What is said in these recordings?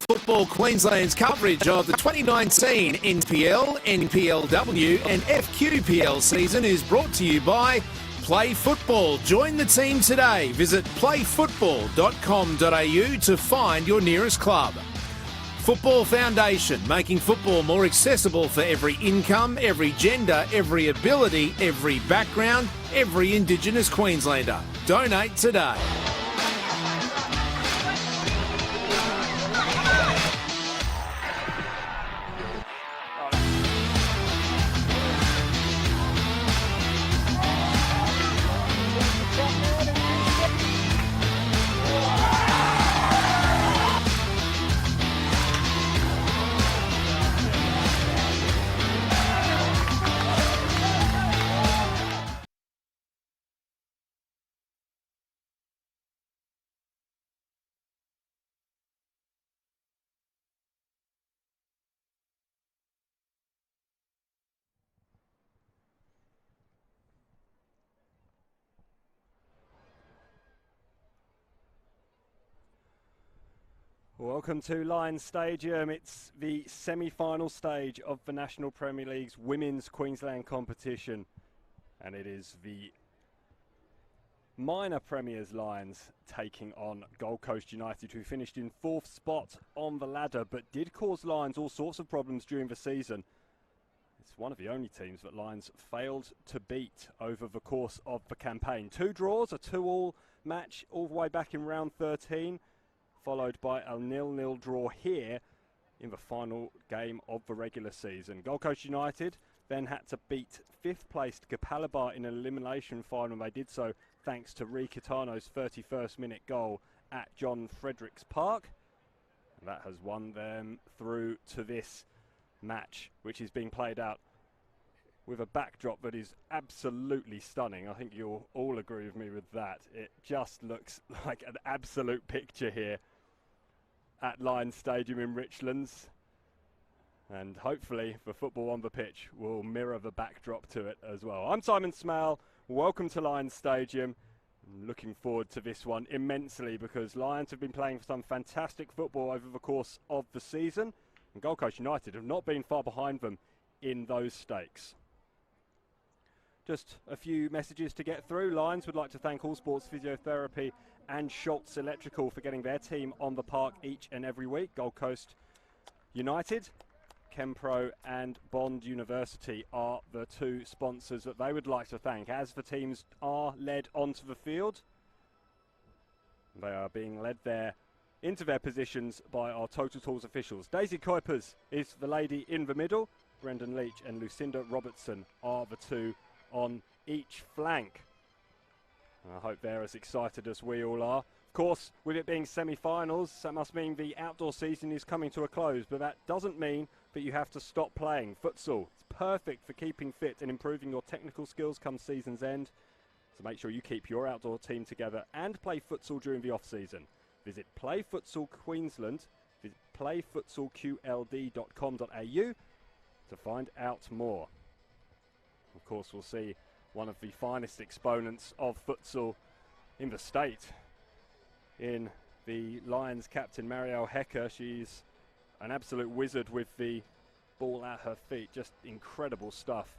Football Queensland's coverage of the 2019 NPL, NPLW and FQPL season is brought to you by Play Football. Join the team today. Visit playfootball.com.au to find your nearest club. Football Foundation, making football more accessible for every income, every gender, every ability, every background, every Indigenous Queenslander. Donate today. Welcome to Lions Stadium. It's the semi-final stage of the National Premier League's Women's Queensland competition. And it is the minor Premiers Lions taking on Gold Coast United, who finished in 4th spot on the ladder, but did cause Lions all sorts of problems during the season. It's one of the only teams that Lions failed to beat over the course of the campaign. 2 draws, a 2-2 match all the way back in round 13. Followed by a 0-0 draw here in the final game of the regular season. Gold Coast United then had to beat 5th placed Capalaba in an elimination final. They did so thanks to Ree Kitano's 31st minute goal at John Fredericks Park. And that has won them through to this match, which is being played out with a backdrop that is absolutely stunning. I think you'll all agree with me with that. It just looks like an absolute picture here at Lions Stadium in Richlands, and hopefully the football on the pitch will mirror the backdrop to it as well. I'm Simon Smale, welcome to Lions Stadium. I'm looking forward to this one immensely because Lions have been playing some fantastic football over the course of the season, and Gold Coast United have not been far behind them in those stakes. Just a few messages to get through. Lions would like to thank All Sports Physiotherapy and Schultz Electrical for getting their team on the park each and every week. Gold Coast United, Kempro and Bond University are the 2 sponsors that they would like to thank as the teams are led onto the field. They are being led there into their positions by our Total Tools officials. Daisy Kuipers is the lady in the middle. Brendan Leach and Lucinda Robertson are the 2 on each flank. I hope they're as excited as we all are. Of course, with it being semi-finals, that must mean the outdoor season is coming to a close, but that doesn't mean that you have to stop playing futsal. It's perfect for keeping fit and improving your technical skills come season's end. So make sure you keep your outdoor team together and play futsal during the off-season. Visit Play Futsal Queensland, visit playfutsalqld.com.au to find out more. Of course, we'll see one of the finest exponents of futsal in the state in the Lions captain, Marielle Hecker. She's an absolute wizard with the ball at her feet. Just incredible stuff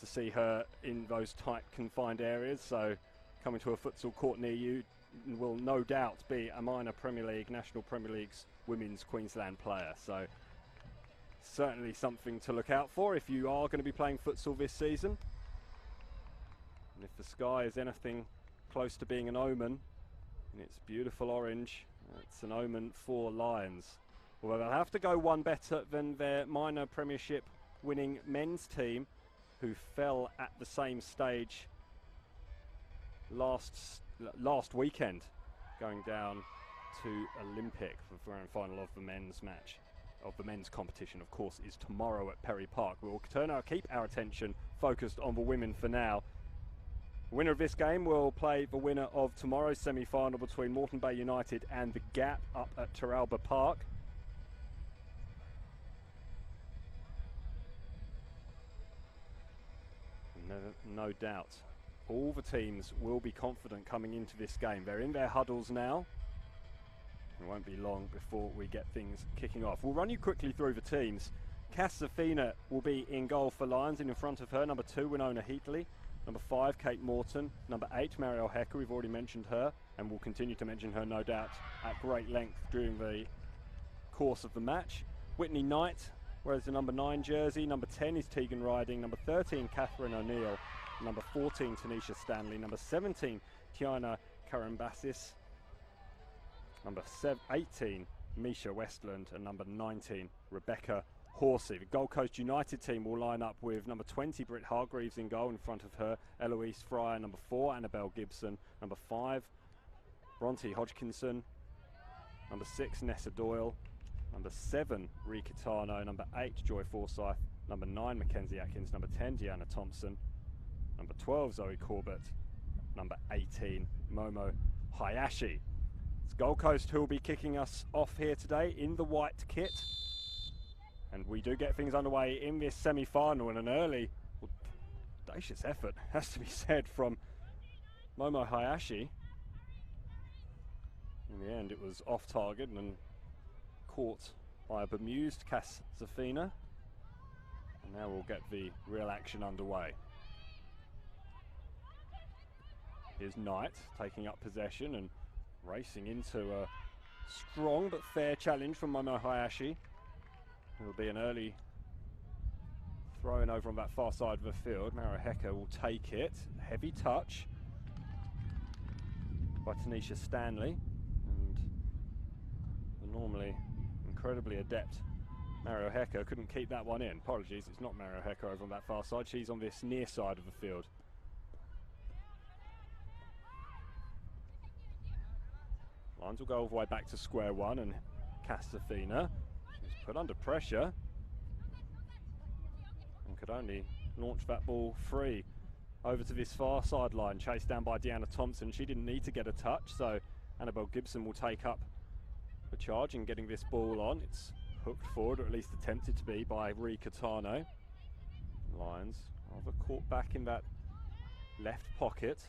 to see her in those tight, confined areas. So coming to a futsal court near you will no doubt be a minor Premier League, National Premier League's Women's Queensland player. So certainly something to look out for if you are going to be playing futsal this season. And if the sky is anything close to being an omen, and it's beautiful orange, it's an omen for Lions. Although they'll have to go one better than their minor premiership winning men's team, who fell at the same stage last weekend, going down to Olympic for the grand final of the men's match. Of the men's competition, of course, is tomorrow at Perry Park. We will keep our attention focused on the women for now. The winner of this game will play the winner of tomorrow's semi-final between Moreton Bay United and the Gap up at Teralba Park. No doubt, all the teams will be confident coming into this game. They're in their huddles now. It won't be long before we get things kicking off. We'll run you quickly through the teams. Cass Zafina will be in goal for Lions, and in front of her, number 2, Winona Heatley. Number 5, Kate Morton. Number 8, Marielle Hecker. We've already mentioned her, and we'll continue to mention her, no doubt, at great length during the course of the match. Whitney Knight wears the number 9 jersey. Number 10 is Tegan Riding. Number 13, Catherine O'Neill. Number 14, Tanisha Stanley. Number 17, Tiana Karambasis. Number 18, Misha Westland. And number 19, Rebecca Horsey. The Gold Coast United team will line up with number 20, Britt Hargreaves in goal. In front of her, Eloise Fryer. Number 4, Annabelle Gibson. Number 5, Bronte Hodgkinson. Number 6, Nessa Doyle. Number 7, Rika Tano. Number 8, Joy Forsyth. Number 9, Mackenzie Atkins. Number 10, Deanna Thompson. Number 12, Zoe Corbett. Number 18, Momo Hayashi. It's Gold Coast who will be kicking us off here today in the white kit. And we do get things underway in this semi-final, and an early, audacious effort, has to be said, from Momo Hayashi. In the end, it was off target and caught by a bemused Cass Zafina. And now we'll get the real action underway. Here's Knight taking up possession and racing into a strong but fair challenge from Momo Hayashi. It'll be an early throw-in over on that far side of the field. Mara Hecker will take it. Heavy touch by Tanisha Stanley. And the normally incredibly adept Mario Hecker couldn't keep that one in. Apologies, it's not Mario Hecker over on that far side. She's on this near side of the field. Lions will go all the way back to square one, and Cass Zafina, she's put under pressure and could only launch that ball free over to this far sideline, chased down by Deanna Thompson. She didn't need to get a touch, so Annabelle Gibson will take up the charge in getting this ball on. It's hooked forward, or at least attempted to be, by Rika Tano. Lions rather caught back in that left pocket.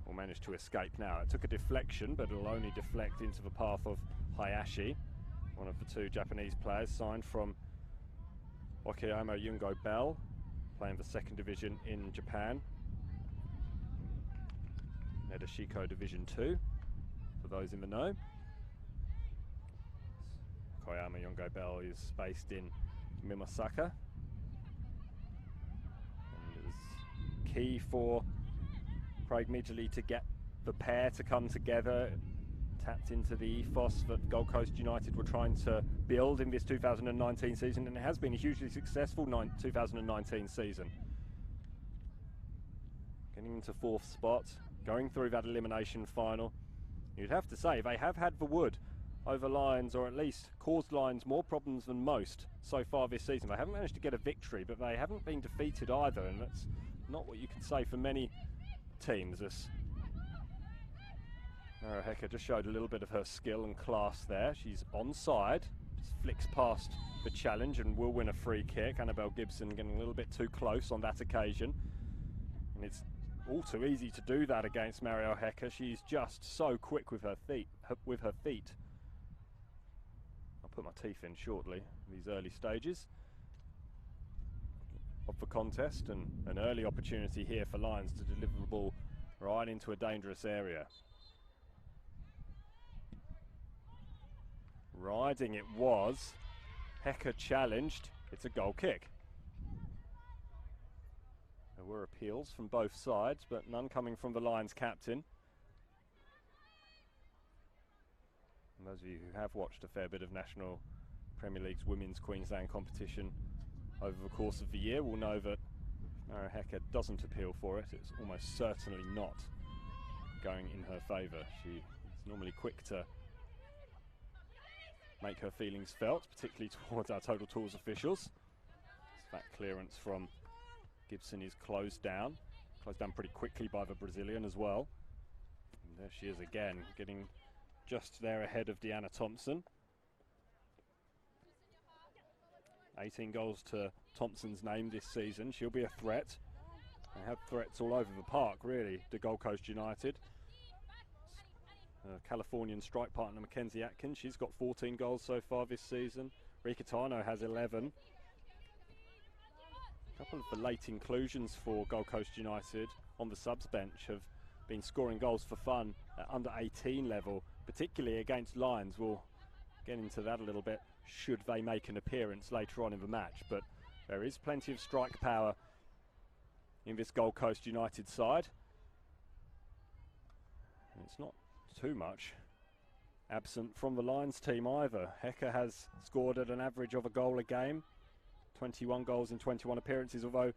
Will manage to escape now. It took a deflection, but it'll only deflect into the path of Hayashi, one of the 2 Japanese players signed from Okayama Yungo Bell, playing the 2nd division in Japan. Nedashiko Division 2, for those in the know. Okayama Yungo Bell is based in Mimasaka. And it was key for Craig Midgley to get the pair to come together. Tapped into the ethos that Gold Coast United were trying to build in this 2019 season, and it has been a hugely successful 2019 season. Getting into 4th spot, going through that elimination final. You'd have to say they have had the wood over Lions, or at least caused Lions more problems than most so far this season. They haven't managed to get a victory, but they haven't been defeated either, and that's not what you can say for many teams. This Mara Hecker just showed a little bit of her skill and class there. She's onside, just flicks past the challenge and will win a free kick. Annabelle Gibson getting a little bit too close on that occasion, and it's all too easy to do that against Marielle Hecker. She's just so quick with her feet. I'll put my teeth in shortly in these early stages of the contest, and an early opportunity here for Lions to deliver the ball right into a dangerous area. Riding it was. Hecker challenged. It's a goal kick. There were appeals from both sides, but none coming from the Lions captain. And those of you who have watched a fair bit of National Premier League's Women's Queensland competition over the course of the year will know that if Mara Hecker doesn't appeal for it, it's almost certainly not going in her favour. She is normally quick to make her feelings felt, particularly towards our Total Tools officials. That clearance from Gibson is closed down pretty quickly by the Brazilian as well. And there she is again, getting just there ahead of Deanna Thompson. 18 goals to Thompson's name this season. She'll be a threat. They have threats all over the park, really, to Gold Coast United. Californian strike partner Mackenzie Atkins, she's got 14 goals so far this season. Rika Tano has 11. A couple of the late inclusions for Gold Coast United on the subs bench have been scoring goals for fun at under 18 level, particularly against Lions. We'll get into that a little bit should they make an appearance later on in the match, but there is plenty of strike power in this Gold Coast United side. And it's not too much absent from the Lions team either. Hecker has scored at an average of a goal a game, 21 goals in 21 appearances, although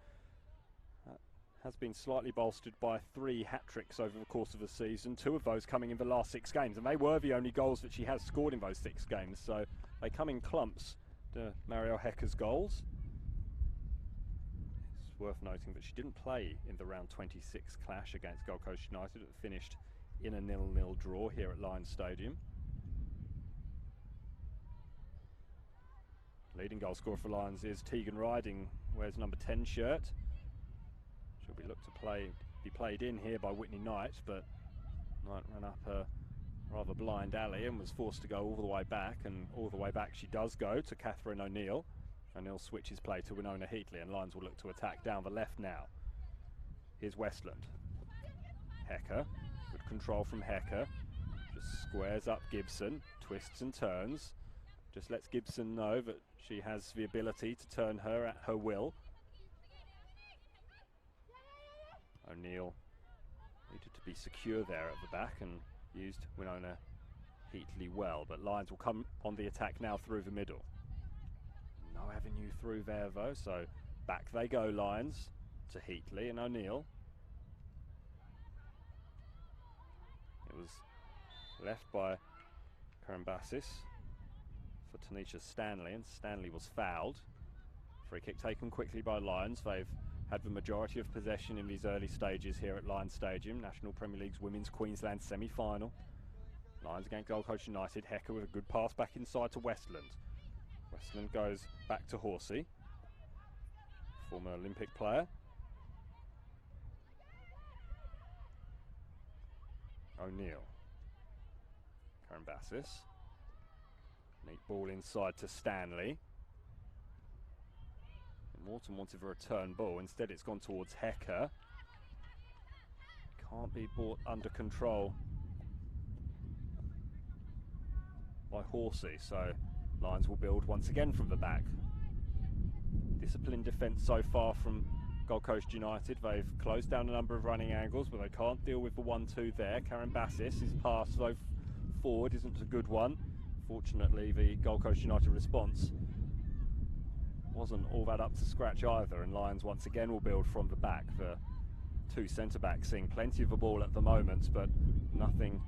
that has been slightly bolstered by 3 hat-tricks over the course of the season, 2 of those coming in the last 6 games, and they were the only goals that she has scored in those 6 games, so they come in clumps to Marielle Hecker's goals. It's worth noting that she didn't play in the round 26 clash against Gold Coast United. It finished in a 0-0 draw here at Lions Stadium. Leading goal scorer for Lions is Tegan Riding, wears number 10 shirt. She'll be looked to be played in here by Whitney Knight, but Knight ran up a rather blind alley and was forced to go all the way back, and all the way back she does go to Catherine O'Neill. O'Neill switches play to Winona Heatley, and Lions will look to attack down the left now. Here's Westland. Hecker, good control from Hecker, just squares up Gibson, twists and turns, just lets Gibson know that she has the ability to turn her at her will. O'Neill needed to be secure there at the back and used Winona Heatley well, but Lions will come on the attack now through the middle. No avenue through there though, so back they go, Lions, to Heatley and O'Neill. It was left by Karambassis for Tanisha Stanley, and Stanley was fouled. Free kick taken quickly by Lions. They've had the majority of possession in these early stages here at Lions Stadium, National Premier League's Women's Queensland semi-final. Lions against Gold Coast United. Hecker with a good pass back inside to Westland. Westland goes back to Horsey, former Olympic player. O'Neill. Karambassis. Neat ball inside to Stanley. Morton wanted a return ball. Instead it's gone towards Hecker. Can't be brought under control by Horsey, so Lions will build once again from the back. Disciplined defence so far from Gold Coast United. They've closed down a number of running angles, but they can't deal with the 1-2 there. Karambassis, his pass though forward isn't a good one. Fortunately, the Gold Coast United response wasn't all that up to scratch either, and Lions once again will build from the back. The 2 centre-backs seeing plenty of the ball at the moment, but nothing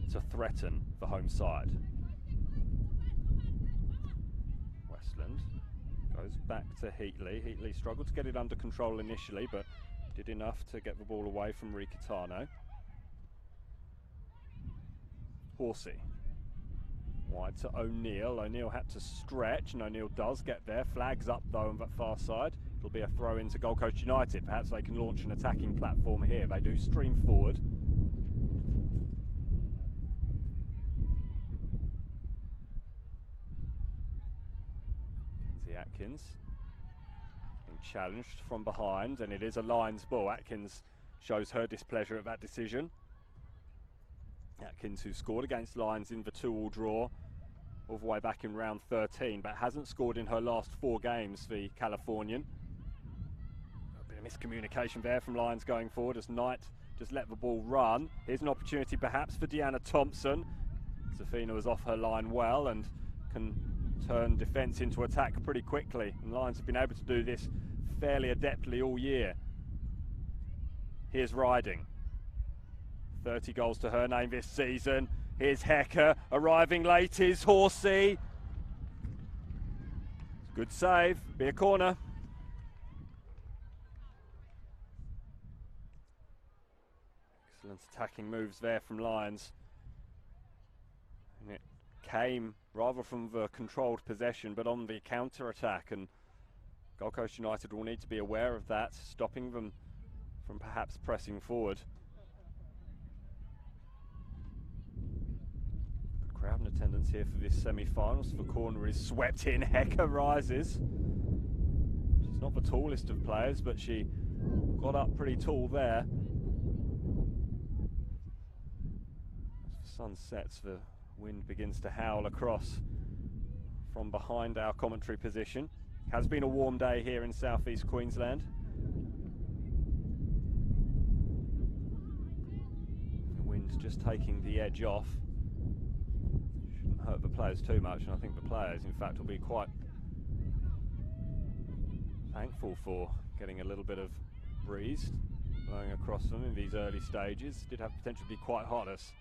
to threaten the home side. Westland goes back to Heatley. Heatley struggled to get it under control initially, but did enough to get the ball away from Ricatano. Horsey. Wide to O'Neill. O'Neill had to stretch, and O'Neill does get there. Flags up though on that far side. It'll be a throw into Gold Coast United. Perhaps they can launch an attacking platform here. They do stream forward. Kenzie Atkins being challenged from behind, and it is a Lions ball. Atkins shows her displeasure at that decision. Atkins, who scored against Lions in the 2-2 draw all the way back in round 13, but hasn't scored in her last 4 games, the Californian. A bit of miscommunication there from Lions going forward as Knight just let the ball run. Here's an opportunity perhaps for Deanna Thompson. Safina was off her line well and can turn defence into attack pretty quickly, and Lions have been able to do this fairly adeptly all year. Here's Riding. 30 goals to her name this season. Here's Hecker, arriving late is Horsey. Good save, be a corner. Excellent attacking moves there from Lions. And it came rather from the controlled possession, but on the counter-attack, and Gold Coast United will need to be aware of that, stopping them from perhaps pressing forward. opponents here for this semi-finals. The corner is swept in. Hecker rises. She's not the tallest of players, but she got up pretty tall there. As the sun sets, the wind begins to howl across from behind our commentary position. Has been a warm day here in southeast Queensland. The wind's just taking the edge off. Shouldn't hurt the players too much, and I think the players, in fact, will be quite thankful for getting a little bit of breeze blowing across them in these early stages. Did have potential to be quite hot as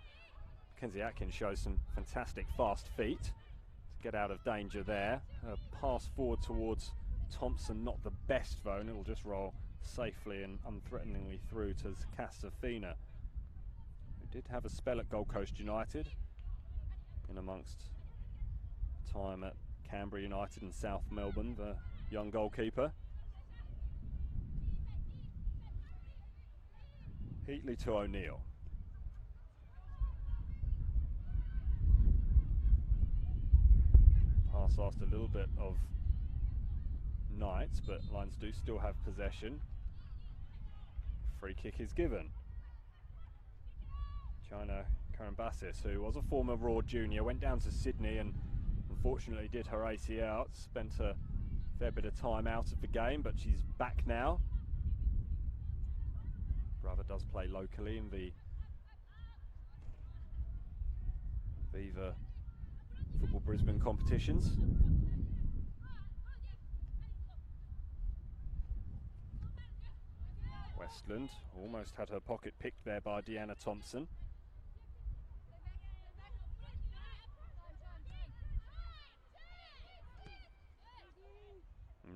Mackenzie Atkins shows some fantastic fast feet to get out of danger there. Pass forward towards Thompson, not the best though, and it'll just roll safely and unthreateningly through to Casafina, who did have a spell at Gold Coast United in amongst time at Canberra United and South Melbourne, the young goalkeeper. Heatley to O'Neill. Pass asked a little bit of Knights, but Lions do still have possession. Free kick is given. China Karambassis, who was a former Raw junior, went down to Sydney and unfortunately did her ACL. Spent a fair bit of time out of the game, but she's back now. Brother does play locally in the Viva Football Brisbane competitions. Westland almost had her pocket picked there by Deanna Thompson.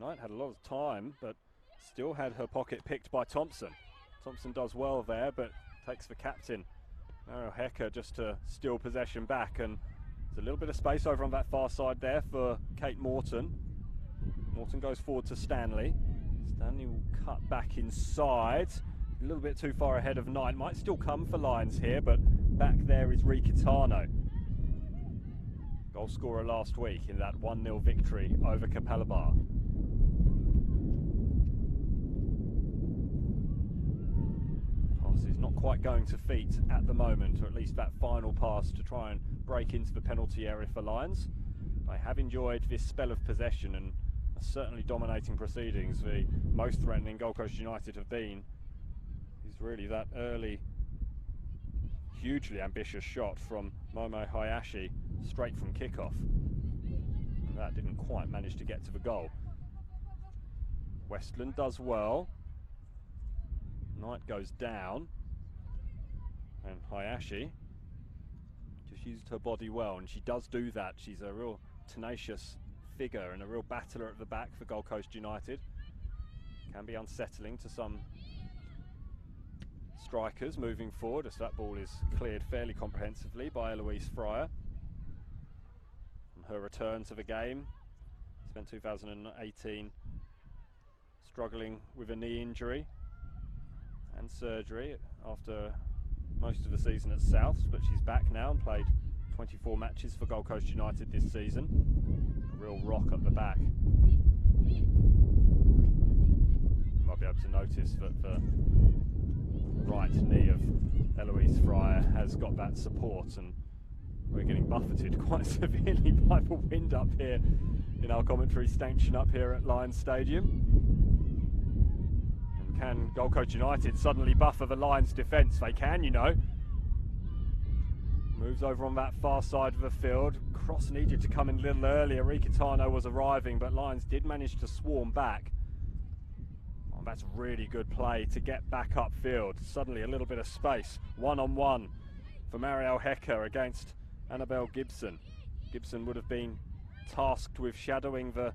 Knight had a lot of time, but still had her pocket picked by Thompson. Thompson does well there, but takes the captain, Mario Hecker, just to steal possession back, and there's a little bit of space over on that far side there for Kate Morton. Morton goes forward to Stanley. Stanley will cut back inside, a little bit too far ahead of Knight. Might still come for Lions here, but back there is Rikitano. Goal scorer last week in that 1-0 victory over Capalaba. Is not quite going to feet at the moment, or at least that final pass to try and break into the penalty area for Lions. I have enjoyed this spell of possession and certainly dominating proceedings. The most threatening Gold Coast United have been is really that early, hugely ambitious shot from Momo Hayashi straight from kickoff. And that didn't quite manage to get to the goal. Westland does well. Knight goes down, and Hayashi just used her body well, and she does do that. She's a real tenacious figure and a real battler at the back for Gold Coast United. Can be unsettling to some strikers moving forward, as that ball is cleared fairly comprehensively by Eloise Fryer. On her return to the game, spent 2018 struggling with a knee injury and surgery after most of the season at Souths, but she's back now and played 24 matches for Gold Coast United this season. A real rock at the back. You might be able to notice that the right knee of Eloise Fryer has got that support, and we're getting buffeted quite severely by the wind up here in our commentary stanchion up here at Lions Stadium. Can Gold Coast United suddenly buffer the Lions' defence? They can, you know. Moves over on that far side of the field. Cross needed to come in a little earlier. Rikitano was arriving, but Lions did manage to swarm back. Oh, that's really good play to get back upfield. Suddenly a little bit of space. One-on-one for Marielle Hecker against Annabelle Gibson. Gibson would have been tasked with shadowing the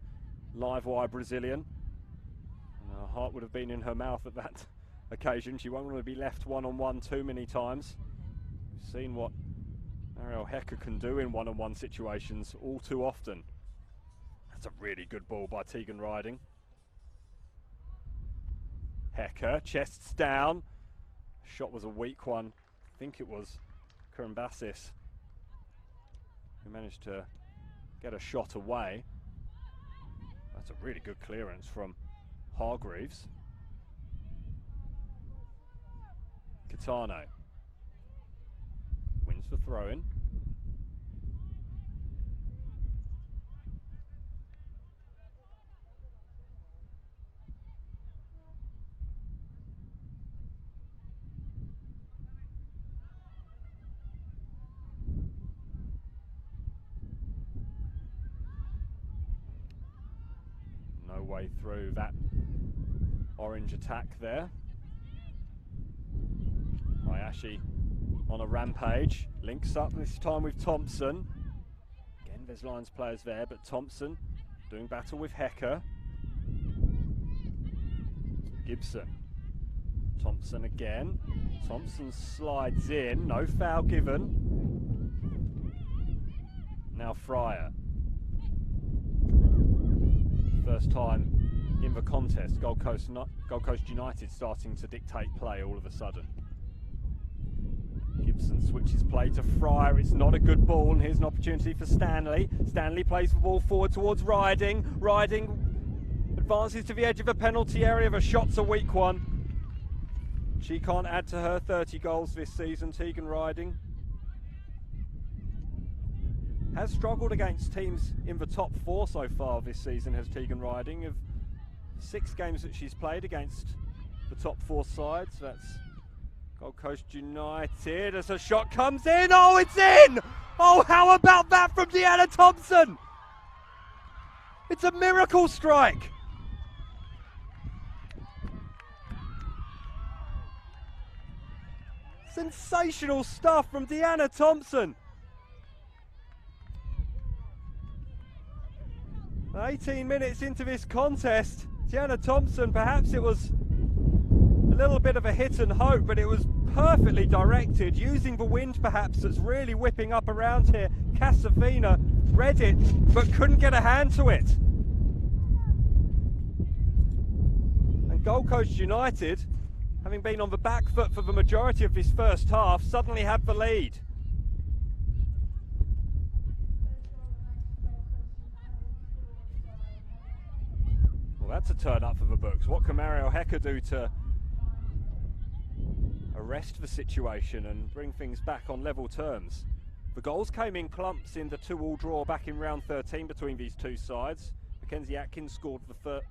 live wire Brazilian. Her heart would have been in her mouth at that occasion. She won't want to be left one-on-one too many times. We've seen what Marielle Hecker can do in one-on-one situations all too often. That's a really good ball by Tegan Riding. Hecker, chests down. Shot was a weak one. I think it was Karambassis who managed to get a shot away. That's a really good clearance from Hargreaves. Kitano wins the throw-in. No way through that orange attack there. Hayashi on a rampage, links up this time with Thompson. Again, there's Lions players there, but Thompson doing battle with Hecker. Gibson. Thompson again. Thompson slides in, no foul given. Now Fryer. First time in the contest, Gold Coast United starting to dictate play all of a sudden. Gibson switches play to Fryer. It's not a good ball, and here's an opportunity for Stanley. Stanley plays the ball forward towards Riding. Riding advances to the edge of the penalty area. The shot's a weak one. She can't add to her 30 goals this season, Tegan Riding. Has struggled against teams in the top 4 so far this season, has Tegan Riding. Of 6 games that she's played against the top 4 sides, that's Gold Coast United. As a shot comes in, oh, it's in! Oh, how about that from Deanna Thompson? It's a miracle strike. Sensational stuff from Deanna Thompson. 18 minutes into this contest, Deanna Thompson, perhaps it was a little bit of a hit and hope, but it was perfectly directed, using the wind perhaps that's really whipping up around here. Casavina read it, but couldn't get a hand to it. And Gold Coast United, having been on the back foot for the majority of this first half, suddenly have the lead. Well, that's a turn up for the books. What can Mariel Hecker do to arrest the situation and bring things back on level terms? The goals came in clumps in the 2-2 draw back in round 13 between these two sides. Mackenzie Atkins scored the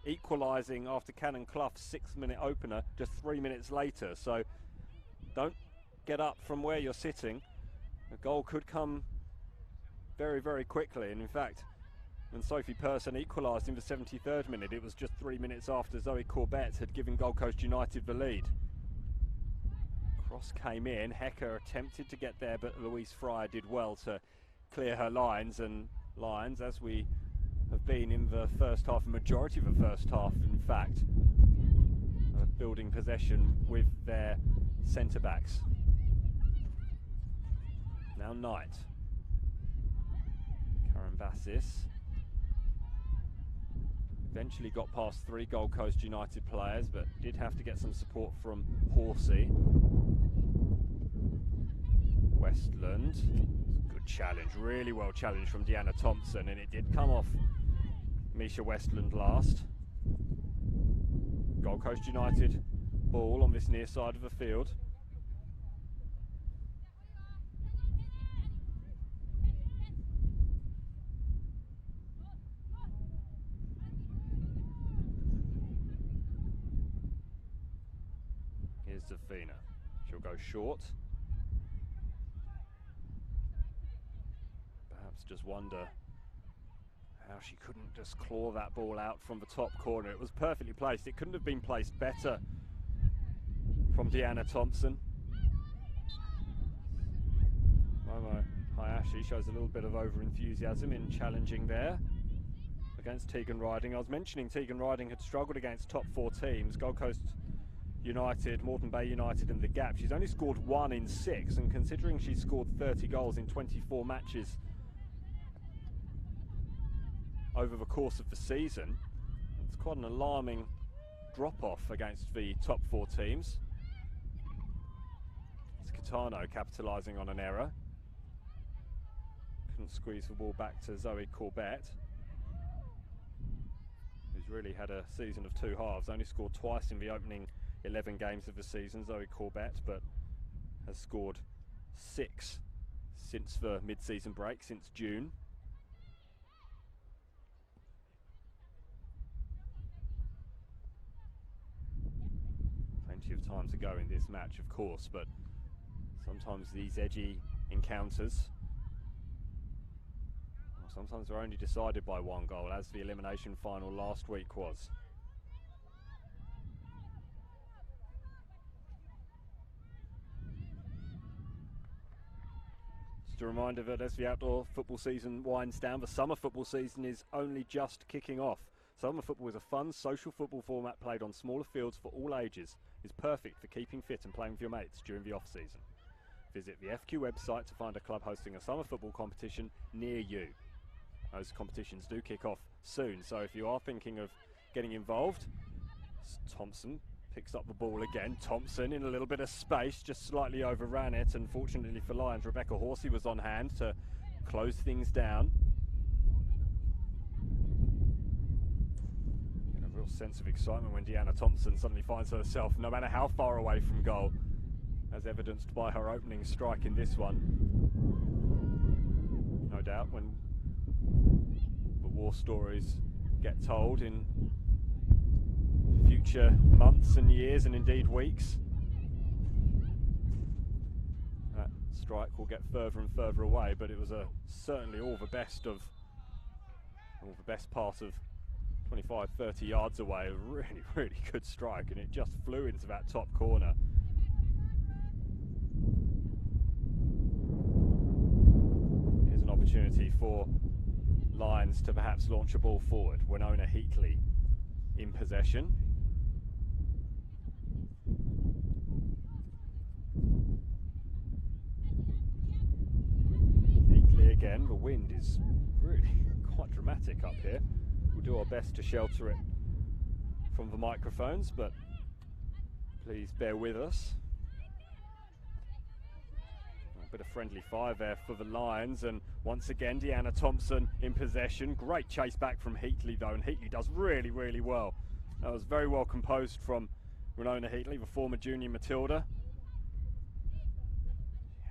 equalising after Cannon Clough's 6-minute opener just 3 minutes later. So don't get up from where you're sitting. The goal could come very, very quickly. And in fact, when Sophie Persson equalised in the 73rd minute, it was just 3 minutes after Zoe Corbett had given Gold Coast United the lead. Cross came in, Hecker attempted to get there, but Louise Fryer did well to clear her lines, and Lions, as we have been in the first half, the majority of the first half in fact, building possession with their centre-backs. Now Knight. Karen Bassis eventually got past 3 Gold Coast United players, but did have to get some support from Horsey. Westland, good challenge, really well challenged from Deanna Thompson, and it did come off Misha Westland last. Gold Coast United ball on this near side of the field. Here's Zafina. She'll go short. Perhaps just wonder how she couldn't just claw that ball out from the top corner. It was perfectly placed. It couldn't have been placed better from Deanna Thompson. Momo Hayashi shows a little bit of over-enthusiasm in challenging there against Tegan Riding. I was mentioning Tegan Riding had struggled against top 4 teams. Gold Coast United, Moreton Bay United and the Gap. She's only scored 1 in 6, and considering she's scored 30 goals in 24 matches over the course of the season, it's quite an alarming drop-off against the top 4 teams. It's Kitano capitalising on an error. Couldn't squeeze the ball back to Zoe Corbett, who's really had a season of two halves. Only scored twice in the opening 11 games of the season, Zoe Corbett, but has scored 6 since the mid-season break, since June. Plenty of time to go in this match, of course, but sometimes these edgy encounters, well, sometimes they're only decided by one goal, as the elimination final last week was. Just a reminder that as the outdoor football season winds down, the summer football season is only just kicking off. Summer football is a fun, social football format played on smaller fields for all ages. It's perfect for keeping fit and playing with your mates during the off-season. Visit the FQ website to find a club hosting a summer football competition near you. Those competitions do kick off soon, so if you are thinking of getting involved, Thompson picks up the ball again. Thompson in a little bit of space, just slightly overran it, and fortunately for Lions, Rebecca Horsey was on hand to close things down. Get a real sense of excitement when Deanna Thompson suddenly finds herself, no matter how far away from goal, as evidenced by her opening strike in this one. No doubt when the war stories get told in future months and years, and indeed weeks, that strike will get further and further away, but it was certainly all the best part of 25-30 yards away. A really, really good strike, and it just flew into that top corner. Here's an opportunity for Lions to perhaps launch a ball forward. Winona Heatley in possession. Heatley again. The wind is really quite dramatic up here. We'll do our best to shelter it from the microphones, but please bear with us. A bit of friendly fire there for the Lions, and once again Deanna Thompson in possession. Great chase back from Heatley though, and Heatley does really, really well. That was very well composed from Winona Heatley, the former junior Matilda.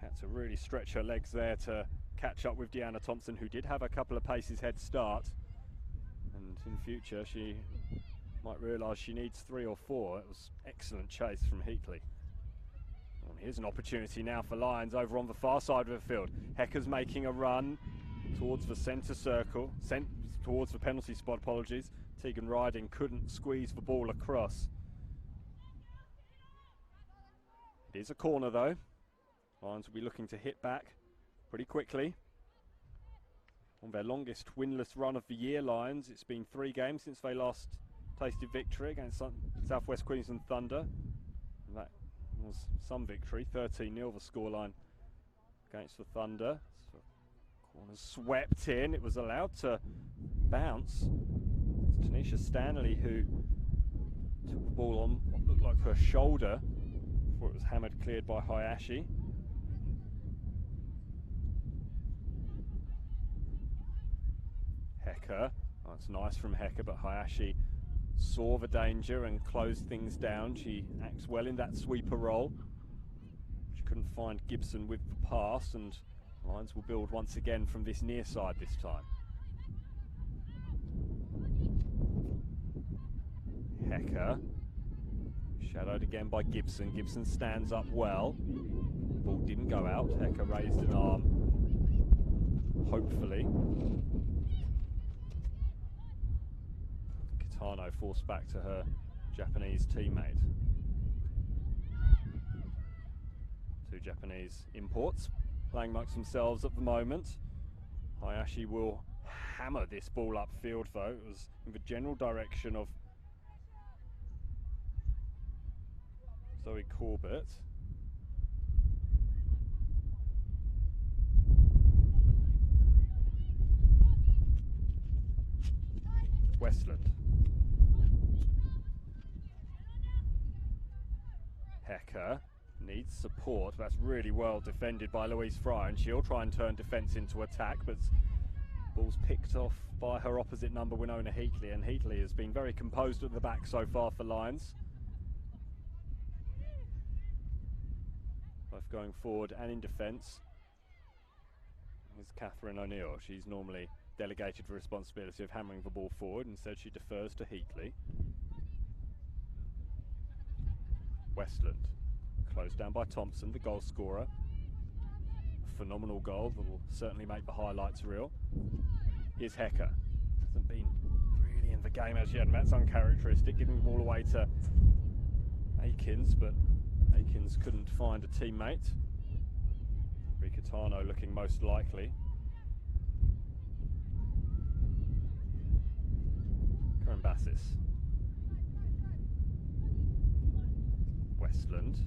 Had to really stretch her legs there to catch up with Deanna Thompson, who did have a couple of paces head start, and in future she might realise she needs 3 or 4. It was excellent chase from Heatley. And here's an opportunity now for Lions over on the far side of the field. Hecker's making a run towards the centre circle, towards the penalty spot, apologies. Tegan Riding couldn't squeeze the ball across. It is a corner though. Lions will be looking to hit back pretty quickly. On their longest winless run of the year, Lions, it's been 3 games since they last tasted victory against Southwest Queensland Thunder. And that was some victory, 13-0 the scoreline against the Thunder. So corner swept in, it was allowed to bounce. It's Tanisha Stanley who took the ball on what looked like her shoulder before it was hammered cleared by Hayashi. Hecker, oh, it's nice from Hecker, but Hayashi saw the danger and closed things down. She acts well in that sweeper role. She couldn't find Gibson with the pass, and Lions will build once again from this near side this time. Hecker, shadowed again by Gibson. Gibson stands up well. Ball didn't go out. Hecker raised an arm, hopefully. Kitano forced back to her Japanese teammate. 2 Japanese imports playing amongst themselves at the moment. Hayashi will hammer this ball upfield though. It was in the general direction of Zoe Corbett. Westland. Hecker needs support. That's really well defended by Louise Fry, and she'll try and turn defence into attack, but ball's picked off by her opposite number, Winona Heatley, and Heatley has been very composed at the back so far for Lions. Both going forward and in defence. Here's Catherine O'Neill. She's normally delegated the responsibility of hammering the ball forward. Instead, she defers to Heatley. Westland, closed down by Thompson, the goal scorer. A phenomenal goal that will certainly make the highlights reel. Here's Hecker. Hasn't been really in the game as yet, and that's uncharacteristic, giving the ball away to Akins, but Akins couldn't find a teammate. Ricatano looking most likely. Karen Bassis. Westland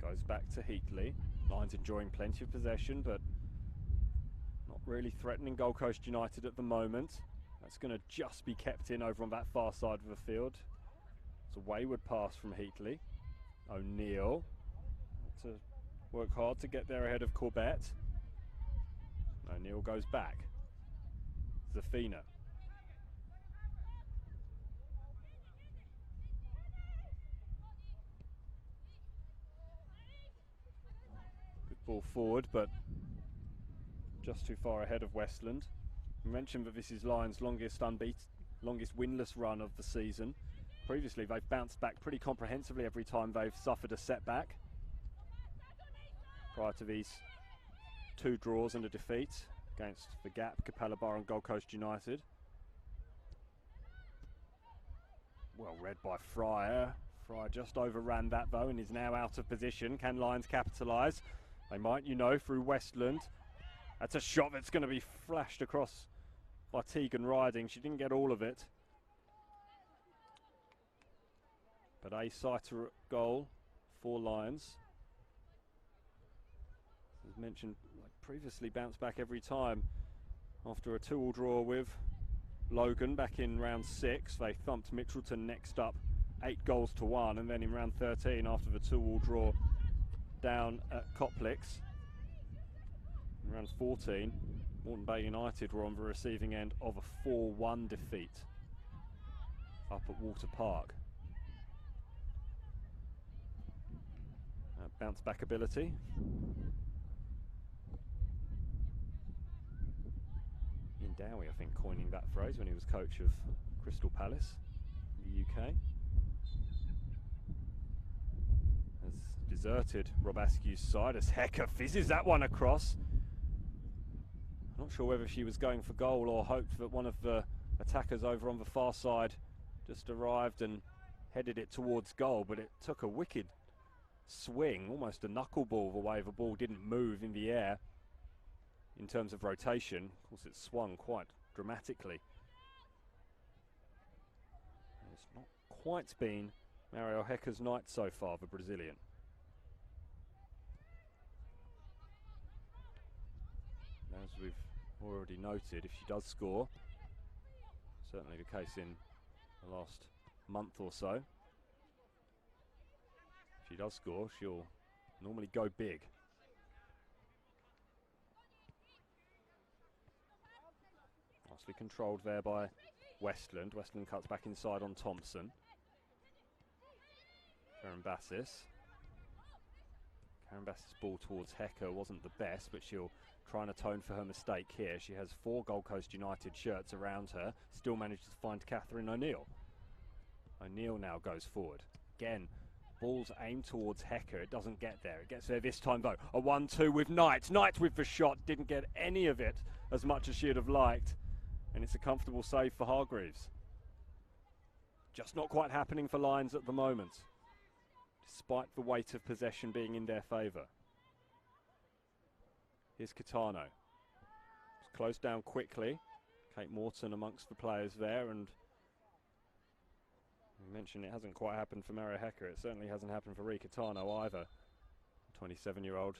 goes back to Heatley. Lions enjoying plenty of possession, but not really threatening Gold Coast United at the moment. That's going to just be kept in over on that far side of the field. It's a wayward pass from Heatley. O'Neill to work hard to get there ahead of Corbett. O'Neill goes back. Zafina. Good ball forward, but just too far ahead of Westland. We mentioned that this is Lions' longest winless run of the season. Previously, they've bounced back pretty comprehensively every time they've suffered a setback. Prior to these 2 draws and a defeat against the Gap, Capella Bar and Gold Coast United. Well read by Fryer. Fryer just overran that though and is now out of position. Can Lions capitalise? They might, through Westland. That's a shot that's going to be flashed across by Tegan Riding. She didn't get all of it. But a sighter goal for Lions. As mentioned previously, bounced back every time after a 2-2 draw with Logan back in round 6. They thumped Mitchelton next up 8-1, and then in round 13 after the 2-2 draw down at Coplix. In round 14, Moreton Bay United were on the receiving end of a 4-1 defeat up at Walter Park. Bounce back ability. Ian Dowie, I think, coining that phrase when he was coach of Crystal Palace in the UK. Has deserted Rob Askew's side as Hecker fizzes that one across. I'm not sure whether she was going for goal or hoped that one of the attackers over on the far side just arrived and headed it towards goal, but it took a wicked swing, almost a knuckleball, the way the ball didn't move in the air in terms of rotation. Of course, it swung quite dramatically. And it's not quite been Mario Hecker's night so far, the Brazilian. As we've already noted, if she does score, certainly the case in the last month or so, if she does score, she'll normally go big. Nicely controlled there by Westland. Westland cuts back inside on Thompson. Karen Bassis. Karen Bassis' ball towards Hecker wasn't the best, but she'll try and atone for her mistake here. She has 4 Gold Coast United shirts around her. Still manages to find Catherine O'Neill. O'Neill now goes forward. Again, ball's aimed towards Hecker. It doesn't get there. It gets there this time though. A 1-2 with Knight. Knight with the shot. Didn't get any of it as much as she'd have liked. And it's a comfortable save for Hargreaves. Just not quite happening for Lions at the moment, despite the weight of possession being in their favour. Here's Catano. It's closed down quickly. Kate Morton amongst the players there, and we mentioned it hasn't quite happened for Mario Hecker. It certainly hasn't happened for Rika Tano either. 27-year-old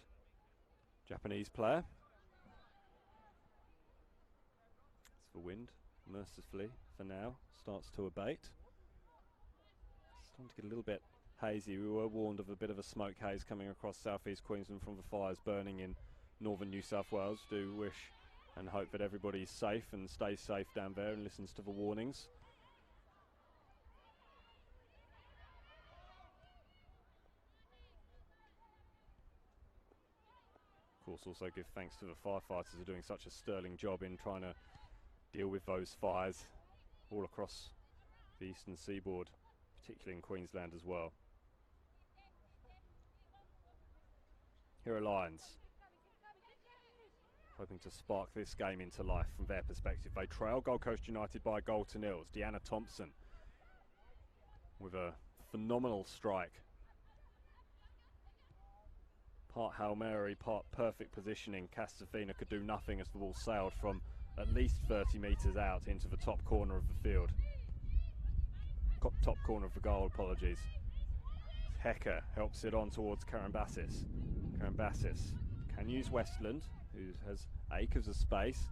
Japanese player. It's the wind, mercifully for now, starts to abate. Starting to get a little bit hazy. We were warned of a bit of a smoke haze coming across southeast Queensland from the fires burning in northern New South Wales. Do wish and hope that everybody's safe and stays safe down there and listens to the warnings. Of course, also give thanks to the firefighters who are doing such a sterling job in trying to deal with those fires all across the eastern seaboard, particularly in Queensland as well. Here are Lions, hoping to spark this game into life from their perspective. They trail Gold Coast United by a goal to nil. It's Deanna Thompson with a phenomenal strike. Part Hail Mary, part perfect positioning. Castafina could do nothing as the ball sailed from at least 30 metres out into the top corner of the field. Top corner of the goal, apologies. Hecker helps it on towards Karambassis. Karambassis can use Westland, who has acres of space.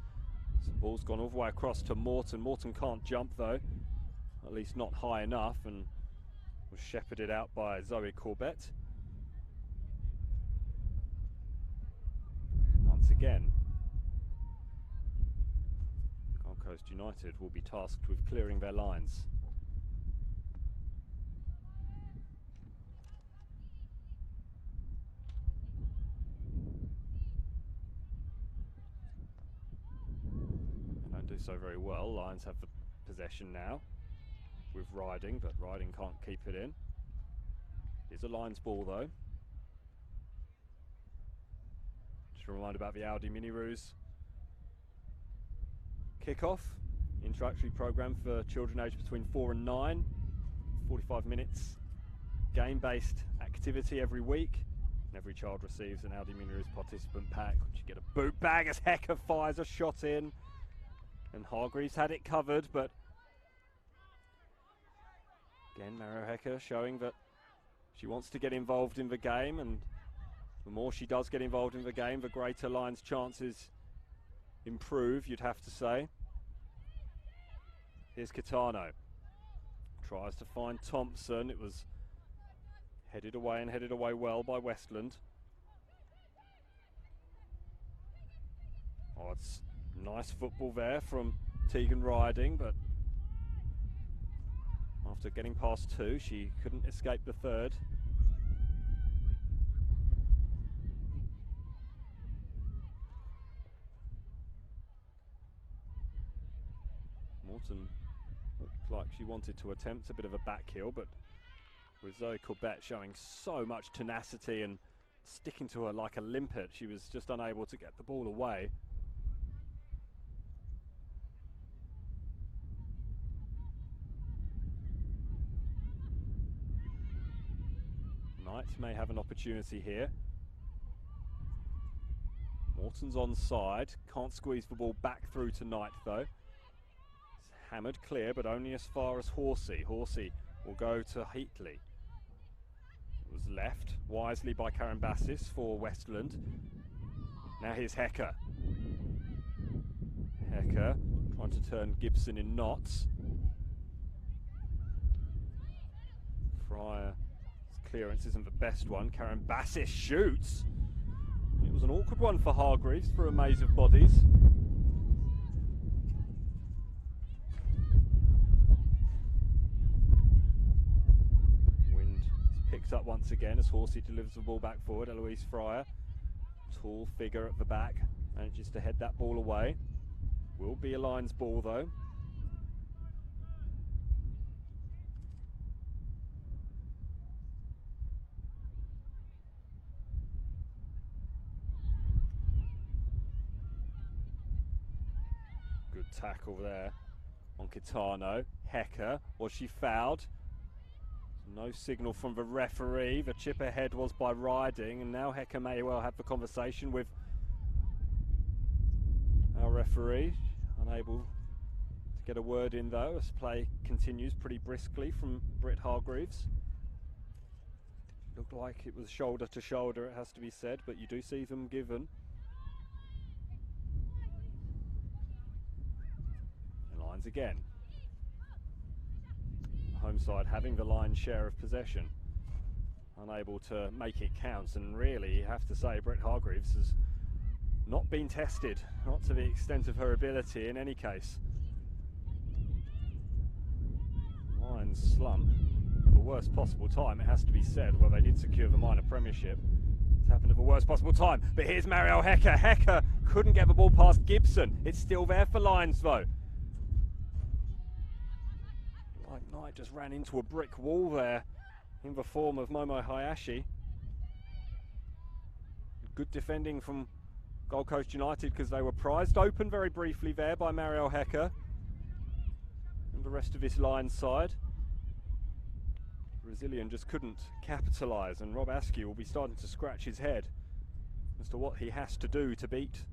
So the ball's gone all the way across to Morton. Morton can't jump though, at least not high enough, and was shepherded out by Zoe Corbett. Once again, Gold Coast United will be tasked with clearing their lines. They don't do so very well. Lions have the possession now with Riding, but Riding can't keep it in. It's a Lions ball though. Just a reminder about the Audi Mini Roos kick-off, introductory program for children aged between 4 and 9. 45 minutes game-based activity every week, and every child receives an Audi Mini Roos participant pack, which you get a boot bag as Hecker fires a shot in, and Hargreaves had it covered, but again Maro Hecker showing that she wants to get involved in the game, and the more she does get involved in the game, the greater Lions' chances improve, you'd have to say. Here's Kitano. Tries to find Thompson. It was headed away and headed away well by Westland. Oh, it's nice football there from Tegan Riding, but after getting past 2, she couldn't escape the 3rd. Morton looked like she wanted to attempt a bit of a back heel, but with Zoe Corbett showing so much tenacity and sticking to her like a limpet, she was just unable to get the ball away. Knight may have an opportunity here. Morton's onside, can't squeeze the ball back through to Knight though. Hammered clear, but only as far as Horsey. Horsey will go to Heatley. It was left wisely by Karambassis for Westland. Now here's Hecker. Hecker trying to turn Gibson in knots. Fryer's clearance isn't the best one. Karambassis shoots. It was an awkward one for Hargreaves through a maze of bodies. Picked up once again as Horsey delivers the ball back forward. Eloise Fryer, tall figure at the back, manages to head that ball away. Will be a Lions ball though. Good tackle there on Kitano. Hecker, was she fouled? No signal from the referee. The chip ahead was by Riding, and now Hecker may well have the conversation with our referee. Unable to get a word in though, as play continues pretty briskly from Britt Hargreaves. Looked like it was shoulder to shoulder, it has to be said, but you do see them given. And Lions again. Home side having the Lions' share of possession. unable to make it count, and really you have to say Brett Hargreaves has not been tested, not to the extent of her ability in any case. Lions slump at the worst possible time, it has to be said. Well, they did secure the minor premiership. It's happened at the worst possible time, but here's Marielle Hecker. Hecker couldn't get the ball past Gibson. It's still there for Lions though. Like Knight just ran into a brick wall there in the form of Momo Hayashi. Good defending from Gold Coast United because they were prized open very briefly there by Marielle Hecker and the rest of this Lions side. Brazilian just couldn't capitalise, and Rob Askew will be starting to scratch his head as to what he has to do to beat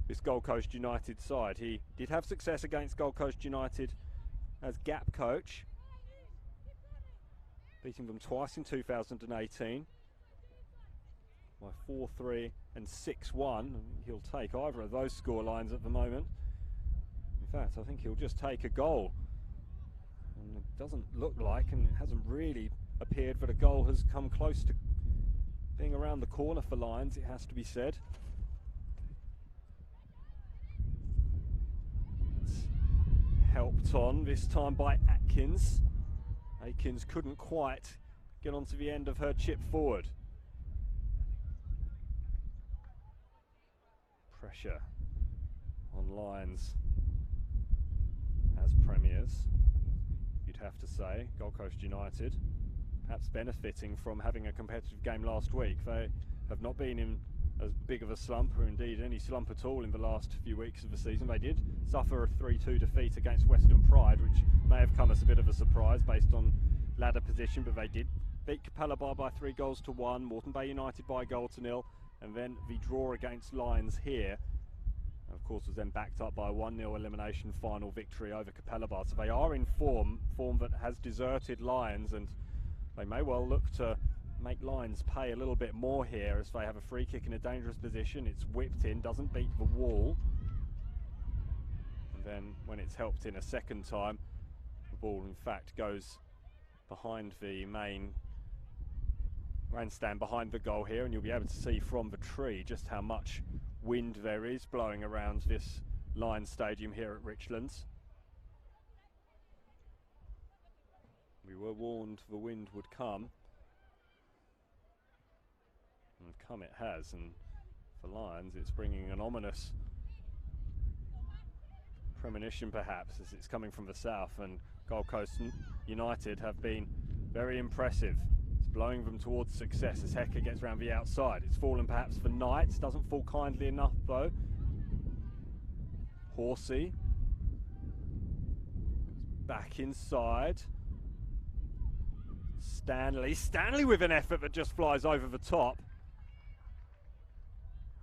this Gold Coast United side. He did have success against Gold Coast United as gap coach, beating them twice in 2018 by 4-3 and 6-1. He'll take either of those score lines at the moment. In fact, I think he'll just take a goal. And it doesn't look like, and it hasn't really appeared that a goal has come close to being around the corner for Lions, it has to be said. It's helped on this time by Atkins. Akins couldn't quite get onto the end of her chip forward. Pressure on Lions as premiers, you'd have to say. Gold Coast United perhaps benefiting from having a competitive game last week. They have not been in as big of a slump, or indeed any slump at all, in the last few weeks of the season. They did suffer a 3-2 defeat against Western Pride, which may have come as a bit of a surprise based on ladder position, but they did beat Capella Bar by 3-1, Moreton Bay United by 1-0, and then the draw against Lions here, of course, was then backed up by a 1-0 elimination final victory over Capella Bar. So they are in form that has deserted Lions, and they may well look to make Lions pay a little bit more here as they have a free kick in a dangerous position. It's whipped in, doesn't beat the wall, and then when it's helped in a second time, the ball in fact goes behind the main grandstand behind the goal here, and you'll be able to see from the tree just how much wind there is blowing around this Lions stadium here at Richlands. We were warned the wind would come, and come it has, and for Lions it's bringing an ominous premonition perhaps as it's coming from the south, and Gold Coast United have been very impressive. It's blowing them towards success as Hecker gets around the outside. It's fallen perhaps for Knights, doesn't fall kindly enough though. Horsey back inside. Stanley with an effort that just flies over the top.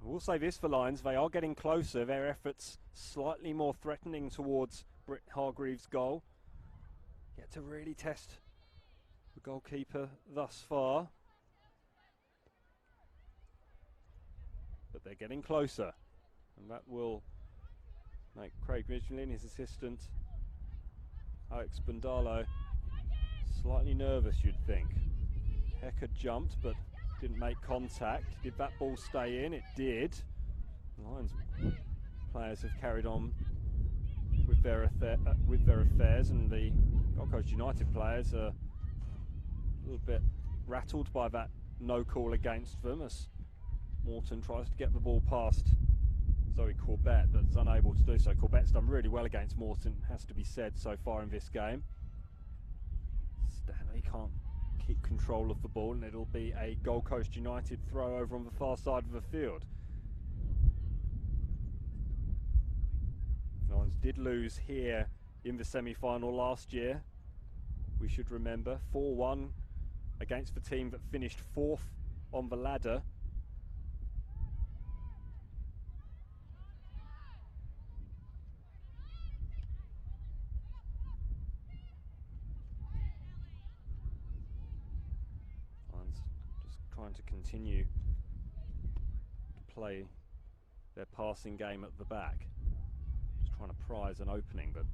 I will say this for Lions, they are getting closer, their efforts slightly more threatening towards Britt Hargreaves' goal. Yet to really test the goalkeeper thus far. But they're getting closer, and that will make Craig Midglin, his assistant, Alex Bundalo, slightly nervous, you'd think. Hecker jumped but didn't make contact. Did that ball stay in? It did. Lions players have carried on with their affairs, and the Gold Coast United players are a little bit rattled by that no call against them as Moreton tries to get the ball past Zoe Corbett, but is unable to do so. Corbett's done really well against Moreton, has to be said, so far in this game. Stanley can't keep control of the ball, and it'll be a Gold Coast United throw over on the far side of the field. Lions did lose here in the semi-final last year, we should remember, 4-1 against the team that finished 4th on the ladder. Lions just trying to continue to play their passing game at the back, just trying to prize an opening, but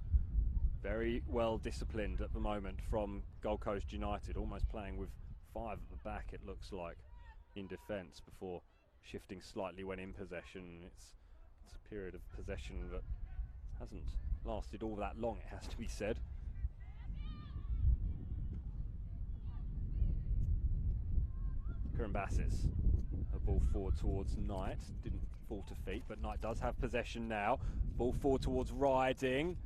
very well disciplined at the moment from Gold Coast United, almost playing with 5 at the back, it looks like, in defence before shifting slightly when in possession. It's a period of possession that hasn't lasted all that long, it has to be said. Karambassis, a ball forward towards Knight, didn't fall to feet, but Knight does have possession now. Ball forward towards Riding.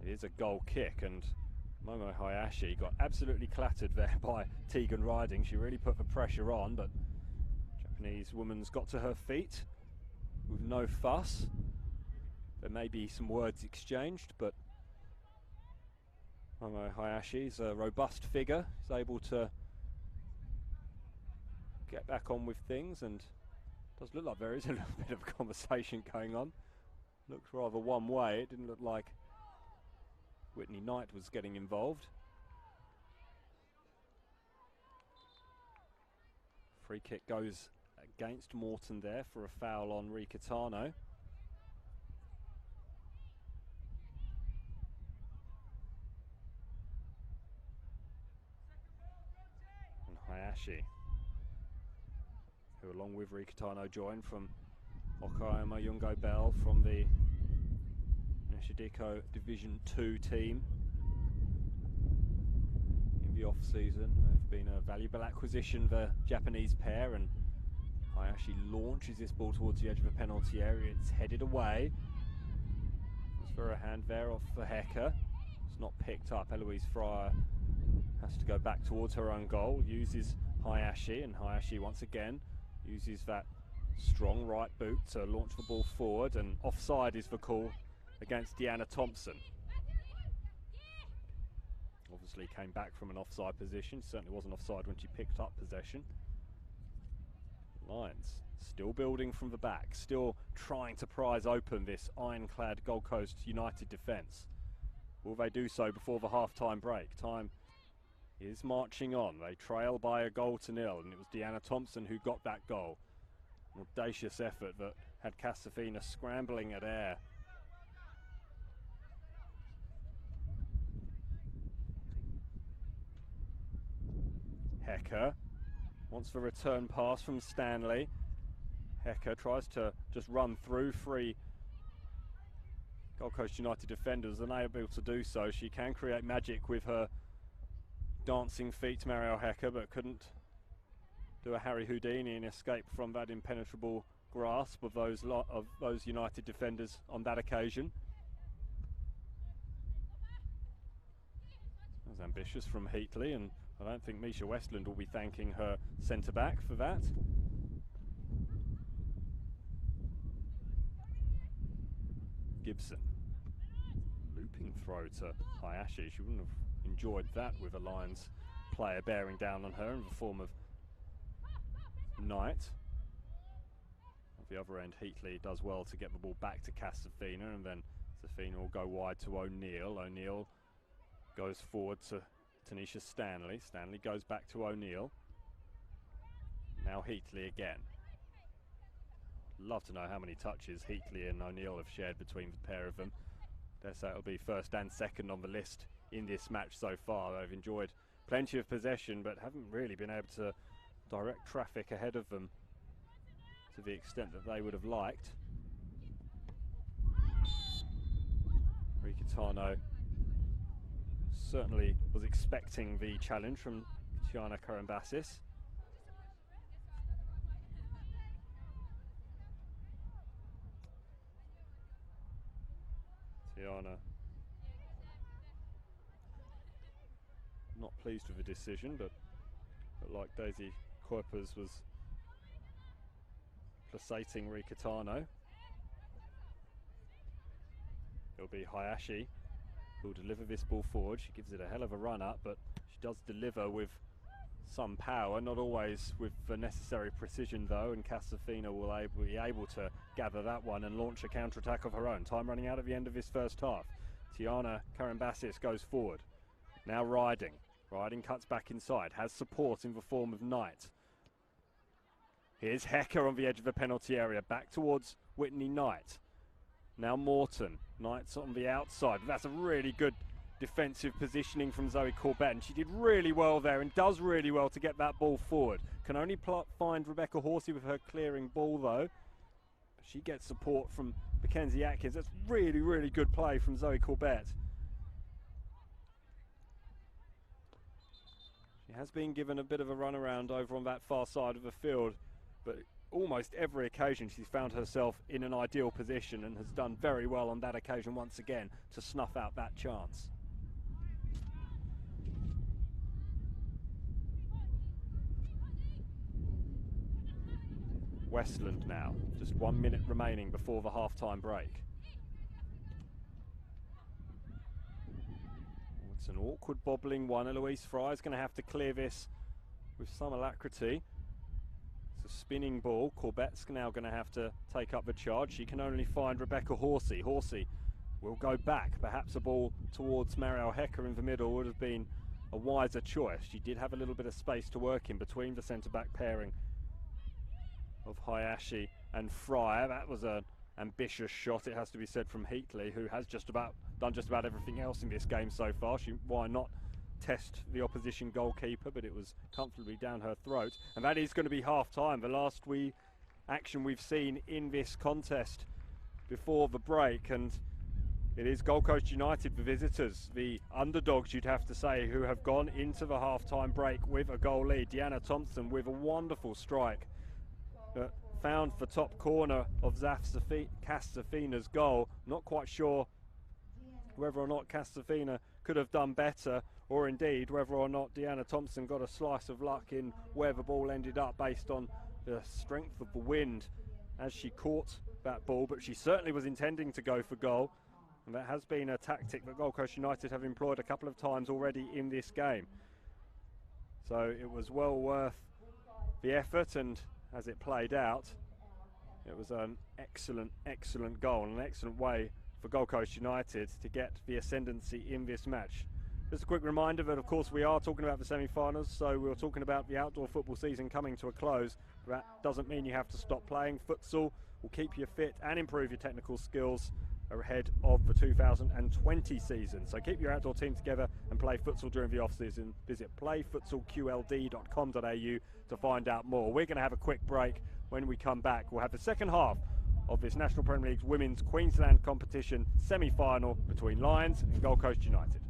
It is a goal kick, and Momo Hayashi got absolutely clattered there by Tegan Riding. She really put the pressure on, but Japanese woman's got to her feet with no fuss. There may be some words exchanged, but Momo Hayashi's a robust figure. He's able to get back on with things, and does look like there is a little bit of a conversation going on. Looks rather one way. It didn't look like Whitney Knight was getting involved. Free kick goes against Morton there for a foul on Ricatano. And Hayashi, who along with Ricatano joined from Okayama Yungo Bell from the Nishideko Division 2 team in the off-season. They've been a valuable acquisition, the Japanese pair, and Hayashi launches this ball towards the edge of the penalty area. It's headed away. It's for a hand there off for Hecker. It's not picked up. Eloise Fryer has to go back towards her own goal, uses Hayashi, and Hayashi once again uses that strong right boot to launch the ball forward, and offside is the call against Deanna Thompson. Obviously came back from an offside position, certainly wasn't offside when she picked up possession. Lions still building from the back, still trying to prise open this ironclad Gold Coast United defence. Will they do so before the half-time break? Time is marching on. They trail by a goal to nil, and it was Deanna Thompson who got that goal. An audacious effort that had Casafina scrambling at air. Hecker wants the return pass from Stanley. Hecker tries to just run through 3 Gold Coast United defenders, unable to do so. She can create magic with her dancing feet, Marielle Hecker, but couldn't do a Harry Houdini and escape from that impenetrable grasp of those United defenders on that occasion. That was ambitious from Heatley, and I don't think Misha Westland will be thanking her centre-back for that. Gibson. Looping throw to Hayashi. She wouldn't have enjoyed that with a Lions player bearing down on her in the form of Knight. At the other end, Heatley does well to get the ball back to Casafina, and then Safina will go wide to O'Neill. O'Neill goes forward to Tanisha Stanley. Stanley goes back to O'Neill. Now Heatley again. Love to know how many touches Heatley and O'Neill have shared between the pair of them. Dare say it'll be first and second on the list in this match so far. They've enjoyed plenty of possession, but haven't really been able to direct traffic ahead of them to the extent that they would have liked. Ricatano certainly was expecting the challenge from Tiana Karambassis. Tiana not pleased with the decision, but like Daisy Kuipers was placating Ricatano. It'll be Hayashi who'll deliver this ball forward. She gives it a hell of a run up, but she does deliver with some power, not always with the necessary precision though, and Casafina will be able to gather that one and launch a counter-attack of her own. Time running out at the end of this first half. Tiana Karambassis goes forward. Now Riding. Riding cuts back inside, has support in the form of Knight. Here's Hecker on the edge of the penalty area, back towards Whitney Knight. Now Morton. Knight's on the outside. That's a really good defensive positioning from Zoe Corbett, and she did really well there and does really well to get that ball forward. Can only find Rebecca Horsey with her clearing ball though. She gets support from Mackenzie Atkins. That's really, really good play from Zoe Corbett. She has been given a bit of a runaround over on that far side of the field, but almost every occasion she's found herself in an ideal position and has done very well on that occasion once again to snuff out that chance. Westland now, just 1 minute remaining before the half-time break. It's an awkward bobbling one. Eloise Fry is going to have to clear this with some alacrity. It's a spinning ball. Corbett's now going to have to take up the charge. She can only find Rebecca Horsey. Horsey will go back. Perhaps a ball towards Marielle Hecker in the middle would have been a wiser choice. She did have a little bit of space to work in between the centre-back pairing of Hayashi and Fryer. That was an ambitious shot, it has to be said, from Heatley, who has done just about everything else in this game so far. Why not test the opposition goalkeeper, but it was comfortably down her throat. And that is going to be half-time, the last action we've seen in this contest before the break. And it is Gold Coast United, the visitors, the underdogs you'd have to say, who have gone into the half-time break with a goal lead. Deanna Thompson with a wonderful strike that found the top corner of Castafina's goal. Not quite sure whether or not Castafina could have done better, or indeed whether or not Deanna Thompson got a slice of luck in where the ball ended up based on the strength of the wind as she caught that ball, but she certainly was intending to go for goal, and that has been a tactic that Gold Coast United have employed a couple of times already in this game. So it was well worth the effort, and as it played out, it was an excellent goal and an excellent way for Gold Coast United to get the ascendancy in this match. Just a quick reminder that, of course, we are talking about the semi-finals, so we're talking about the outdoor football season coming to a close. That doesn't mean you have to stop playing. Futsal will keep you fit and improve your technical skills ahead of the 2020 season. So keep your outdoor team together and play futsal during the off-season. Visit playfutsalqld.com.au to find out more. We're going to have a quick break. When we come back, we'll have the second half of this National Premier League's Women's Queensland competition semi-final between Lions and Gold Coast United.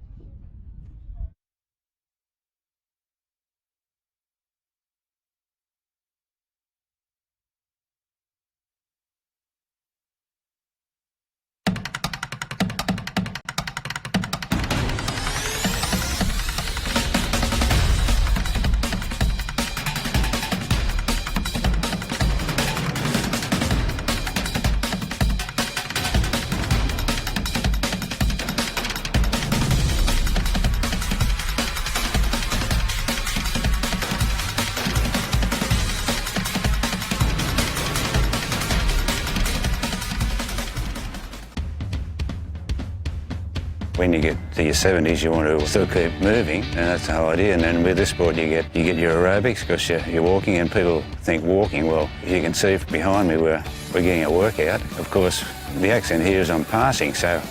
When you get to your 70s, you want to still keep moving, and that's the whole idea. And then with this sport, you get your aerobics because you're walking, and people think walking. Well, you can see behind me we're getting a workout. Of course, the accent here is on passing, so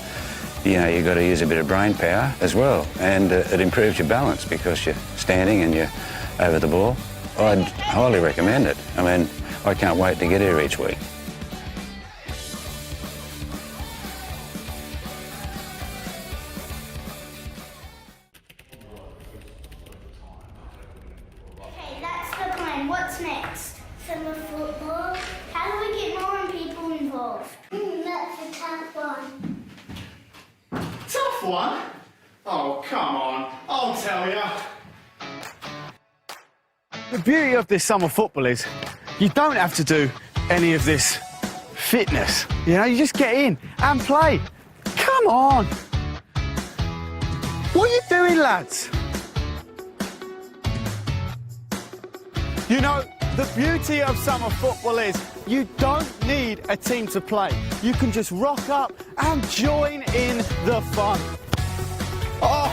you've got to use a bit of brain power as well, and it improves your balance because you're standing and you're over the ball. I'd highly recommend it. I mean, I can't wait to get here each week. What's next? Summer football. How do we get more people involved? That's a tough one. Tough one? Oh, come on. I'll tell you. The beauty of this summer football is you don't have to do any of this fitness. You just get in and play. Come on. What are you doing, lads? The beauty of summer football is you don't need a team to play. You can just rock up and join in the fun. Oh!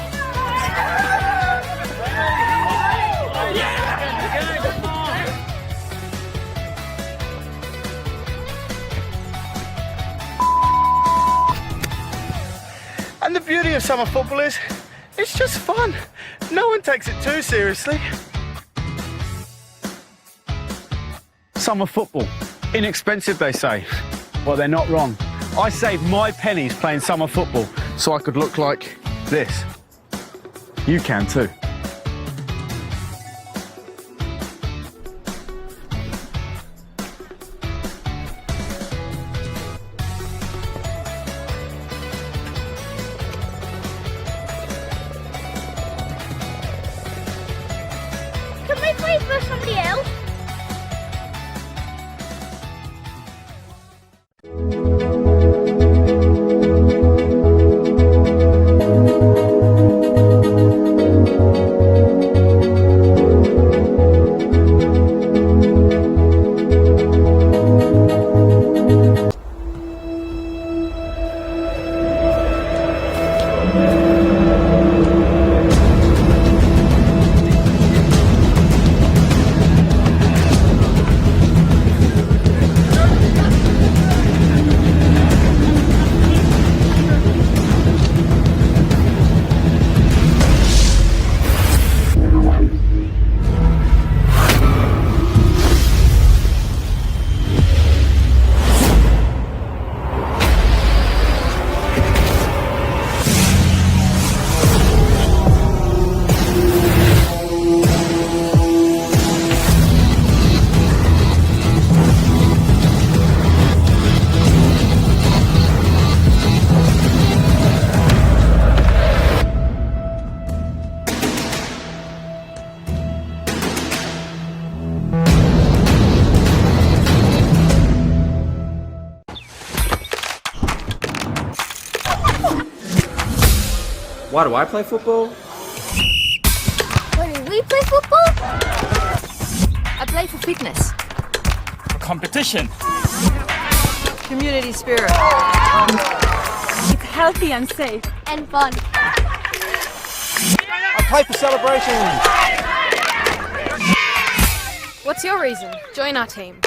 And the beauty of summer football is It's just fun. No one takes it too seriously. Summer football. Inexpensive, they say. Well, they're not wrong. I saved my pennies playing summer football so I could look like this. You can too. Can we play for somebody else? Why do I play football? Why do we play football? I play for fitness. Competition. Community spirit. It's healthy and safe. And fun. I play for celebrations. What's your reason? Join our team.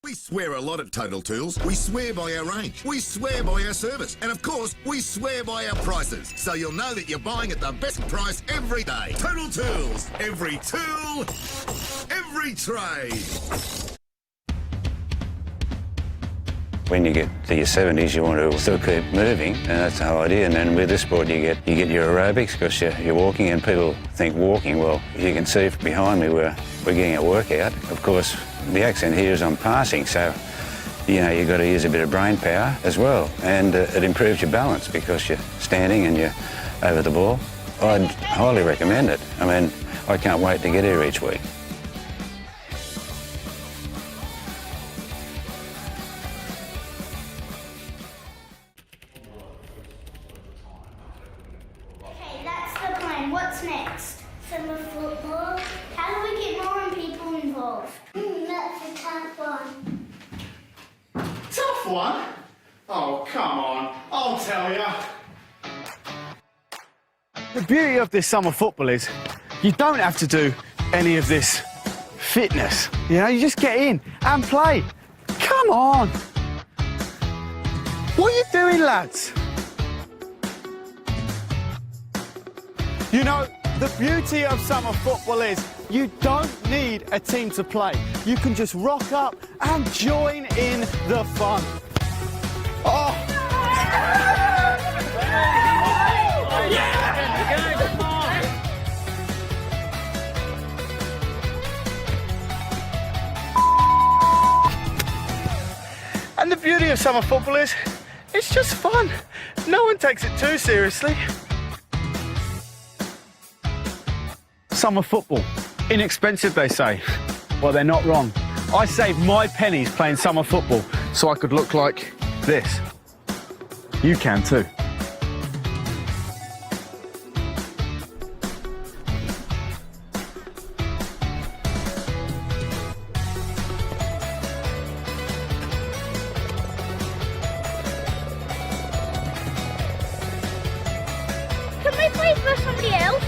We swear a lot at Total Tools. We swear by our range. We swear by our service. And of course, we swear by our prices. So you'll know that you're buying at the best price every day. Total Tools. Every tool, every trade. When you get to your 70s, you want to still keep moving, and that's the whole idea. And then with this sport, you get your aerobics because you're walking, and people think walking. Well, you can see behind me we're getting a workout. Of course, the accent here is on passing, so you've got to use a bit of brain power as well, and it improves your balance because you're standing and you're over the ball. I'd highly recommend it. I mean, I can't wait to get here each week. Okay, that's the plan. What's next? Summer football. How do we get more people involved? That's a tough one. Tough one? Oh, come on. I'll tell ya. The beauty of this summer football is you don't have to do any of this fitness. You just get in and play. Come on. What are you doing, lads? The beauty of summer football is you don't need a team to play. You can just rock up and join in the fun. Oh! And the beauty of summer football is it's just fun. No one takes it too seriously. Summer football. Inexpensive, they say. Well, they're not wrong. I saved my pennies playing summer football so I could look like this. You can too. Can we please for somebody else?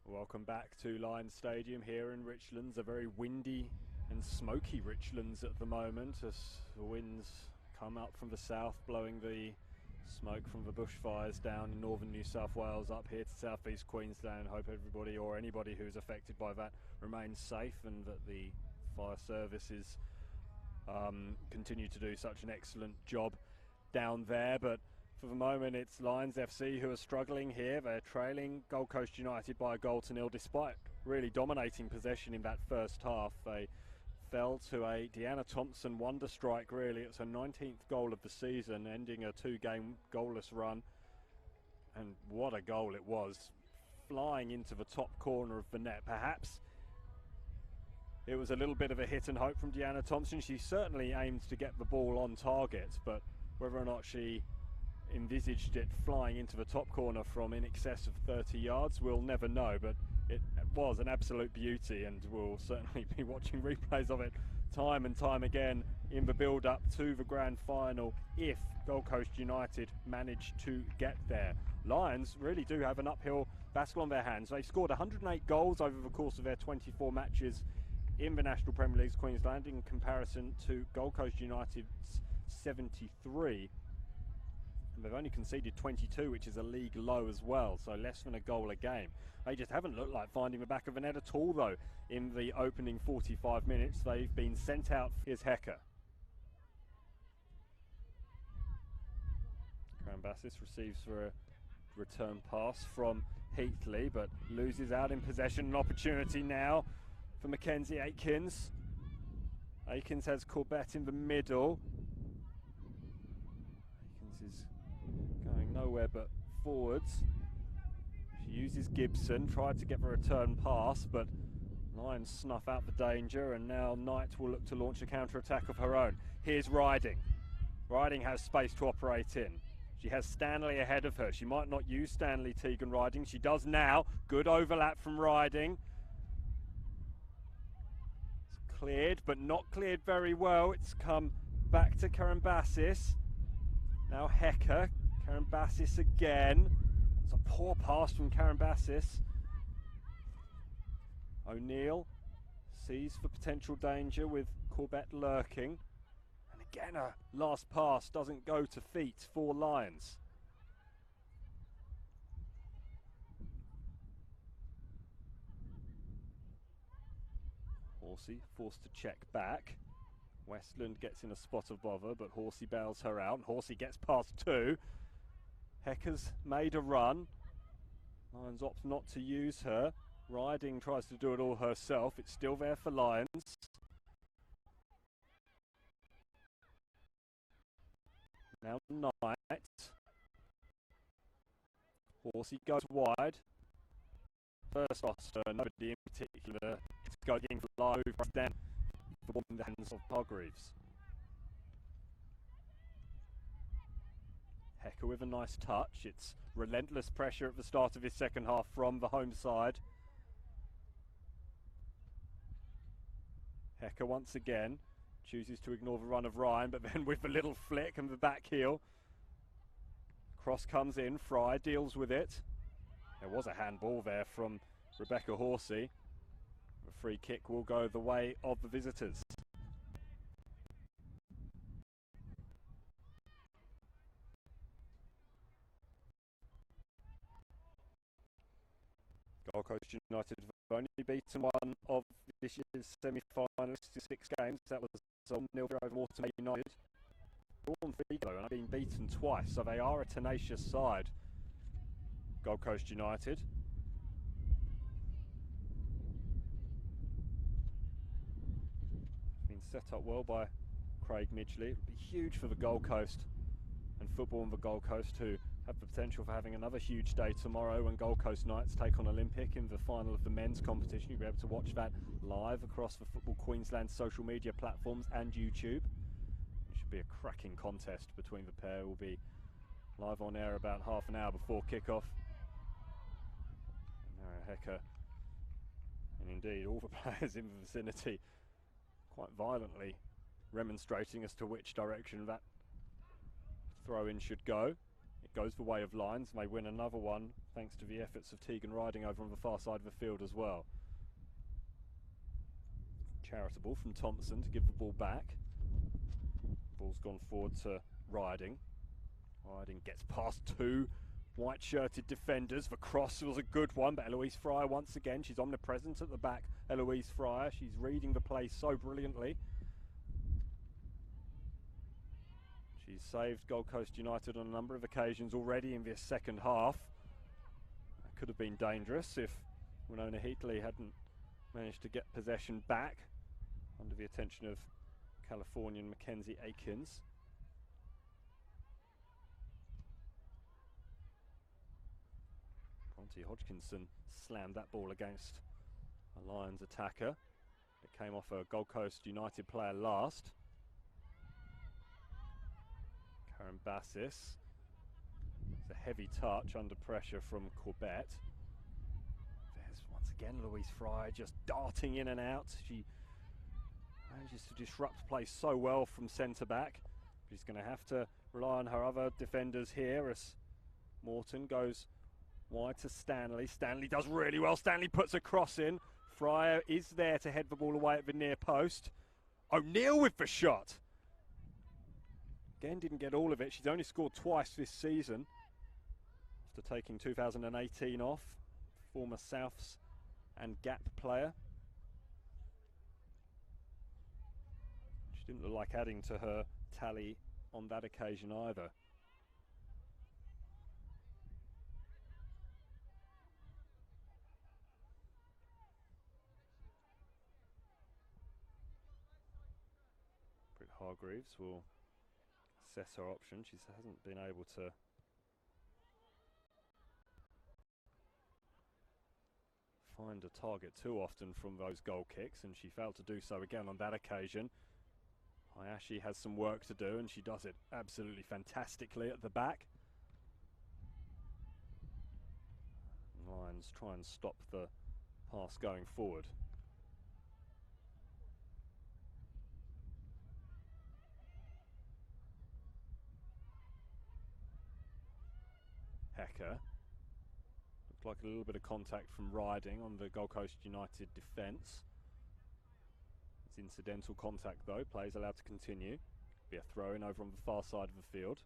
Welcome back to Lions Stadium here in Richlands, a very windy and smoky Richlands at the moment as the winds come up from the south, blowing the smoke from the bushfires down in northern New South Wales up here to southeast Queensland. Hope everybody or anybody who's affected by that remains safe and that the fire services continue to do such an excellent job down there. But for the moment it's Lions FC who are struggling here. They're trailing Gold Coast United by a goal to nil despite really dominating possession in that first half. They fell to a Deanna Thompson wonder strike, really. It's her 19th goal of the season, ending a 2-game goalless run. And what a goal it was, flying into the top corner of the net. Perhaps it was a little bit of a hit and hope from Deanna Thompson. She certainly aimed to get the ball on target, but whether or not she envisaged it flying into the top corner from in excess of 30 yards, we'll never know. But it was an absolute beauty, and we'll certainly be watching replays of it time and time again in the build-up to the grand final, if Gold Coast United manage to get there. Lions really do have an uphill battle on their hands. They've scored 108 goals over the course of their 24 matches in the National Premier League Queensland, in comparison to Gold Coast United's 73. And they've only conceded 22, which is a league low as well, so less than a goal a game. They just haven't looked like finding the back of the net at all, though. In the opening 45 minutes, they've been sent out. Here's Hecker. Krambassis receives for a return pass from Heatley, but loses out in possession. An opportunity now for Mackenzie Aikins. Aikins has Corbett in the middle. Aikins is going nowhere but forwards. She uses Gibson, tried to get the return pass, but Lions snuff out the danger, and now Knight will look to launch a counter-attack of her own. Here's Riding. Riding has space to operate in. She has Stanley ahead of her. She might not use Stanley Teagan Riding. She does now. Good overlap from Riding. It's cleared, but not cleared very well. It's come back to Karambassis. Now Hecker. Karambassis again. It's a poor pass from Karambassis. O'Neill sees the potential danger with Corbett lurking. And again, a last pass doesn't go to feet for Lions. Horsey forced to check back. Westland gets in a spot of bother, but Horsey bails her out. Horsey gets past two. Hecker's made a run. Lions opts not to use her. Riding tries to do it all herself. It's still there for Lions. Now Knight. Horsey goes wide. First roster, nobody in particular. It's going for low, then for in the hands of Hargreaves. Hecker with a nice touch. It's relentless pressure at the start of his second half from the home side. Hecker once again chooses to ignore the run of Ryan, but then with the little flick and the back heel, cross comes in. Fry deals with it. There was a handball there from Rebecca Horsey. The free kick will go the way of the visitors. Gold Coast United have only beaten one of this year's semi-finalists in 6 games. That was 0-0 over Waterloo United. Drawn Figo and been beaten twice, so they are a tenacious side. Gold Coast United. It's been set up well by Craig Midgley. It would be huge for the Gold Coast and football on the Gold Coast, who have the potential for having another huge day tomorrow when Gold Coast Knights take on Olympic in the final of the men's competition. You'll be able to watch that live across the Football Queensland social media platforms and YouTube. It should be a cracking contest between the pair. We'll be live on air about half an hour before kickoff. Hecker, and indeed all the players in the vicinity, quite violently remonstrating as to which direction that throw-in should go. It goes the way of Lions, may win another one thanks to the efforts of Teagan Riding over on the far side of the field as well. Charitable from Thompson to give the ball back. Ball's gone forward to Riding. Riding gets past 2 white-shirted defenders. The cross was a good one, but Eloise Fryer once again, she's omnipresent at the back. Eloise Fryer, she's reading the play so brilliantly. She's saved Gold Coast United on a number of occasions already in this second half. That could have been dangerous if Winona Heatley hadn't managed to get possession back. under the attention of Californian Mackenzie Aikens. Bronte Hodgkinson slammed that ball against a Lions attacker. It came off a Gold Coast United player last. Karen Bassis. It's a heavy touch under pressure from Corbett. There's once again Louise Fry just darting in and out. She manages to disrupt play so well from centre back. She's going to have to rely on her other defenders here as Morton goes wide to Stanley. Stanley does really well. Stanley puts a cross in. Fryer is there to head the ball away at the near post. O'Neill with the shot. Again, didn't get all of it. She's only scored twice this season after taking 2018 off. Former Souths and Gap player. She didn't look like adding to her tally on that occasion either. Britt Hargreaves will assess her option. She hasn't been able to find a target too often from those goal kicks, and she failed to do so again on that occasion. Hayashi has some work to do, and she does it absolutely fantastically at the back. Lions try and stop the pass going forward. Hecker. Looked like a little bit of contact from Riding on the Gold Coast United defence. It's incidental contact though. Play is allowed to continue. Be a throw in over on the far side of the field.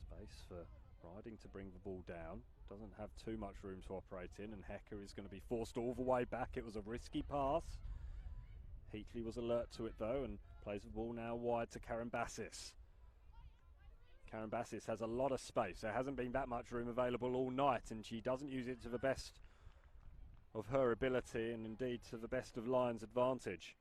Space for Riding to bring the ball down. Doesn't have too much room to operate in, and Hecker is going to be forced all the way back. It was a risky pass. Heatley was alert to it though, and plays the ball now wide to Karen Bassis. Karen Bassis has a lot of space. There hasn't been that much room available all night, and she doesn't use it to the best of her ability, and indeed to the best of Lions' advantage.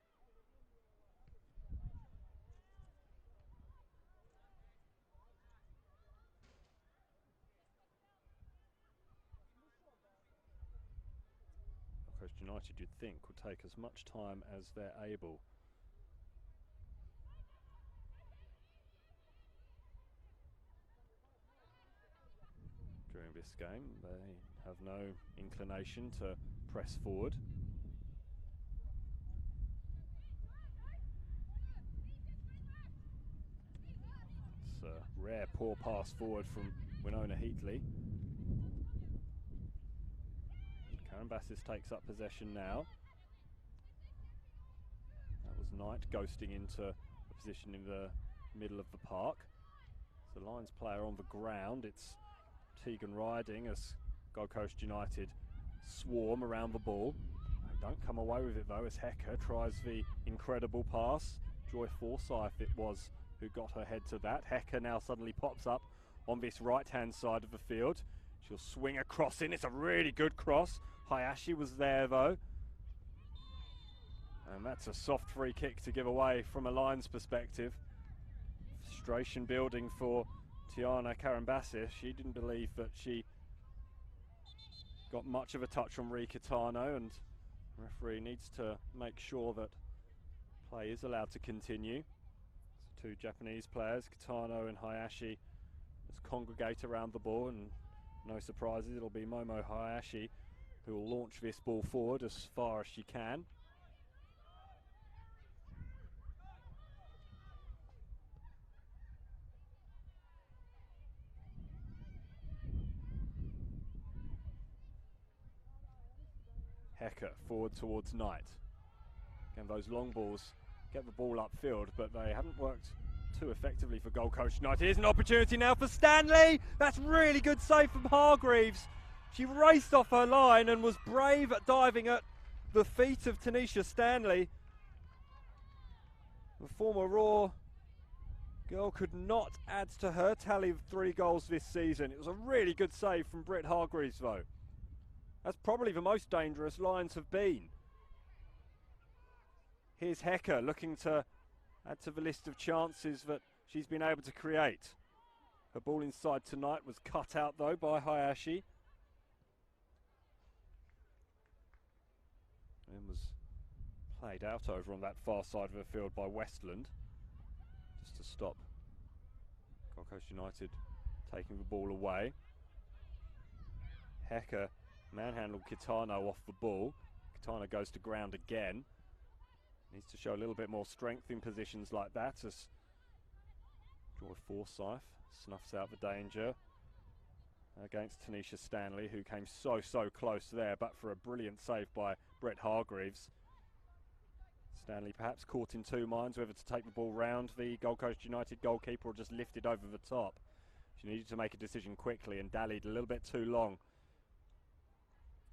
Gold Coast United, you'd think, would take as much time as they're able. During this game, they have no inclination to press forward. It's a rare poor pass forward from Winona Heatley. Karen Bassis takes up possession now. That was Knight ghosting into a position in the middle of the park. It's the Lions player on the ground. It's Tegan Riding as Gold Coast United swarm around the ball. They don't come away with it though, as Hecker tries the incredible pass. Joy Forsyth it was who got her head to that. Hecker now suddenly pops up on this right hand side of the field. She'll swing a cross in. It's a really good cross. Hayashi was there though. And that's a soft free kick to give away from a Lions perspective. Frustration building for Tiana Karambassis. She didn't believe that she got much of a touch on Rika Tano, and the referee needs to make sure that play is allowed to continue. So two Japanese players, Kitano and Hayashi, just congregate around the ball, and no surprises, it'll be Momo Hayashi who will launch this ball forward as far as she can. Hecker forward towards Knight. Again, those long balls get the ball upfield, but they haven't worked too effectively for Gold Coast United. Here's an opportunity now for Stanley. That's really good save from Hargreaves. She raced off her line and was brave at diving at the feet of Tanisha Stanley, the former Raw Girl could not add to her tally of 3 goals this season. It was a really good save from Britt Hargreaves though. That's probably the most dangerous Lions have been. Here's Hecker looking to add to the list of chances that she's been able to create. Her ball inside tonight was cut out though by Hayashi. And was played out over on that far side of the field by Westland. Just to stop Gold Coast United taking the ball away. Hecker manhandled Kitano off the ball. Kitano goes to ground again. Needs to show a little bit more strength in positions like that as Joy Forsyth snuffs out the danger against Tanisha Stanley, who came so close there, but for a brilliant save by Brett Hargreaves. Stanley perhaps caught in 2 minds whether to take the ball round the Gold Coast United goalkeeper or just lift it over the top. She needed to make a decision quickly and dallied a little bit too long.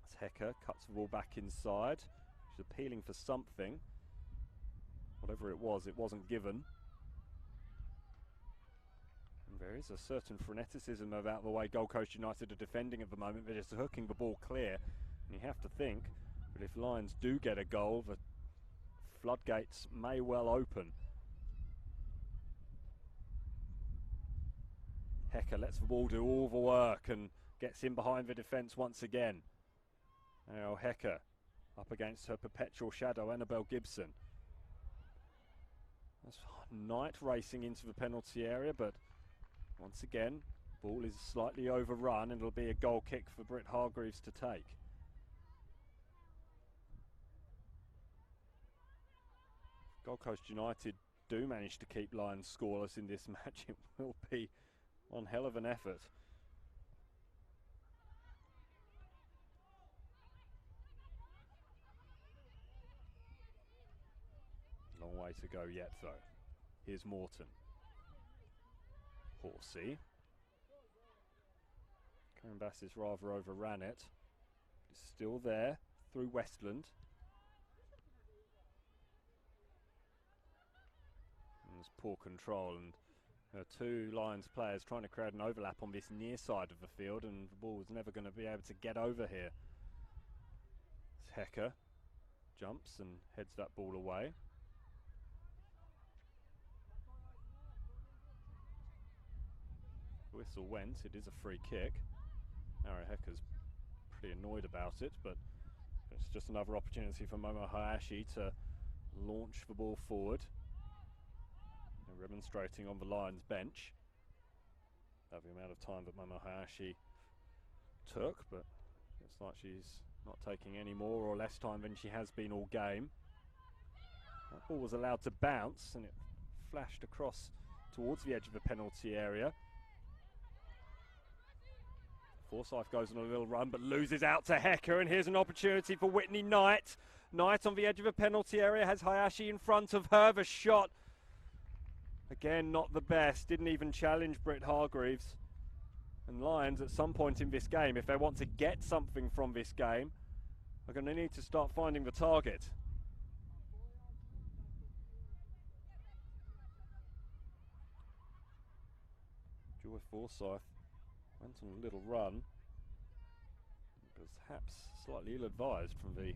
As Hecker cuts the ball back inside. She's appealing for something. Whatever it wasn't given. And there is a certain freneticism about the way Gold Coast United are defending at the moment. They're just hooking the ball clear. And you have to think that if Lions do get a goal, the floodgates may well open. Hecker lets the ball do all the work and gets in behind the defence once again. Now Hecker up against her perpetual shadow, Annabelle Gibson. That's Knight racing into the penalty area, but once again, ball is slightly overrun and it'll be a goal kick for Britt Hargreaves to take. Gold Coast United do manage to keep Lions scoreless in this match. It will be one hell of an effort. Long way to go yet though. Here's Morton. Horsey. Karen Bassis rather overran it. It's still there through Westland. And there's poor control, and there are 2 Lions players trying to create an overlap on this near side of the field, and the ball was never going to be able to get over here. Hecker jumps and heads that ball away. Whistle went, it is a free kick. Ari Hecker's pretty annoyed about it, but it's just another opportunity for Momo Hayashi to launch the ball forward. They're remonstrating on the Lions bench about the amount of time that Momo Hayashi took, but it's like she's not taking any more or less time than she has been all game. That ball was allowed to bounce and it flashed across towards the edge of the penalty area. Forsyth goes on a little run but loses out to Hecker, and here's an opportunity for Whitney Knight. Knight on the edge of a penalty area, has Hayashi in front of her. The shot, again, not the best, didn't even challenge Britt Hargreaves. And Lions at some point in this game, if they want to get something from this game, are going to need to start finding the target. Joy Forsyth went on a little run, perhaps slightly ill-advised from the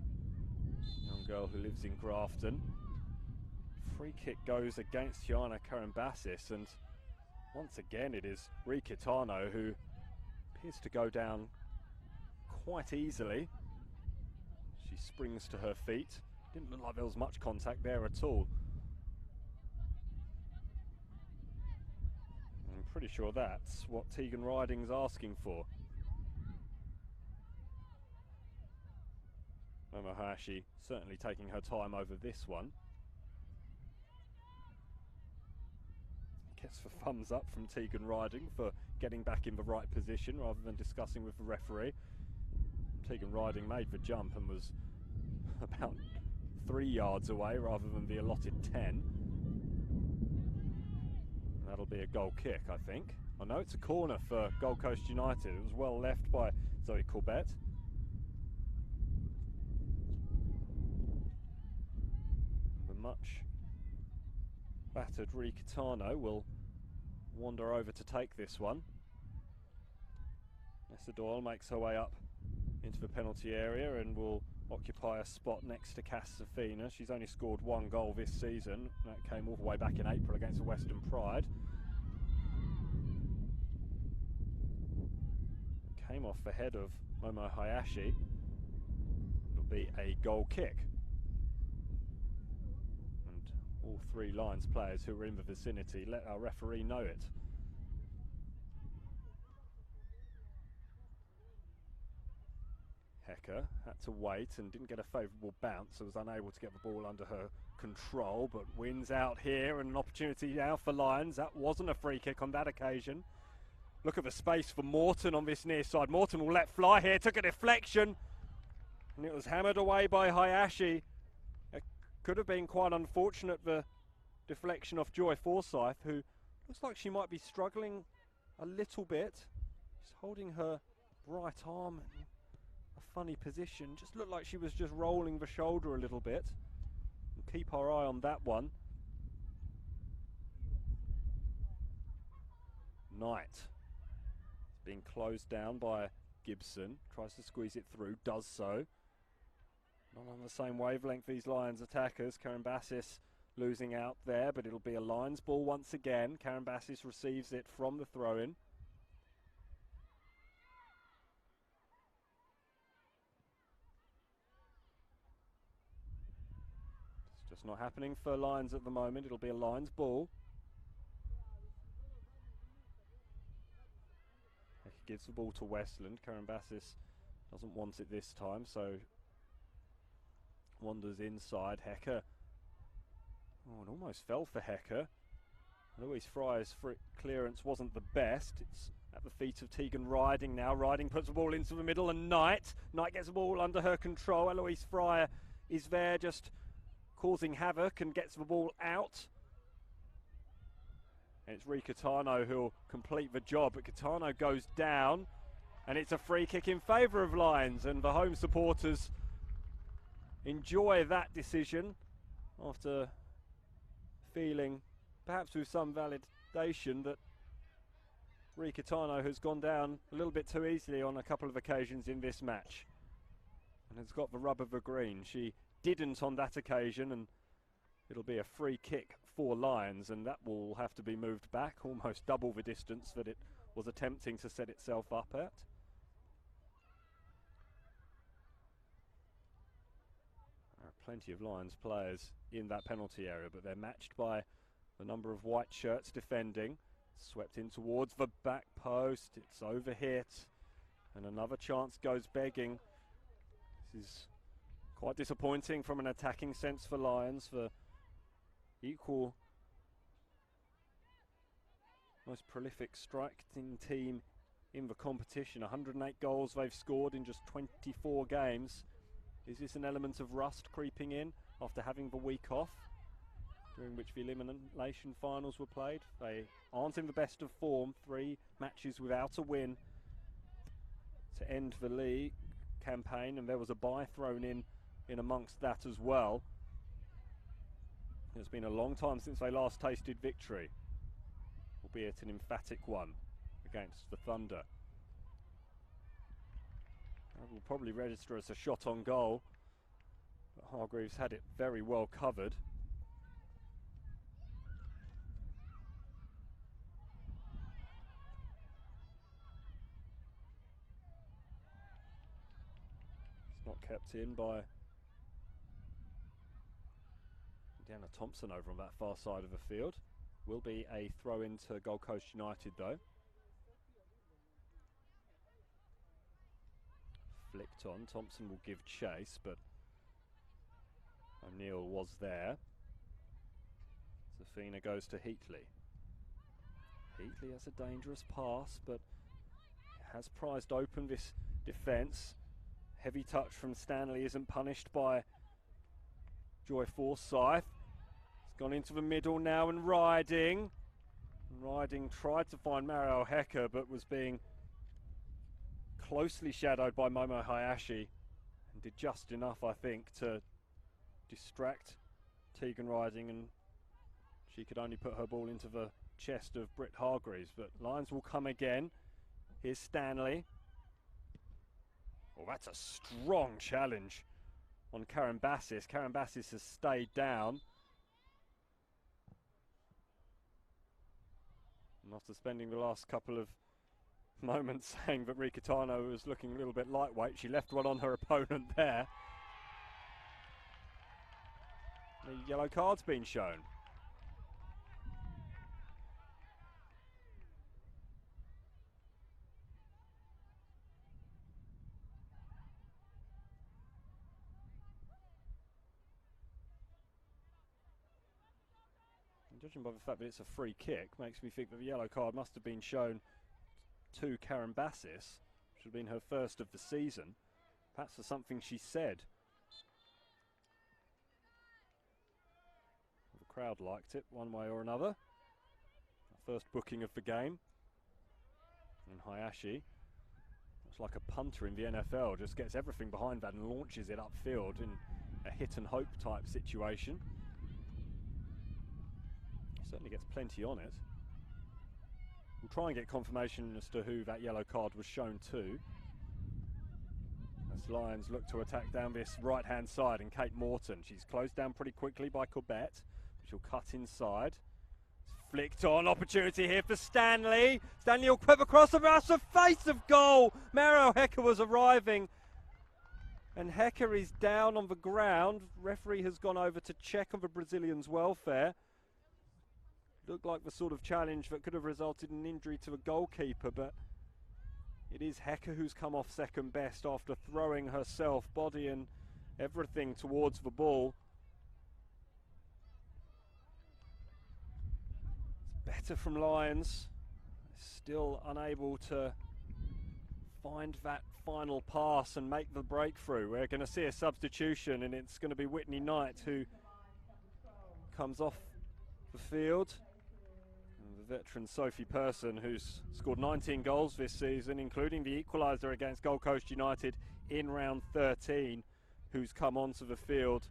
young girl who lives in Grafton. Free kick goes against Tiana Karambassis, and once again it is Rikitano who appears to go down quite easily. She springs to her feet. Didn't look like there was much contact there at all. I'm pretty sure that's what Tegan Riding's asking for. Momo Hayashi certainly taking her time over this one. Gets the thumbs up from Tegan Riding for getting back in the right position rather than discussing with the referee. Tegan Riding made the jump and was about 3 yards away rather than the allotted 10. That'll be a goal kick, I think. I know it's a corner for Gold Coast United. It was well left by Zoe Corbett. The much battered Rikitano will wander over to take this one. Nessa Doyle makes her way up into the penalty area and will occupy a spot next to Cass Safina. She's only scored 1 goal this season. That came all the way back in April against the Western Pride. Came off the head of Momo Hayashi. It'll be a goal kick. And all 3 Lions players who were in the vicinity let our referee know it. Hecker had to wait and didn't get a favourable bounce, so was unable to get the ball under her control, but wins out here and an opportunity now for Lions. That wasn't a free kick on that occasion. Look at the space for Morton on this near side. Morton will let fly here, took a deflection, and it was hammered away by Hayashi. It could have been quite unfortunate, the deflection off Joy Forsyth, who looks like she might be struggling a little bit. She's holding her right arm in a funny position. Just looked like she was just rolling the shoulder a little bit. We'll keep our eye on that one. Knight. Being closed down by Gibson, tries to squeeze it through, does so. Not on the same wavelength, these Lions attackers. Karen Bassis losing out there, but it'll be a Lions ball once again. Karen Bassis receives it from the throw-in. It's just not happening for Lions at the moment. It'll be a Lions ball. Gives the ball to Westland. Karen Bassis doesn't want it this time, so wanders inside. Hecker. Oh, it almost fell for Hecker. Louise Fry's clearance wasn't the best. It's at the feet of Tegan Riding now. Riding puts the ball into the middle, and Knight gets the ball under her control. Eloise Fryer is there just causing havoc and gets the ball out. And it's Ree Catano who'll complete the job, but Catano goes down, and it's a free kick in favour of Lions, and the home supporters enjoy that decision after feeling, perhaps with some validation, that Ree Catano has gone down a little bit too easily on a couple of occasions in this match and has got the rub of the green. She didn't on that occasion, and it'll be a free kick for Lions, and that will have to be moved back, almost double the distance that it was attempting to set itself up at. There are plenty of Lions players in that penalty area, but they're matched by the number of white shirts defending. Swept in towards the back post, it's overhit, and another chance goes begging. This is quite disappointing from an attacking sense for Lions, for equal most prolific striking team in the competition. 108 goals they've scored in just 24 games. Is this an element of rust creeping in after having the week off, during which the elimination finals were played? They aren't in the best of form. 3 matches without a win to end the league campaign, and there was a bye thrown in amongst that as well. It's been a long time since they last tasted victory, albeit an emphatic one against the Thunder. That will probably register as a shot on goal, but Hargreaves had it very well covered. It's not kept in by Deanna Thompson over on that far side of the field. Will be a throw into Gold Coast United though. Flicked on. Thompson will give chase, but O'Neill was there. Safina goes to Heatley. Heatley has a dangerous pass, but has prized open this defence. Heavy touch from Stanley isn't punished by Joy Forsyth. It's gone into the middle now, and Riding tried to find Mario Hecker, but was being closely shadowed by Momo Hayashi, and did just enough, I think, to distract Tegan Riding, and she could only put her ball into the chest of Britt Hargreaves, but Lions will come again. Here's Stanley. Oh, that's a strong challenge on Karen Bassis. Karen Bassis has stayed down. And after spending the last couple of moments saying that Rikitano was looking a little bit lightweight, she left one on her opponent there. The yellow card's been shown. And judging by the fact that it's a free kick, makes me think that the yellow card must have been shown to Karen Bassis, which would have been her first of the season. Perhaps for something she said. The crowd liked it one way or another. First booking of the game. And Hayashi, looks like a punter in the NFL, just gets everything behind that and launches it upfield in a hit and hope type situation. Certainly gets plenty on it. We'll try and get confirmation as to who that yellow card was shown to. As Lions look to attack down this right-hand side, and Kate Morton, she's closed down pretty quickly by Corbett. She'll cut inside. Flicked on, opportunity here for Stanley. Stanley will quiver across the mouse, the face of goal. Mario Hecker was arriving, and Hecker is down on the ground. Referee has gone over to check on the Brazilian's welfare. Looked like the sort of challenge that could have resulted in an injury to the goalkeeper, but it is Hecker who's come off second best after throwing herself, body and everything, towards the ball. Better from Lions, still unable to find that final pass and make the breakthrough. We're going to see a substitution, and it's going to be Whitney Knight who comes off the field. And the veteran Sophie Person, who's scored 19 goals this season, including the equaliser against Gold Coast United in round 13, who's come onto the field.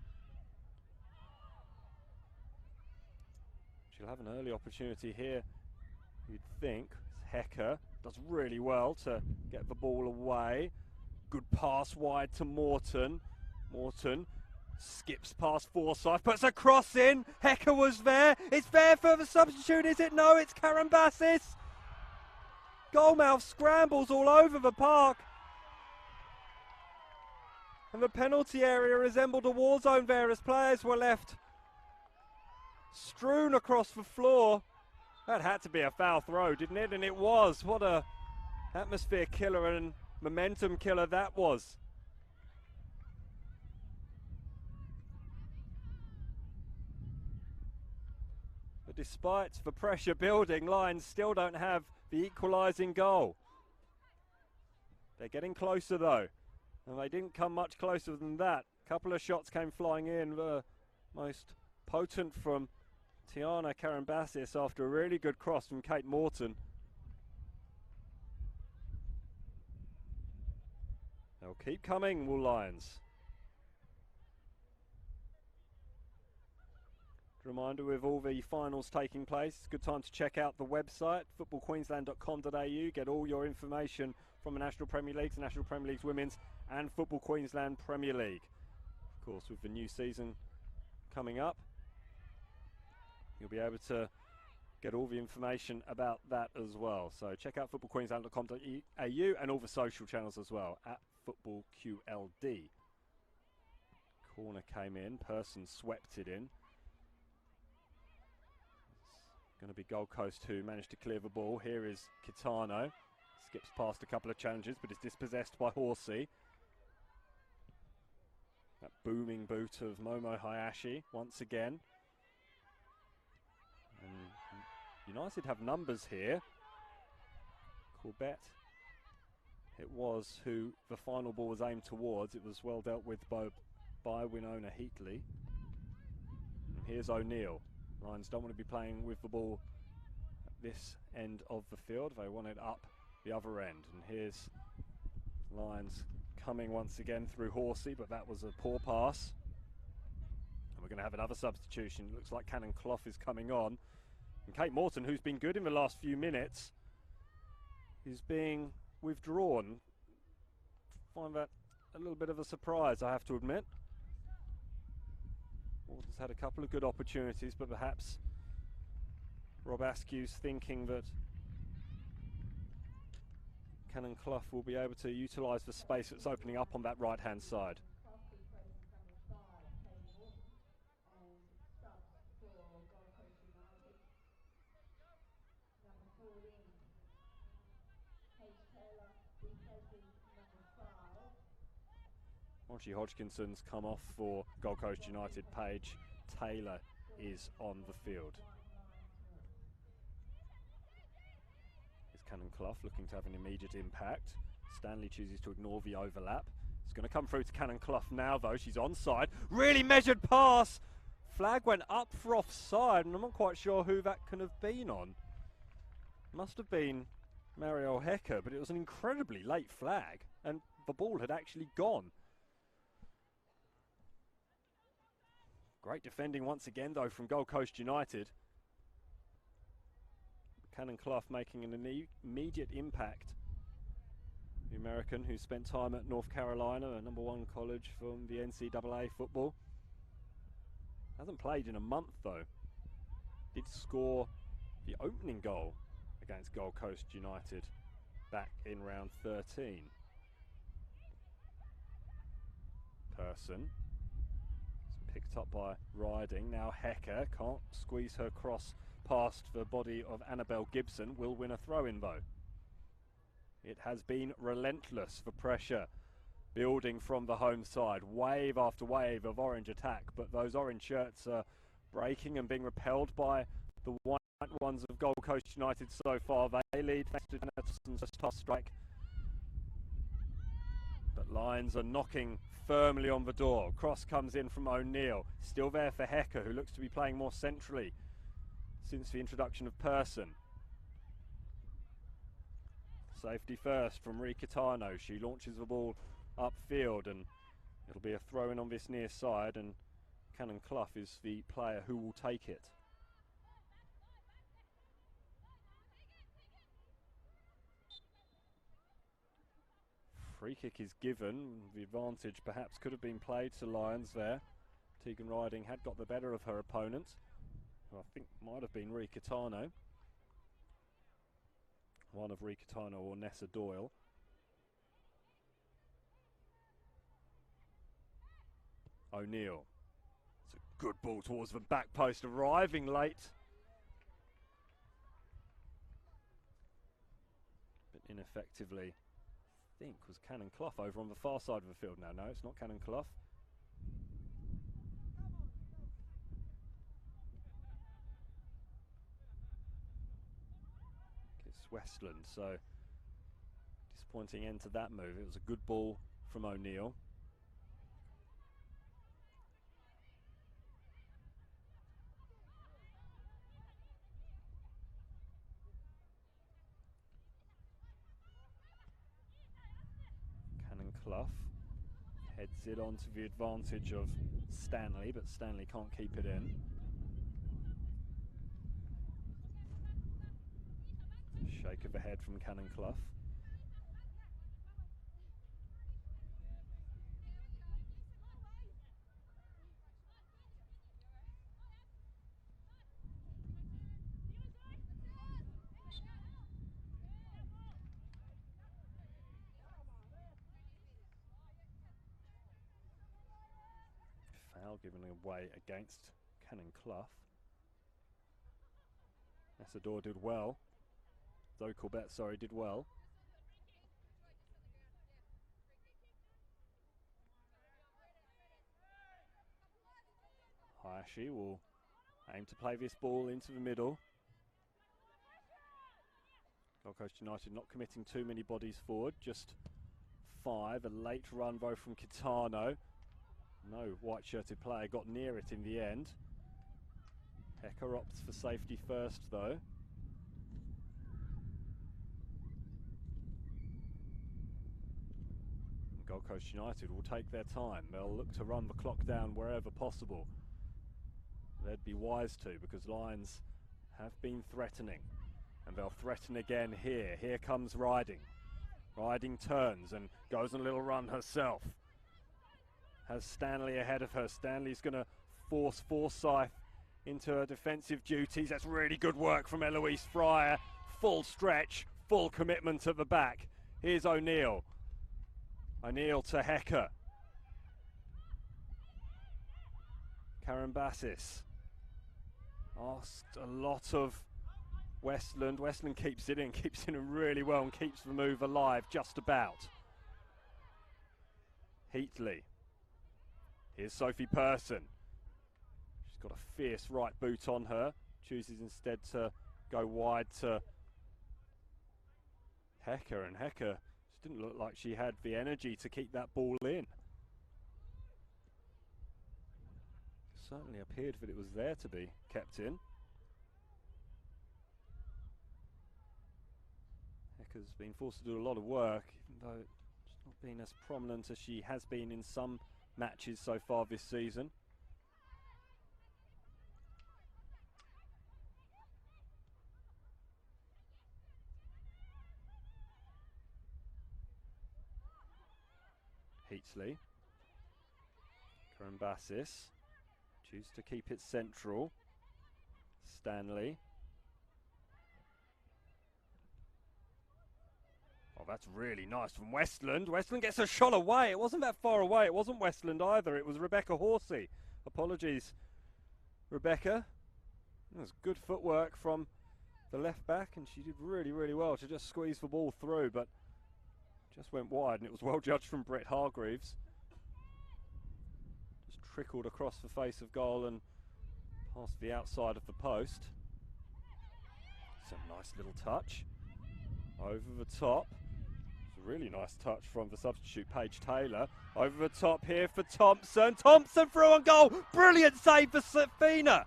She'll have an early opportunity here, you'd think. Hecker does really well to get the ball away. Good pass wide to Morton. Morton skips past Forsyth, puts a cross in. Hecker was there. It's there for the substitute, is it? No, it's Karen Bassis. Goalmouth scrambles all over the park. And the penalty area resembled a war zone there as players were left strewn across the floor. That had to be a foul throw, didn't it? And it was. What a atmosphere killer and momentum killer that was. But despite the pressure building, Lions still don't have the equalising goal. They're getting closer though, and they didn't come much closer than that. A couple of shots came flying in, the most potent from Tiana Karen Bassis after a really good cross from Kate Morton. They'll keep coming, will Lions. Reminder, with all the finals taking place, it's a good time to check out the website, footballqueensland.com.au. Get all your information from the National Premier League, the National Premier League's Women's and Football Queensland Premier League. Of course, with the new season coming up, you'll be able to get all the information about that as well. So check out footballqueensland.com.au and all the social channels as well, at footballqld. Corner came in, Person swept it in. It's going to be Gold Coast who managed to clear the ball. Here is Kitano. Skips past a couple of challenges, but is dispossessed by Horsey. That booming boot of Momo Hayashi once again. And United have numbers here. Corbett, it was who the final ball was aimed towards. It was well dealt with by Winona Heatley. And here's O'Neill. Lions don't want to be playing with the ball at this end of the field. They want it up the other end. And here's Lions coming once again through Horsey, but that was a poor pass. And we're going to have another substitution. Looks like Cannon Clough is coming on. And Kate Morton, who's been good in the last few minutes, is being withdrawn. Find that a little bit of a surprise, I have to admit. Morton's had a couple of good opportunities, but perhaps Rob Askew's thinking that Cannon Clough will be able to utilise the space that's opening up on that right-hand side. Archie Hodgkinson's come off for Gold Coast United. Paige Taylor is on the field. Here's Cannon Clough looking to have an immediate impact. Stanley chooses to ignore the overlap. It's going to come through to Cannon Clough now though. She's onside. Really measured pass. Flag went up for offside, and I'm not quite sure who that can have been on. Must have been Mario Hecker, but it was an incredibly late flag, and the ball had actually gone. Great defending once again though from Gold Coast United. Cannon Clough making an immediate impact. The American who spent time at North Carolina, a #1 college from the NCAA football. Hasn't played in a month though. Did score the opening goal against Gold Coast United back in round 13. Person picked up by Riding. Now Hecker can't squeeze her cross past the body of Annabelle Gibson. Will win a throw-in though. It has been relentless for pressure building from the home side. Wave after wave of orange attack, but those orange shirts are breaking and being repelled by the white ones of Gold Coast United so far. They lead thanks to Janet's tough strike. But Lions are knocking firmly on the door. Cross comes in from O'Neill. Still there for Hecker, who looks to be playing more centrally since the introduction of Person. Safety first from Ricatano. She launches the ball upfield, and it'll be a throw-in on this near side, and Cannon Clough is the player who will take it. Free kick is given. The advantage perhaps could have been played to Lions there. Tegan Riding had got the better of her opponent, who I think might have been Ricatano. One of Ricatano or Nessa Doyle. O'Neill. It's a good ball towards the back post, arriving late. But ineffectively, I think was Cannon Clough over on the far side of the field now. No, it's not Cannon Clough. It's Westland, so disappointing end to that move. It was a good ball from O'Neill. Clough heads it on to the advantage of Stanley, but Stanley can't keep it in. Shake of the head from Cannon Clough. Foul given away against Cannon Clough. Essador did well. Zoe Corbett, sorry, did well. Hayashi will aim to play this ball into the middle. Gold Coast United not committing too many bodies forward, just 5. A late run though from Kitano. No white-shirted player got near it in the end. Hecker opts for safety first though. And Gold Coast United will take their time. They'll look to run the clock down wherever possible. They'd be wise to, because Lions have been threatening, and they'll threaten again here. Here comes Riding. Riding turns and goes on a little run herself. Has Stanley ahead of her. Stanley's going to force Forsyth into her defensive duties. That's really good work from Eloise Fryer. Full stretch, full commitment at the back. Here's O'Neill. O'Neill to Hecker. Karen Bassis asked a lot of Westland. Westland keeps it in really well and keeps the move alive just about. Heatley. Here's Sophie Person. She's got a fierce right boot on her. Chooses instead to go wide to Hecker, and Hecker just didn't look like she had the energy to keep that ball in. Certainly appeared that it was there to be kept in. Hecker's been forced to do a lot of work, even though she's not been as prominent as she has been in some matches so far this season. Heatley. Karambassis. Choose to keep it central. Stanley. Oh, that's really nice from Westland. Westland gets a shot away. It wasn't that far away. It wasn't Westland either. It was Rebecca Horsey. Apologies, Rebecca. It was good footwork from the left back, and she did really, really well to just squeeze the ball through, but just went wide, and it was well judged from Brett Hargreaves. Just trickled across the face of goal and past the outside of the post. Some nice little touch. Over the top. It's a really nice touch from the substitute, Paige Taylor. Over the top here for Thompson. Thompson through on goal. Brilliant save for Safina.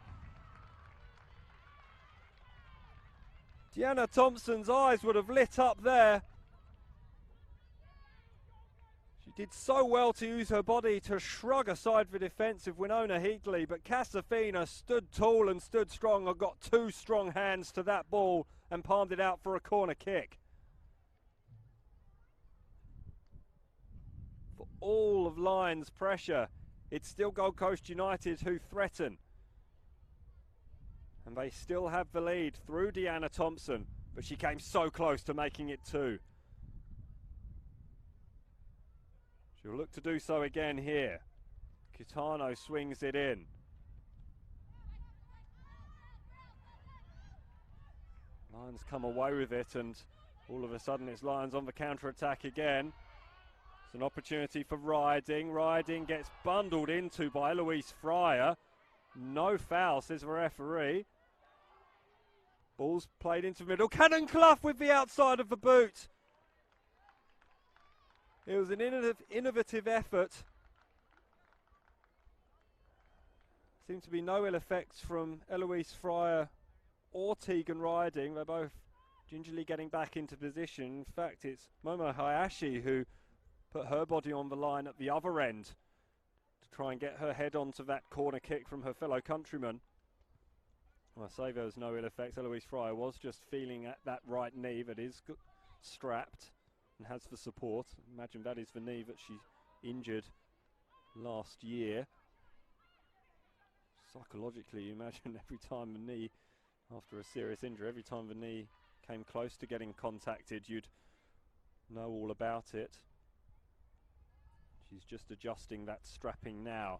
Deanna Thompson's eyes would have lit up there. She did so well to use her body to shrug aside the defence of Winona Heatley, but Casafina stood tall and stood strong and got two strong hands to that ball and palmed it out for a corner kick. For all of Lions' pressure, it's still Gold Coast United who threaten. And they still have the lead through Deanna Thompson, but she came so close to making it two. She'll look to do so again here. Kitano swings it in. Lions come away with it, and all of a sudden it's Lions on the counter-attack again. It's an opportunity for Riding. Riding gets bundled into by Eloise Fryer. No foul, says the referee. Ball's played into the middle. Cannon Clough with the outside of the boot. It was an innovative effort. Seemed to be no ill effects from Eloise Fryer or Tegan Riding. They're both gingerly getting back into position. In fact, it's Momo Hayashi who put her body on the line at the other end to try and get her head onto that corner kick from her fellow countryman. Well, I say there was no ill effects. Eloise Fryer was just feeling at that right knee that is strapped and has the support. Imagine that is the knee that she injured last year. Psychologically, you imagine every time the knee, after a serious injury, every time the knee came close to getting contacted, you'd know all about it. She's just adjusting that strapping now.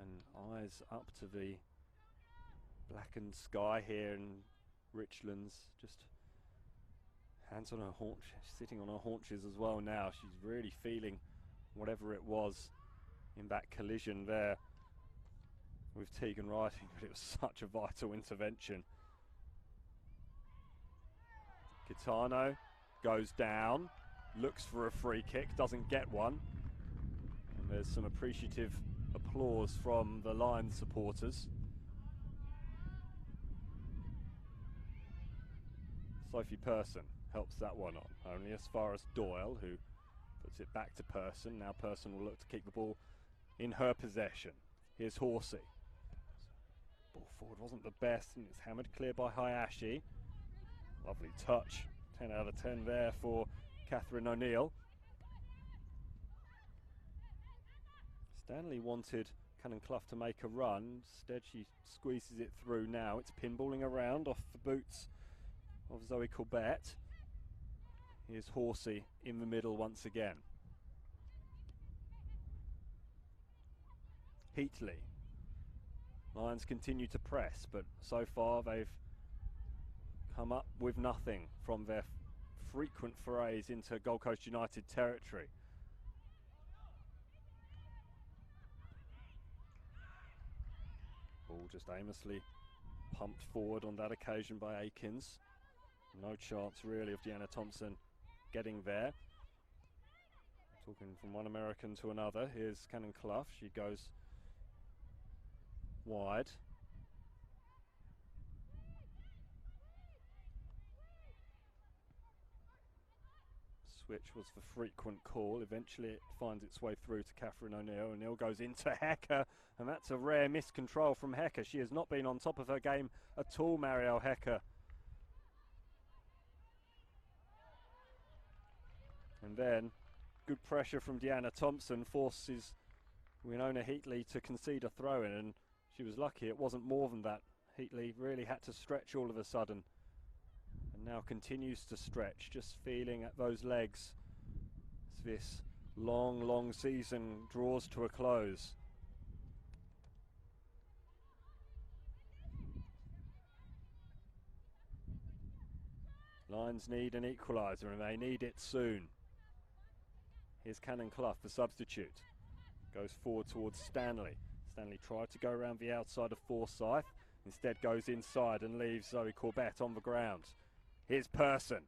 And eyes up to the blackened sky here in Richlands, just hands on her haunch, sitting on her haunches as well now. She's really feeling whatever it was in that collision there with Tegan Riding, but it was such a vital intervention. Kitano goes down, looks for a free kick, doesn't get one. And there's some appreciative applause from the Lions supporters. Sophie Person helps that one on, only as far as Doyle, who puts it back to Person. Now Person will look to keep the ball in her possession. Here's Horsey. Ball forward wasn't the best, and it's hammered clear by Hayashi. Lovely touch. 10 out of 10 there for Catherine O'Neill. Stanley wanted Cannon Clough to make a run. Instead, she squeezes it through now. It's pinballing around off the boots of Zoe Corbett. Here's Horsey in the middle once again. Heatley. Lions continue to press, but so far they've come up with nothing from their frequent forays into Gold Coast United territory. Ball just aimlessly pumped forward on that occasion by Akins. No chance really of Deanna Thompson getting there. Talking from one American to another, here's Cannon Clough. She goes wide. Switch was the frequent call. Eventually it finds its way through to Catherine O'Neill. O'Neill goes into Hecker, and that's a rare miscontrol from Hecker. She has not been on top of her game at all, Marielle Hecker. And then good pressure from Deanna Thompson forces Winona Heatley to concede a throw-in, and she was lucky it wasn't more than that. Heatley really had to stretch all of a sudden, and now continues to stretch, just feeling at those legs as this long season draws to a close. Lions need an equaliser, and they need it soon. Here's Cannon Clough, the substitute. Goes forward towards Stanley. Stanley tried to go around the outside of Forsyth. Instead goes inside and leaves Zoe Corbett on the ground. Here's Person.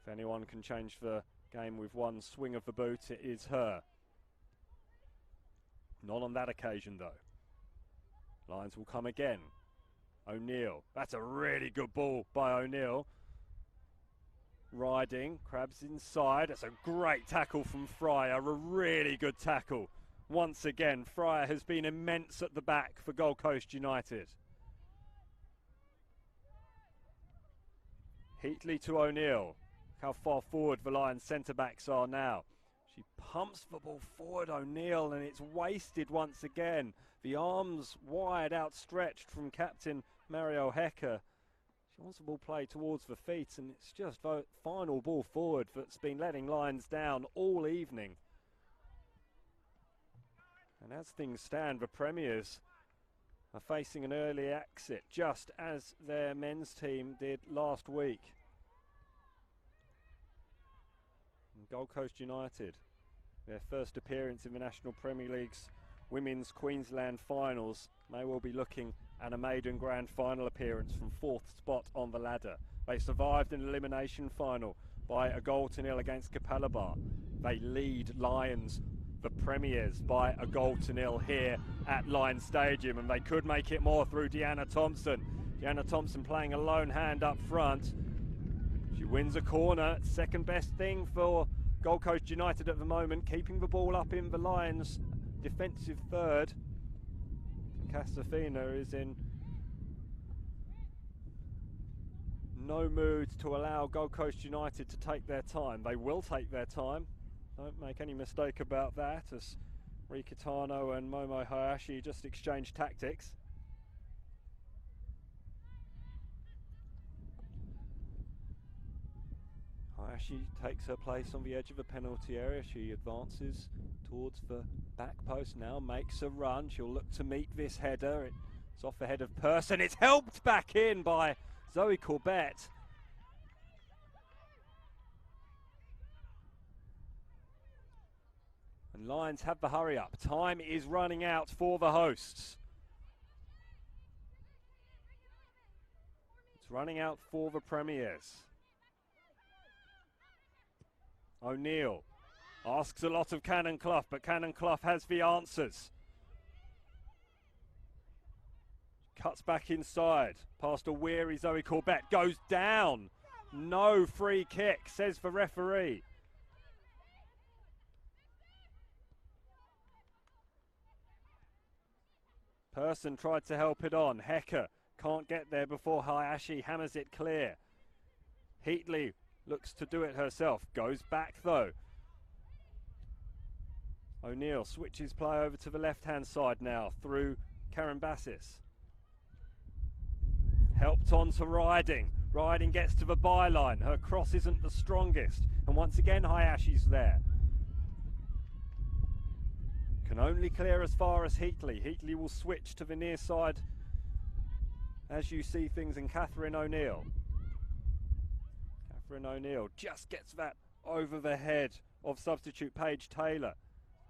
If anyone can change the game with one swing of the boot, it is her. Not on that occasion though. Lions will come again. O'Neill. That's a really good ball by O'Neill. Riding, Crabs inside. That's a great tackle from Fryer, a really good tackle. Once again, Fryer has been immense at the back for Gold Coast United. Heatley to O'Neill. How far forward the Lions centre-backs are now. She pumps the ball forward, O'Neill, and it's wasted once again. The arms wide outstretched from captain Marielle Hecker. She wants the ball played towards the feet, and it's just the final ball forward that's been letting Lions down all evening. And as things stand, the Premiers are facing an early exit, just as their men's team did last week. And Gold Coast United, their first appearance in the National Premier League's Women's Queensland Finals, may well be looking at a maiden grand final appearance from 4th spot on the ladder. They survived an elimination final by a 0-0 against Capalaba. They lead Lions, the Premiers, by a 0-0 here at Lions Stadium, and they could make it more through Deanna Thompson. Deanna Thompson playing a lone hand up front. She wins a corner, second best thing for Gold Coast United at the moment, keeping the ball up in the Lions' defensive third. Casafina is in no mood to allow Gold Coast United to take their time. They will take their time. Don't make any mistake about that, as Rikitano and Momo Hayashi just exchange tactics. Hayashi takes her place on the edge of the penalty area. She advances towards the back post now, makes a run. She'll look to meet this header. It's off the head of Person. It's helped back in by Zoe Corbett. And Lions have the hurry up. Time is running out for the hosts. It's running out for the Premiers. O'Neill asks a lot of Cannon Clough, but Cannon Clough has the answers. Cuts back inside, past a weary Zoe Corbett, goes down. No free kick, says the referee. Person tried to help it on. Hecker can't get there before Hayashi hammers it clear. Heatley looks to do it herself. Goes back though. O'Neill switches play over to the left-hand side now through Karen Bassis. Helped on to Riding. Riding gets to the byline. Her cross isn't the strongest. And once again, Hayashi's there. Can only clear as far as Heatley. Heatley will switch to the near side as you see things in Catherine O'Neill. Catherine O'Neill just gets that over the head of substitute Paige Taylor.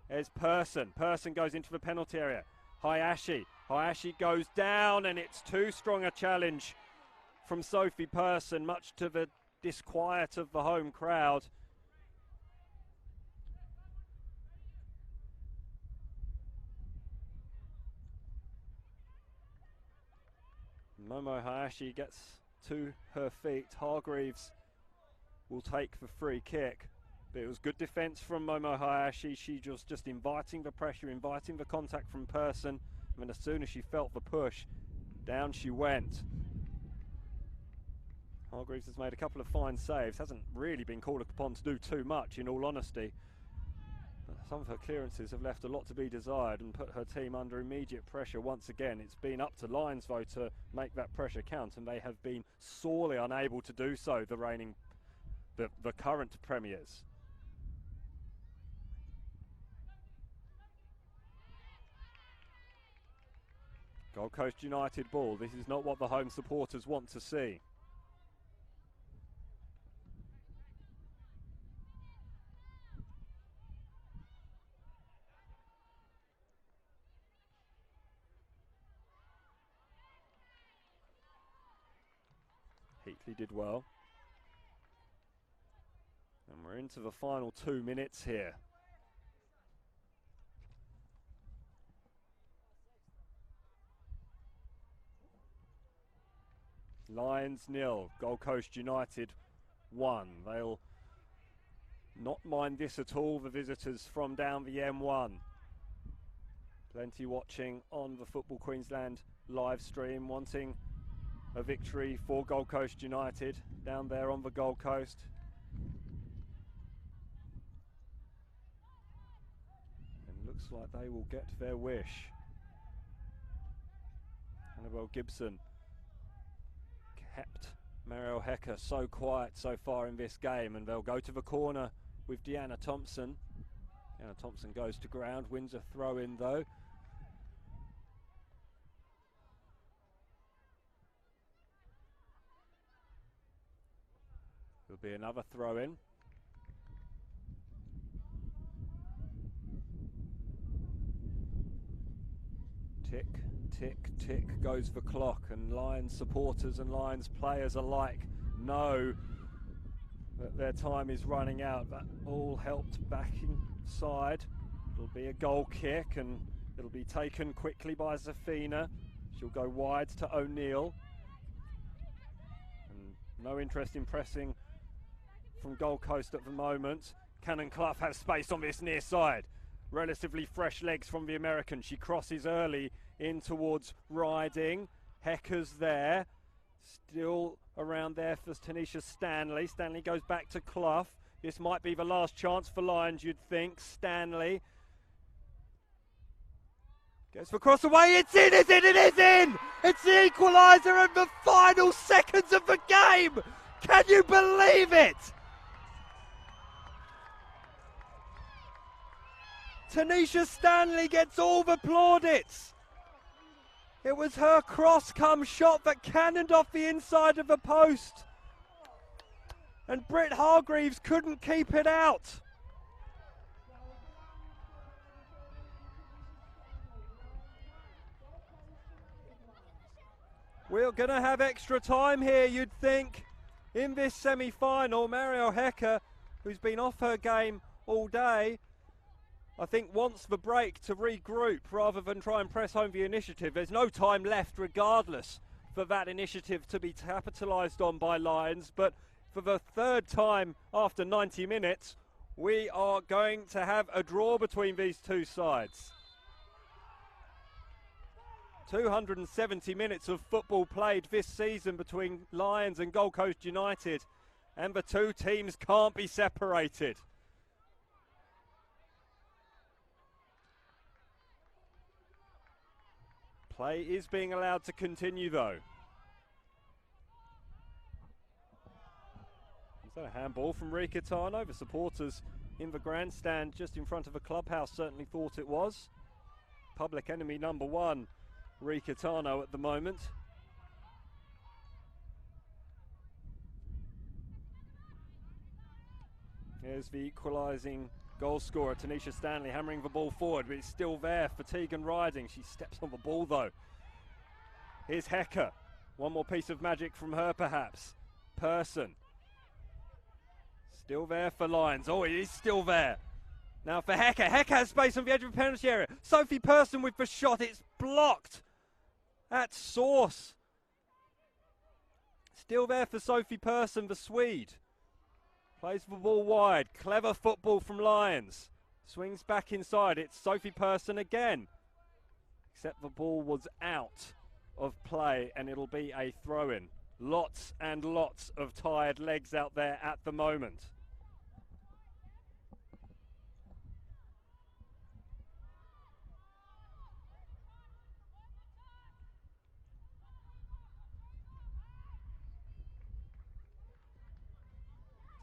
There's Person. Person goes into the penalty area. Hayashi. Hayashi goes down, and it's too strong a challenge from Sophie Person, much to the disquiet of the home crowd. Momo Hayashi gets to her feet. Hargreaves will take the free kick. But it was good defence from Momo Hayashi. She was just inviting the pressure, inviting the contact from Person. And then as soon as she felt the push, down she went. Hargreaves has made a couple of fine saves. Hasn't really been called upon to do too much, in all honesty. But some of her clearances have left a lot to be desired and put her team under immediate pressure once again. It's been up to Lions, though, to make that pressure count, and they have been sorely unable to do so, the current premiers. Gold Coast United ball. This is not what the home supporters want to see. Heatley did well. And we're into the final 2 minutes here. Lions 0, Gold Coast United 1. They'll not mind this at all, the visitors from down the M1. Plenty watching on the Football Queensland live stream, wanting a victory for Gold Coast United down there on the Gold Coast. And looks like they will get their wish. Annabelle Gibson kept Mariel Hecker so quiet so far in this game, and they'll go to the corner with Deanna Thompson. Deanna Thompson goes to ground, wins a throw in though. There'll be another throw in. Tick, tick, tick goes the clock, and Lions supporters and Lions players alike know that their time is running out. That all helped back inside. It'll be a goal kick, and it'll be taken quickly by Zafina. She'll go wide to O'Neill. And no interest in pressing from Gold Coast at the moment. Cannon Clough has space on this near side. Relatively fresh legs from the American. She crosses early in towards Riding. Hecker's there. Still around there for Tanisha Stanley. Stanley goes back to Clough. This might be the last chance for Lions, you'd think. Stanley gets the cross away. It's in, it is in! It's the equaliser in the final seconds of the game! Can you believe it? Tanisha Stanley gets all the plaudits. It was her cross come shot that cannoned off the inside of the post. And Britt Hargreaves couldn't keep it out. We're going to have extra time here, you'd think, in this semi-final. Mariel Hecker, who's been off her game all day, I think wants the break to regroup rather than try and press home the initiative. There's no time left regardless for that initiative to be capitalised on by Lions, but for the third time after 90 minutes, we are going to have a draw between these two sides. 270 minutes of football played this season between Lions and Gold Coast United, and the two teams can't be separated. Play is being allowed to continue though. Is that a handball from Ricatano? The supporters in the grandstand just in front of the clubhouse certainly thought it was. Public enemy number one, Ricatano at the moment. Here's the equalising goal scorer, Tanisha Stanley, hammering the ball forward, but it's still there for Tegan Riding. She steps on the ball though. Here's Hecker. One more piece of magic from her perhaps. Person. Still there for Lions. Oh, it is still there. Now for Hecker. Hecker has space on the edge of the penalty area. Sophie Person with the shot. It's blocked at source. Still there for Sophie Person, the Swede. Plays the ball wide. Clever football from Lions. Swings back inside. It's Sophie Person again. Except the ball was out of play and it'll be a throw-in. Lots and lots of tired legs out there at the moment.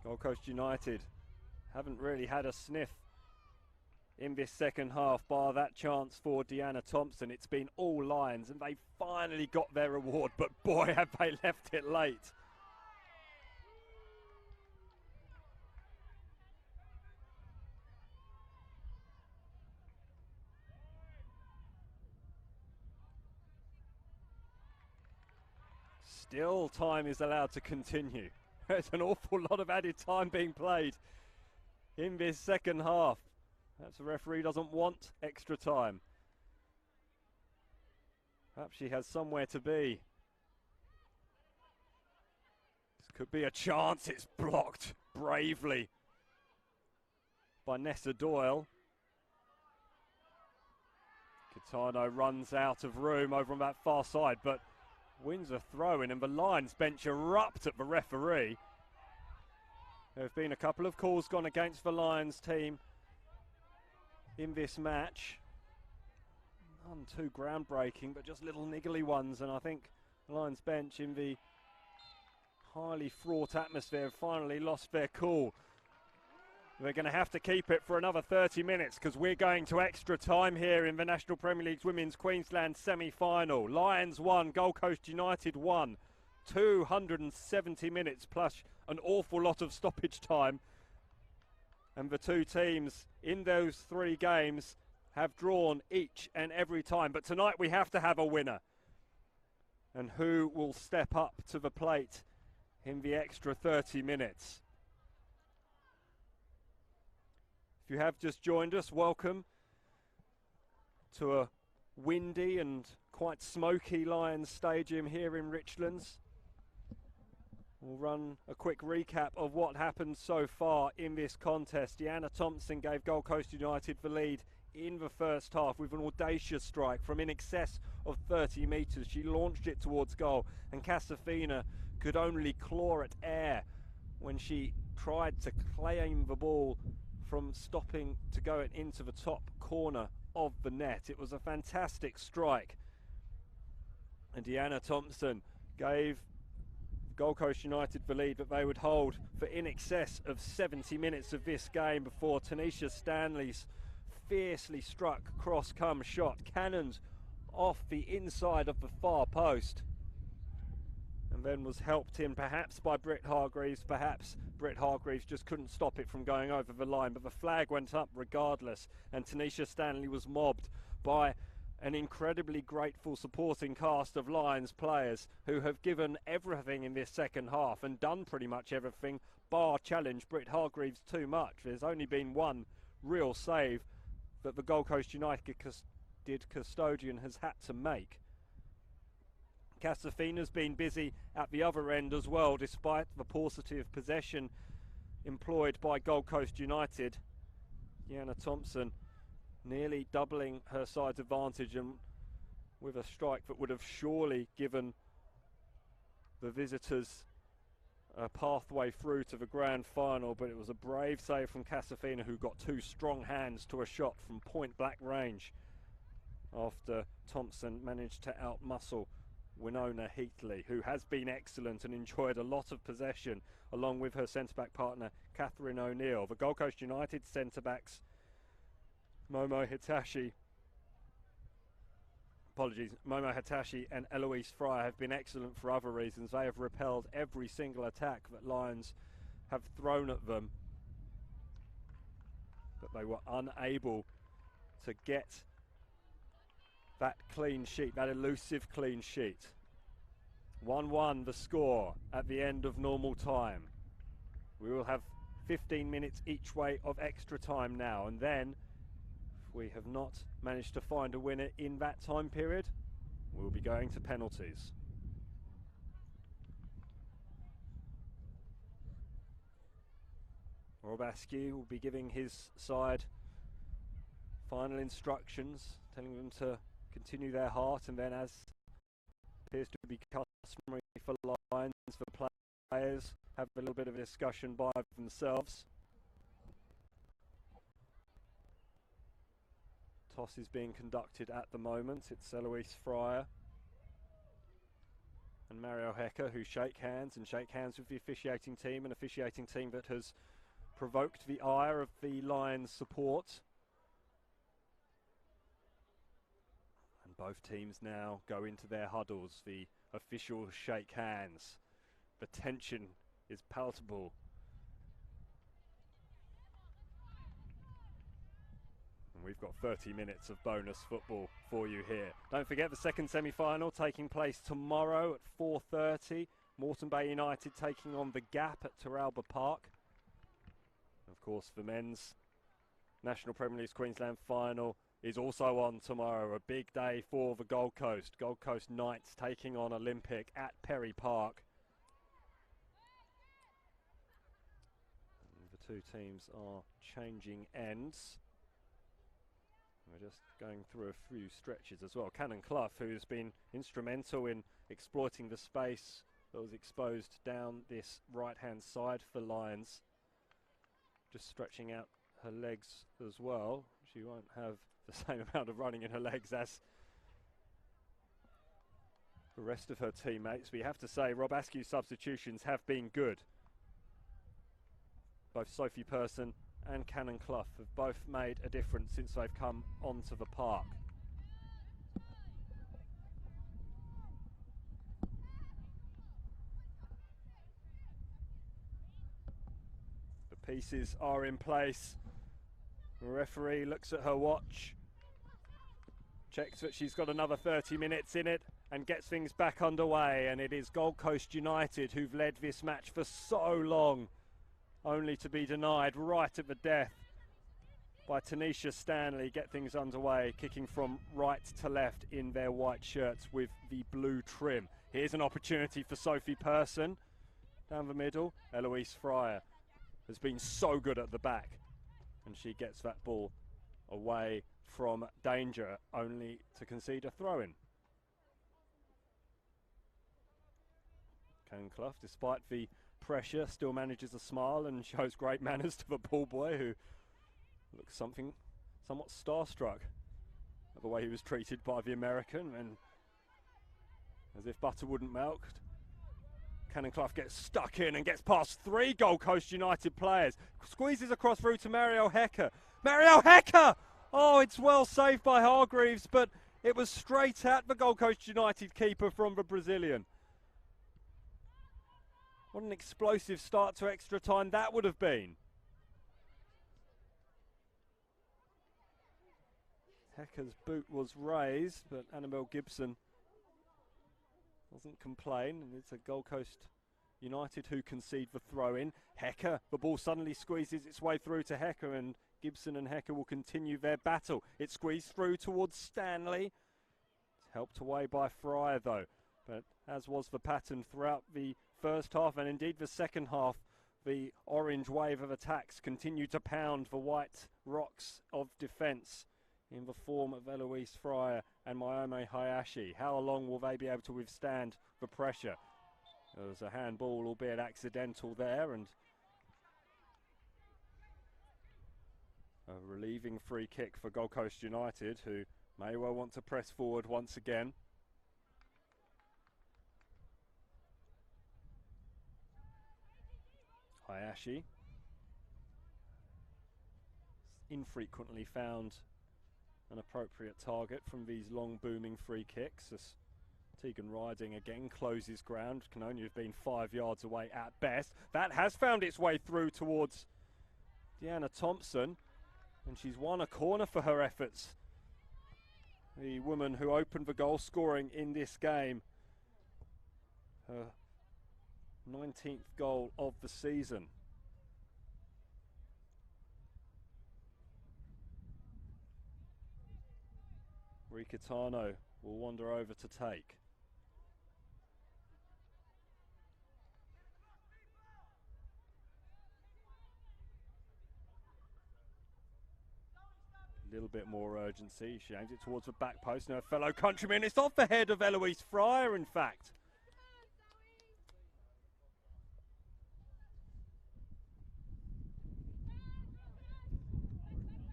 Gold Coast United haven't really had a sniff in this second half, bar that chance for Deanna Thompson. It's been all Lions and they finally got their reward, but boy have they left it late. Still time is allowed to continue. There's an awful lot of added time being played in this second half. Perhaps the referee doesn't want extra time. Perhaps she has somewhere to be. This could be a chance. It's blocked bravely by Nessa Doyle. Kitano runs out of room over on that far side, but wins a throw-in, and the Lions bench erupt at the referee. There have been a couple of calls gone against the Lions team in this match. None too groundbreaking, but just little niggly ones, and I think the Lions bench in the highly fraught atmosphere have finally lost their cool. They're going to have to keep it for another 30 minutes because we're going to extra time here in the National Premier League's Women's Queensland semi-final. Lions 1, Gold Coast United 1. 270 minutes plus an awful lot of stoppage time. And the two teams in those three games have drawn each and every time. But tonight we have to have a winner. And who will step up to the plate in the extra 30 minutes? If you have just joined us, welcome to a windy and quite smoky Lions Stadium here in Richlands. We'll run a quick recap of what happened so far in this contest. Deanna Thompson gave Gold Coast United the lead in the first half with an audacious strike from in excess of 30 metres. She launched it towards goal, and Casafina could only claw at air when she tried to claim the ball from stopping to go into the top corner of the net. It was a fantastic strike, and Deanna Thompson gave Gold Coast United the lead that they would hold for in excess of 70 minutes of this game before Tanisha Stanley's fiercely struck cross-come shot cannoned off the inside of the far post, and then was helped in perhaps by Britt Hargreaves. Perhaps Britt Hargreaves just couldn't stop it from going over the line, but the flag went up regardless, and Tanisha Stanley was mobbed by an incredibly grateful supporting cast of Lions players who have given everything in this second half and done pretty much everything bar challenge Britt Hargreaves too much. There's only been one real save that the Gold Coast United custodian has had to make. Casafina's been busy at the other end as well, despite the paucity of possession employed by Gold Coast United. Deanna Thompson nearly doubling her side's advantage, and with a strike that would have surely given the visitors a pathway through to the grand final, but it was a brave save from Casafina, who got two strong hands to a shot from point blank range after Thompson managed to outmuscle Winona Heatley, who has been excellent and enjoyed a lot of possession, along with her centre-back partner Catherine O'Neill. The Gold Coast United centre-backs Momo Hitashi and Eloise Fry have been excellent for other reasons. They have repelled every single attack that Lions have thrown at them, but they were unable to get that clean sheet, that elusive clean sheet. 1-1 the score at the end of normal time. We will have 15 minutes each way of extra time now, and then if we have not managed to find a winner in that time period, we'll be going to penalties. Rob Askew will be giving his side final instructions, telling them to continue their heart, and then, as appears to be customary for Lions, the players have a little bit of a discussion by themselves. Toss is being conducted at the moment. It's Eloise Fryer and Mario Hecker who shake hands with the officiating team, an officiating team that has provoked the ire of the Lions support. And both teams now go into their huddles. The officials shake hands. The tension is palpable. And we've got 30 minutes of bonus football for you here. Don't forget the second semi-final taking place tomorrow at 4:30. Moreton Bay United taking on the Gap at Teralba Park. Of course, the men's National Premier League Queensland final is also on tomorrow. A big day for the Gold Coast. Gold Coast Knights taking on Olympic at Perry Park. And the two teams are changing ends. We're just going through a few stretches as well. Cannon Clough, who's been instrumental in exploiting the space that was exposed down this right-hand side for Lions. Just stretching out her legs as well. She won't have the same amount of running in her legs as the rest of her teammates. But you have to say, Rob Askew's substitutions have been good. Both Sophie Person and Cannon Clough have both made a difference since they've come onto the park. The pieces are in place. The referee looks at her watch, checks that she's got another 30 minutes in it, and gets things back underway. And it is Gold Coast United who've led this match for so long, only to be denied right at the death by Tanisha Stanley. Get things underway, kicking from right to left in their white shirts with the blue trim. Here's an opportunity for Sophie Person. Down the middle, Eloise Fryer has been so good at the back, and she gets that ball away from danger, only to concede a throw-in. Cannon Clough, despite the pressure, still manages a smile and shows great manners to the ball boy, who looks somewhat starstruck at the way he was treated by the American, and as if butter wouldn't melt, Cannon Clough gets stuck in and gets past three Gold Coast United players. Squeezes across through to Mario Hecker. Mario Hecker! Oh, it's well saved by Hargreaves, but it was straight at the Gold Coast United keeper from the Brazilian. What an explosive start to extra time that would have been. Hecker's boot was raised, but Annabelle Gibson doesn't complain, and it's a Gold Coast United who concede the throw-in. Hecker, the ball suddenly squeezes its way through to Hecker, and Gibson and Hecker will continue their battle. It squeezed through towards Stanley. It's helped away by Fryer though, but as was the pattern throughout the first half and indeed the second half, the orange wave of attacks continued to pound the white rocks of defence in the form of Eloise Fryer and Mayome Hayashi. How long will they be able to withstand the pressure? There was a handball, albeit accidental there, and a relieving free kick for Gold Coast United, who may well want to press forward once again. Hayashi, infrequently found an appropriate target from these long booming free kicks, as Tegan Riding again closes ground, can only have been 5 yards away at best. That has found its way through towards Deanna Thompson, and she's won a corner for her efforts. The woman who opened the goal scoring in this game, her 19th goal of the season. Ricatano will wander over to take. A little bit more urgency. She aims it towards the back post and her fellow countryman. It's off the head of Eloise Fryer, in fact.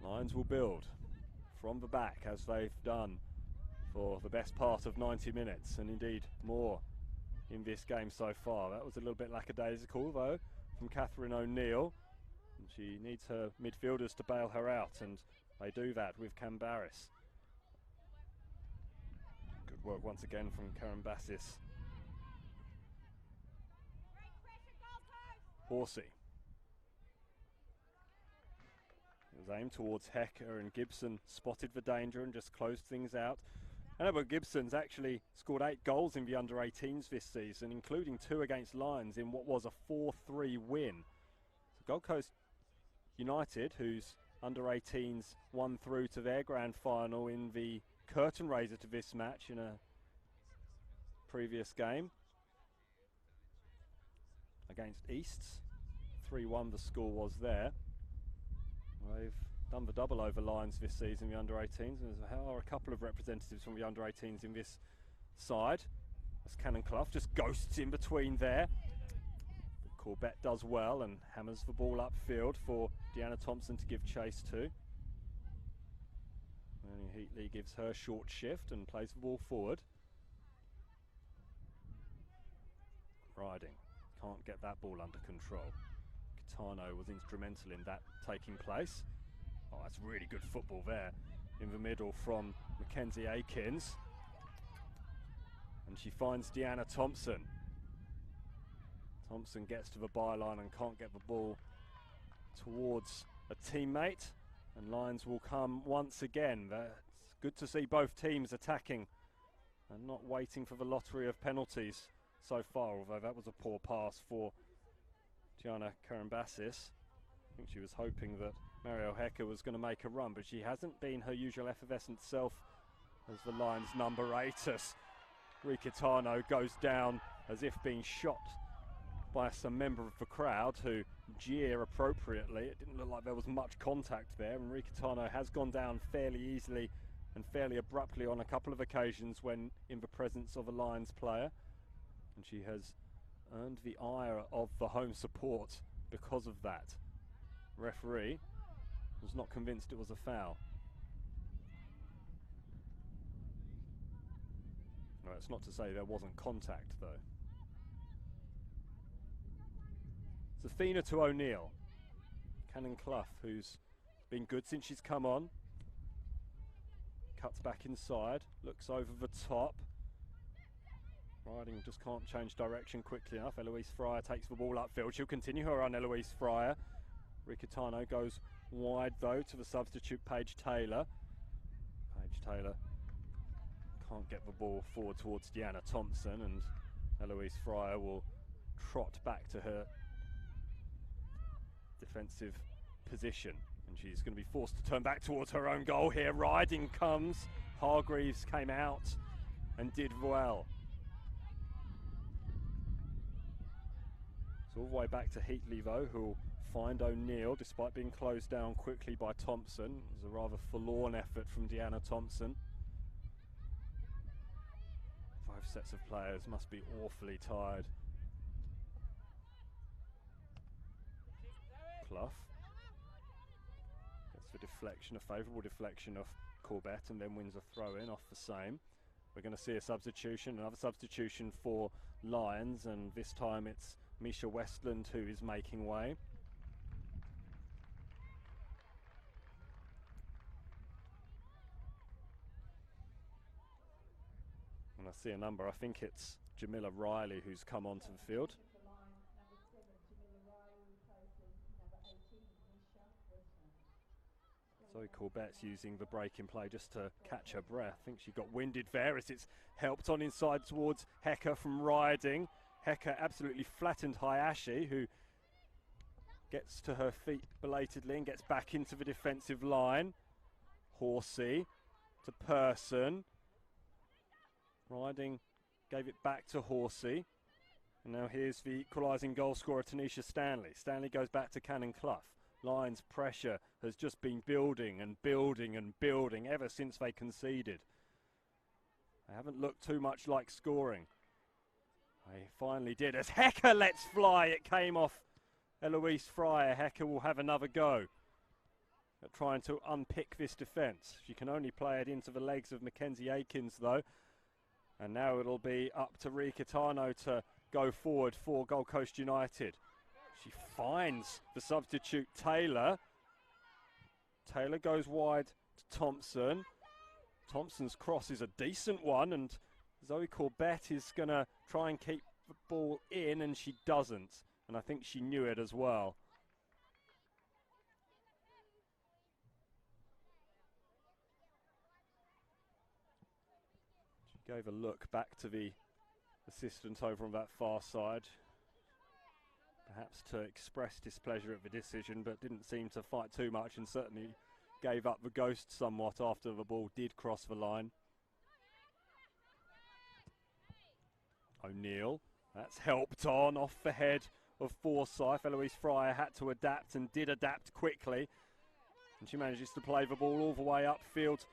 Lions will build from the back, as they've done for the best part of 90 minutes, and indeed more in this game so far. That was a little bit lackadaisical, though, from Catherine O'Neill. And she needs her midfielders to bail her out, and they do that with Cambaris. Good work once again from Karen Bassis. Horsey. It was aimed towards Hecker, and Gibson spotted the danger and just closed things out. Annabelle Gibson's actually scored 8 goals in the under-18s this season, including 2 against Lions in what was a 4-3 win. So Gold Coast United, whose under-18s won through to their grand final in the curtain raiser to this match in a previous game against Easts. 3-1 the score was there. They've done the double over Lions this season, the under-18s. There are a couple of representatives from the under-18s in this side. As Cannon Clough just ghosts in between there. Corbett does well and hammers the ball upfield for Deanna Thompson to give chase to. And Heatley gives her short shift and plays the ball forward. Riding can't get that ball under control. Kitano was instrumental in that taking place. Oh, that's really good football there in the middle from Mackenzie Akins. And she finds Deanna Thompson. Thompson gets to the byline and can't get the ball towards a teammate. And Lions will come once again. It's good to see both teams attacking and not waiting for the lottery of penalties so far, although that was a poor pass for Gianna Karambassis. I think she was hoping that Mario Hecker was going to make a run, but she hasn't been her usual effervescent self as the Lions number 8. As Ricatano goes down as if being shot by some member of the crowd who jeer appropriately. It didn't look like there was much contact there, and Ricatano has gone down fairly easily and fairly abruptly on a couple of occasions when in the presence of a Lions player, and she has earned the ire of the home support because of that. Referee was not convinced it was a foul. No, it's not to say there wasn't contact though. Zafina to O'Neill. Cannon Clough, who's been good since she's come on. Cuts back inside, looks over the top. Riding just can't change direction quickly enough. Eloise Fryer takes the ball upfield. She'll continue her on Eloise Fryer. Ricatano goes wide though to the substitute Paige Taylor. Paige Taylor can't get the ball forward towards Deanna Thompson, and Eloise Fryer will trot back to her defensive position, and she's going to be forced to turn back towards her own goal here. Riding comes. Hargreaves came out and did well. It's all the way back to Heatley though, who'll find O'Neill despite being closed down quickly by Thompson. It was a rather forlorn effort from Deanna Thompson. 5 sets of players must be awfully tired. Clough gets the deflection, a favourable deflection of Corbett, and then wins a throw in off the same. We're going to see a substitution, another substitution for Lions, and this time it's Misha Westland who is making way. And I see a number, I think it's Jamila Riley who's come onto the field. Zoe Corbett using the break in play just to catch her breath. I think she got winded there as it's helped on inside towards Hecker from Riding. Hecker absolutely flattened Hayashi, who gets to her feet belatedly and gets back into the defensive line. Horsey to Person. Riding gave it back to Horsey. And now here's the equalising goal scorer, Tanisha Stanley. Stanley goes back to Cannon Clough. Lions' pressure has just been building and building and building ever since they conceded. They haven't looked too much like scoring. They finally did. As Hecker lets fly, it came off Eloise Fryer. Hecker will have another go at trying to unpick this defence. She can only play it into the legs of Mackenzie Aikens though. And now it'll be up to Rika Tano to go forward for Gold Coast United. She finds the substitute Taylor. Taylor goes wide to Thompson. Thompson's cross is a decent one, and Zoe Corbett is going to try and keep the ball in, and she doesn't. And I think she knew it as well. She gave a look back to the assistant over on that far side, perhaps to express displeasure at the decision, but didn't seem to fight too much, and certainly gave up the ghost somewhat after the ball did cross the line. O'Neill, that's helped on off the head of Forsyth. Eloise Fryer had to adapt and did adapt quickly, and she manages to play the ball all the way upfield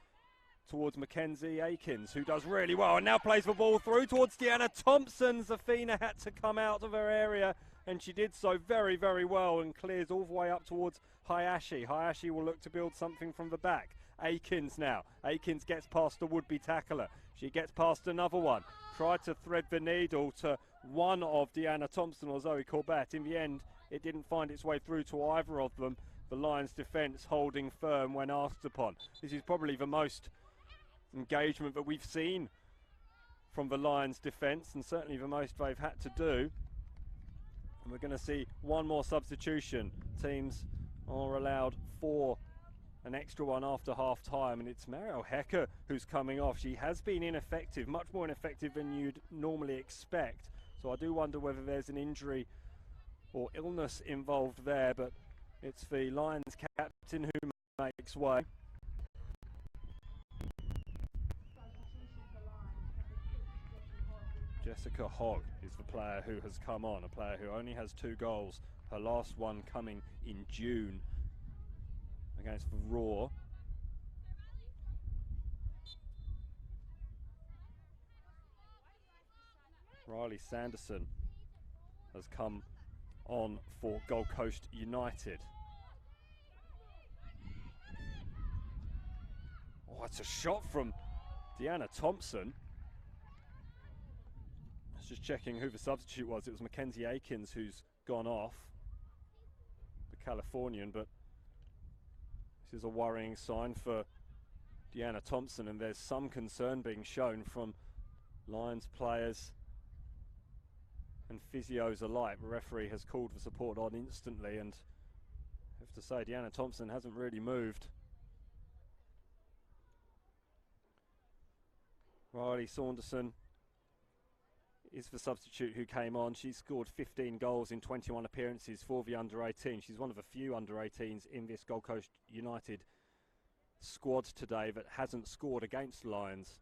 towards Mackenzie Aikens, who does really well and now plays the ball through towards Deanna Thompson. Zafina had to come out of her area, and she did so very, very well and clears all the way up towards Hayashi. Hayashi will look to build something from the back. Aikens now. Aikens gets past the would-be tackler. She gets past another one. Tried to thread the needle to one of Deanna Thompson or Zoe Corbett. In the end, it didn't find its way through to either of them. The Lions' defence holding firm when asked upon. This is probably the most engagement that we've seen from the Lions' defence, and certainly the most they've had to do. And we're going to see one more substitution. Teams are allowed 4, an extra one after half time, and it's Marielle Hecker who's coming off. She has been ineffective, much more ineffective than you'd normally expect. So I do wonder whether there's an injury or illness involved there, but it's the Lions captain who makes way. Jessica Hogg is the player who has come on, a player who only has 2 goals, her last one coming in June against the Raw. Riley Sanderson has come on for Gold Coast United. Oh, it's a shot from Deanna Thompson. Just checking who the substitute was. It was Mackenzie Aikens who's gone off, the Californian, but this is a worrying sign for Deanna Thompson, and there's some concern being shown from Lions players and physios alike. The referee has called for support on instantly, and I have to say Deanna Thompson hasn't really moved. Riley Saunderson is the substitute who came on. She scored 15 goals in 21 appearances for the under-18. She's one of a few under-18s in this Gold Coast United squad today that hasn't scored against Lions.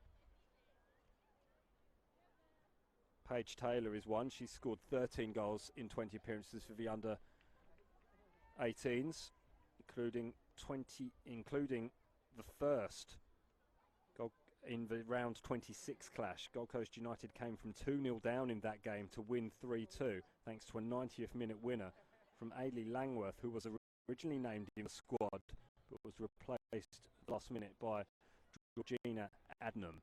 Paige Taylor is one. She scored 13 goals in 20 appearances for the 18s, including the first goal in the round 26 clash. Gold Coast United came from 2-0 down in that game to win 3-2, thanks to a 90th minute winner from Ailey Langworth, who was originally named in the squad, but was replaced last minute by Georgina Adnam.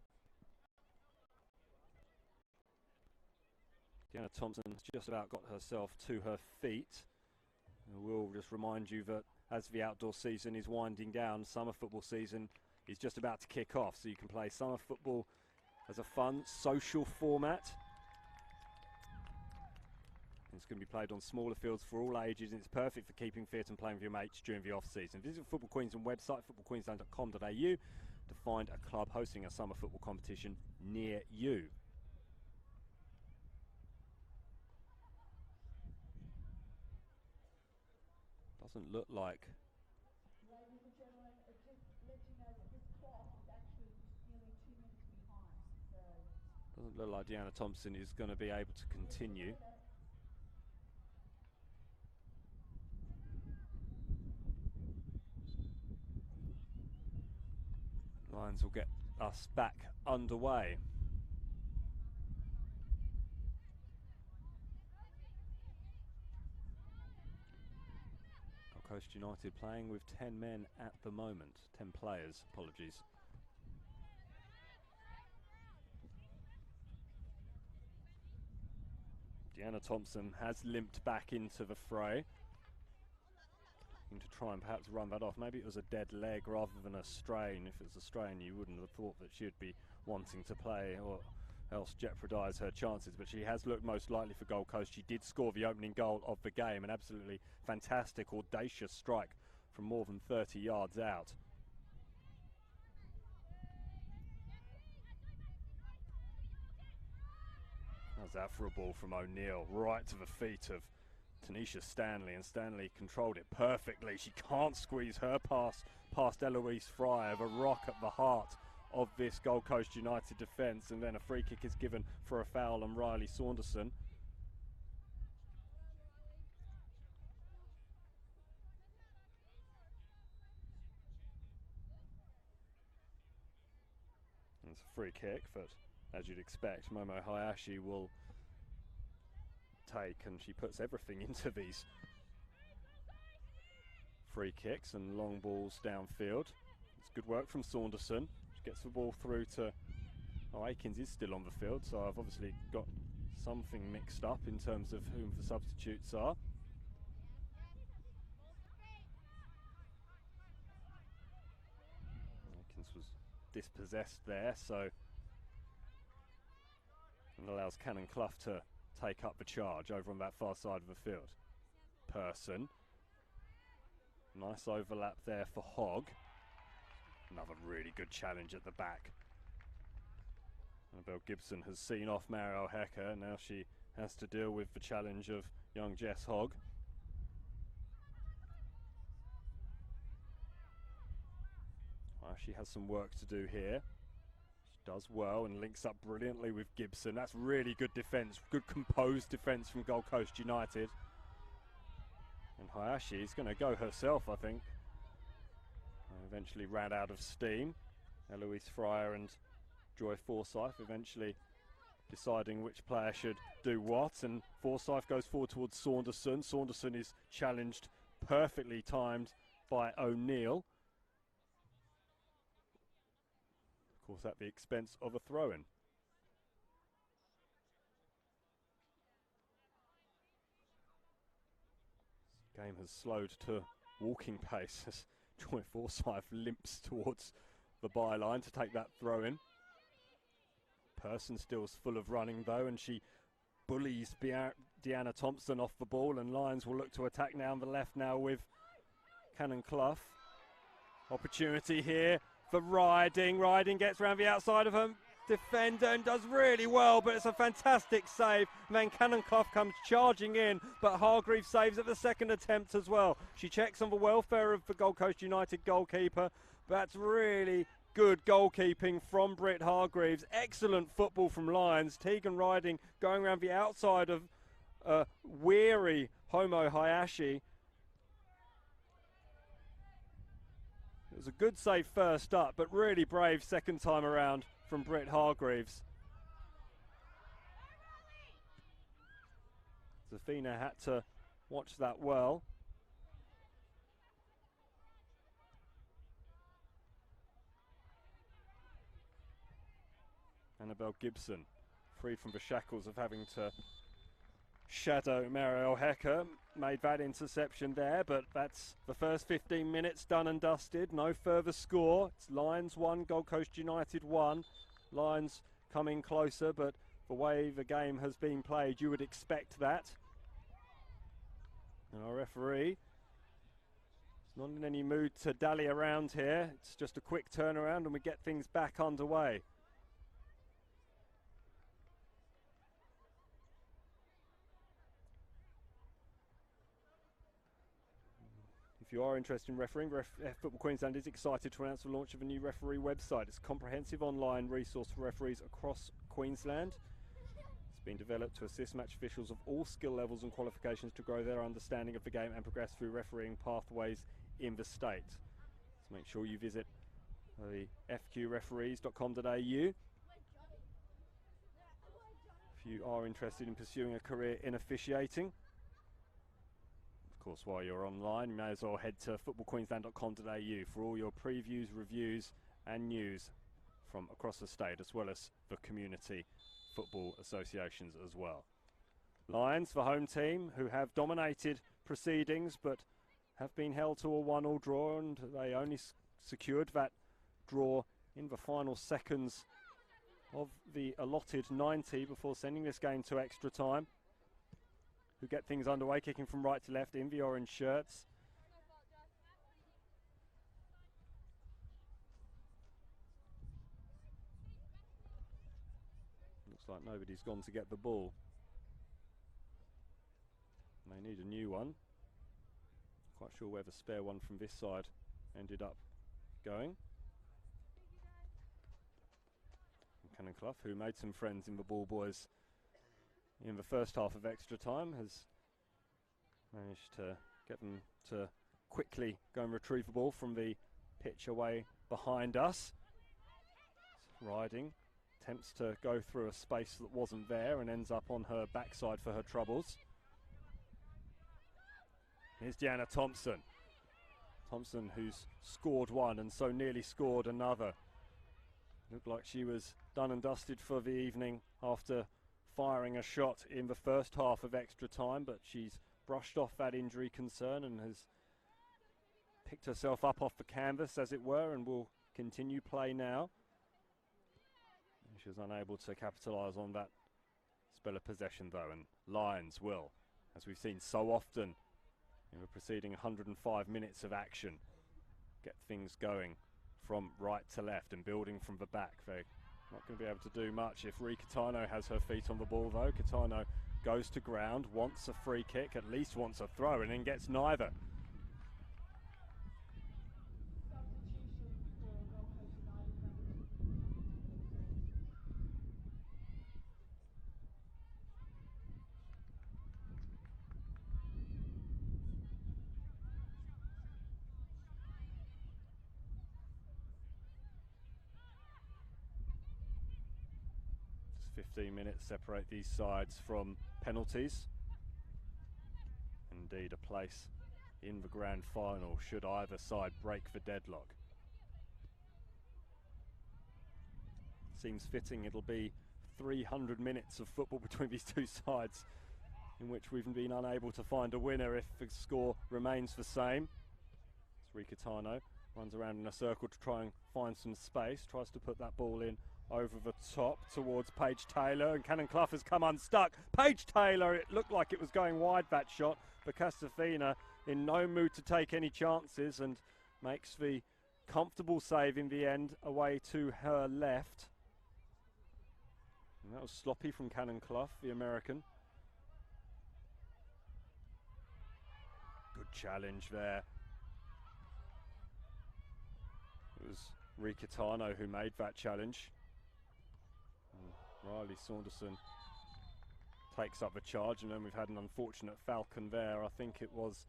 Deanna Thompson's just about got herself to her feet. We'll just remind you that as the outdoor season is winding down, summer football season is just about to kick off, so you can play summer football as a fun, social format. It's going to be played on smaller fields for all ages, and it's perfect for keeping fit and playing with your mates during the off-season. Visit Football Queensland website, footballqueensland.com.au, to find a club hosting a summer football competition near you. Doesn't look like Deanna Thompson is going to be able to continue. Lions will get us back underway. Gold Coast United playing with 10 men at the moment. 10 players, apologies. Deanna Thompson has limped back into the fray. To try and perhaps run that off. Maybe it was a dead leg rather than a strain. If it was a strain, you wouldn't have thought that she'd be wanting to play or else jeopardise her chances, but she has looked most likely for Gold Coast. She did score the opening goal of the game, an absolutely fantastic, audacious strike from more than 30 yards out. How's that for a ball from O'Neill, right to the feet of Tanisha Stanley, and Stanley controlled it perfectly. She can't squeeze her pass past Eloise Fry, the rock at the heart of this Gold Coast United defence, and then a free kick is given for a foul on Riley Saunderson. It's a free kick that, as you'd expect, Momo Hayashi will take, and she puts everything into these free kicks and long balls downfield. It's good work from Saunderson. She gets the ball through to, oh, Aikens is still on the field, so I've obviously got something mixed up in terms of whom the substitutes are. Aikens was dispossessed there, so it allows Cannon Clough to take up the charge over on that far side of the field. Person. Nice overlap there for Hogg. Another really good challenge at the back. Annabelle Gibson has seen off Mariel Hecker. Now she has to deal with the challenge of young Jess Hogg. Well, she has some work to do here. Does well and links up brilliantly with Gibson. That's really good defence, good composed defence from Gold Coast United. And Hayashi is going to go herself, I think. Eventually ran out of steam. Eloise Fryer and Joy Forsyth eventually deciding which player should do what, and Forsyth goes forward towards Saunderson. Saunderson is challenged, perfectly timed by O'Neill. Of course, at the expense of a throw-in. This game has slowed to walking pace as Joy Forsyth limps towards the byline to take that throw-in. Person still's full of running though, and she bullies Deanna Thompson off the ball, and Lions will look to attack now on the left now with Cannon Clough. Opportunity here for Riding. Riding gets around the outside of her defender and does really well, but it's a fantastic save. And then Cannon Clough comes charging in, but Hargreaves saves at the second attempt as well. She checks on the welfare of the Gold Coast United goalkeeper. That's really good goalkeeping from Britt Hargreaves. Excellent football from Lions. Tegan Riding going around the outside of weary Homo Hayashi. was a good save first up, but really brave second time around from Britt Hargreaves. Zafina had to watch that well. Annabelle Gibson, freed from the shackles of having to shadow Marielle Hecker, made that interception there, but that's the first 15 minutes done and dusted. No further score. It's Lions 1, Gold Coast United 1. Lions coming closer, but the way the game has been played, you would expect that. And our referee is not in any mood to dally around here. It's just a quick turnaround and we get things back underway. If you are interested in refereeing, Football Queensland is excited to announce the launch of a new referee website. It's a comprehensive online resource for referees across Queensland. It's been developed to assist match officials of all skill levels and qualifications to grow their understanding of the game and progress through refereeing pathways in the state. So make sure you visit the fqreferees.com.au if you are interested in pursuing a career in officiating. Of course, while you're online, you may as well head to footballqueensland.com.au for all your previews, reviews and news from across the state, as well as the community football associations as well. Lions, the home team, who have dominated proceedings but have been held to a 1-1 draw, and they only secured that draw in the final seconds of the allotted 90 before sending this game to extra time. Who get things underway, kicking from right to left in the orange shirts. Looks like nobody's gone to get the ball. They need a new one. Quite sure where the spare one from this side ended up going. And Cannon Clough, who made some friends in the ball boys in the first half of extra time, has managed to get them to quickly go and retrieve the ball from the pitch away behind us. Riding, attempts to go through a space that wasn't there and ends up on her backside for her troubles. Here's Deanna Thompson. Thompson, who's scored one and so nearly scored another. Looked like she was done and dusted for the evening after firing a shot in the first half of extra time, but she's brushed off that injury concern and has picked herself up off the canvas, as it were, and will continue play now. And she was unable to capitalise on that spell of possession though, and Lions will, as we've seen so often in the preceding 105 minutes of action, get things going from right to left and building from the back. They're not going to be able to do much if Ree Catano has her feet on the ball though. Catano goes to ground, wants a free kick, at least wants a throw, and then gets neither. Just 15 minutes separate these sides from penalties. Indeed, a place in the grand final should either side break the deadlock. Seems fitting it'll be 300 minutes of football between these two sides in which we've been unable to find a winner if the score remains the same. Ree Catano runs around in a circle to try and find some space, tries to put that ball in over the top towards Paige Taylor, and Cannon Clough has come unstuck. Paige Taylor, it looked like it was going wide, that shot, but Castafina in no mood to take any chances and makes the comfortable save in the end away to her left. And that was sloppy from Cannon Clough, the American. Good challenge there. It was Ree Catano who made that challenge. And Riley Saunderson takes up the charge, and then we've had an unfortunate falcon there. I think it was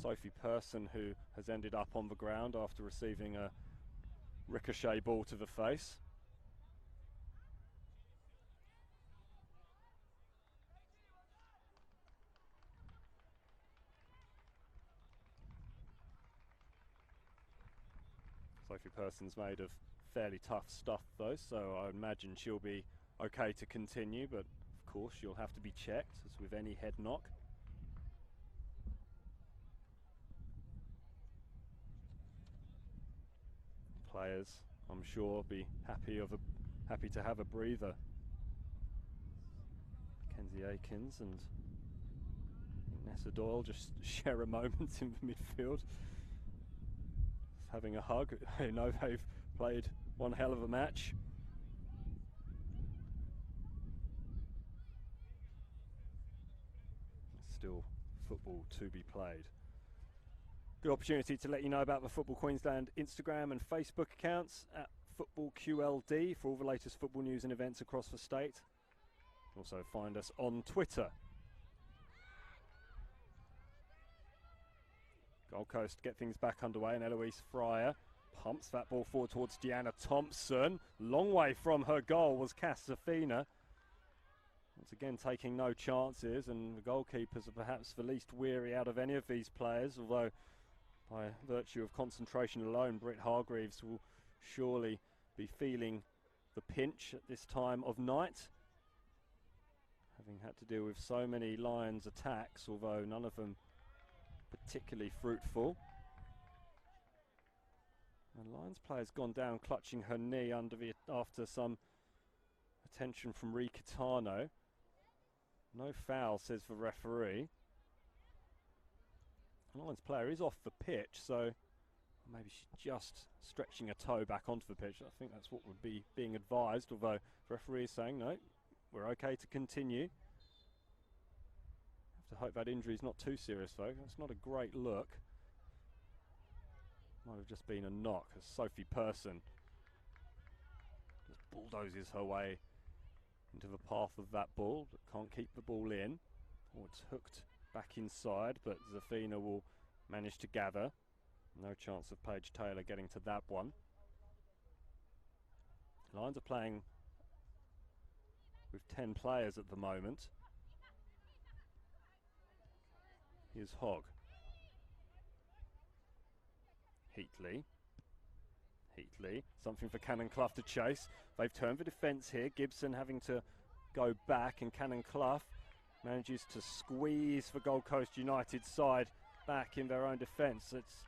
Sophie Person, who has ended up on the ground after receiving a ricochet ball to the face. Sophie Person's made of fairly tough stuff though, so I imagine she'll be okay to continue, but of course she'll have to be checked, as with any head knock. Players, I'm sure, be happy to have a breather. Kenzie Akins and Nessa Doyle just share a moment in the midfield, having a hug. You know, they've played one hell of a match. Still football to be played. Good opportunity to let you know about the Football Queensland Instagram and Facebook accounts at FootballQLD for all the latest football news and events across the state. Also find us on Twitter. Gold Coast get things back underway, and Eloise Fryer pumps that ball forward towards Deanna Thompson. Long way from her goal was Cass Zafina. Once again taking no chances, and the goalkeepers are perhaps the least weary out of any of these players, although by virtue of concentration alone, Britt Hargreaves will surely be feeling the pinch at this time of night, having had to deal with so many Lions attacks, although none of them particularly fruitful. And Lions player's gone down clutching her knee after some attention from Ree Kitano. No foul, says the referee. Lions player is off the pitch, so maybe she's just stretching a toe back onto the pitch. I think that's what would be being advised, although the referee is saying no, we're okay to continue. Have to hope that injury is not too serious though. That's not a great look. Might have just been a knock, as Sophie Person just bulldozes her way into the path of that ball, but can't keep the ball in. Oh, it's hooked back inside, but Zafina will manage to gather. No chance of Paige Taylor getting to that one. Lions are playing with 10 players at the moment. Here's Hogg. Heatley, something for Cannon Clough to chase. They've turned the defence here. Gibson having to go back, and Cannon Clough manages to squeeze the Gold Coast United side back in their own defence. It's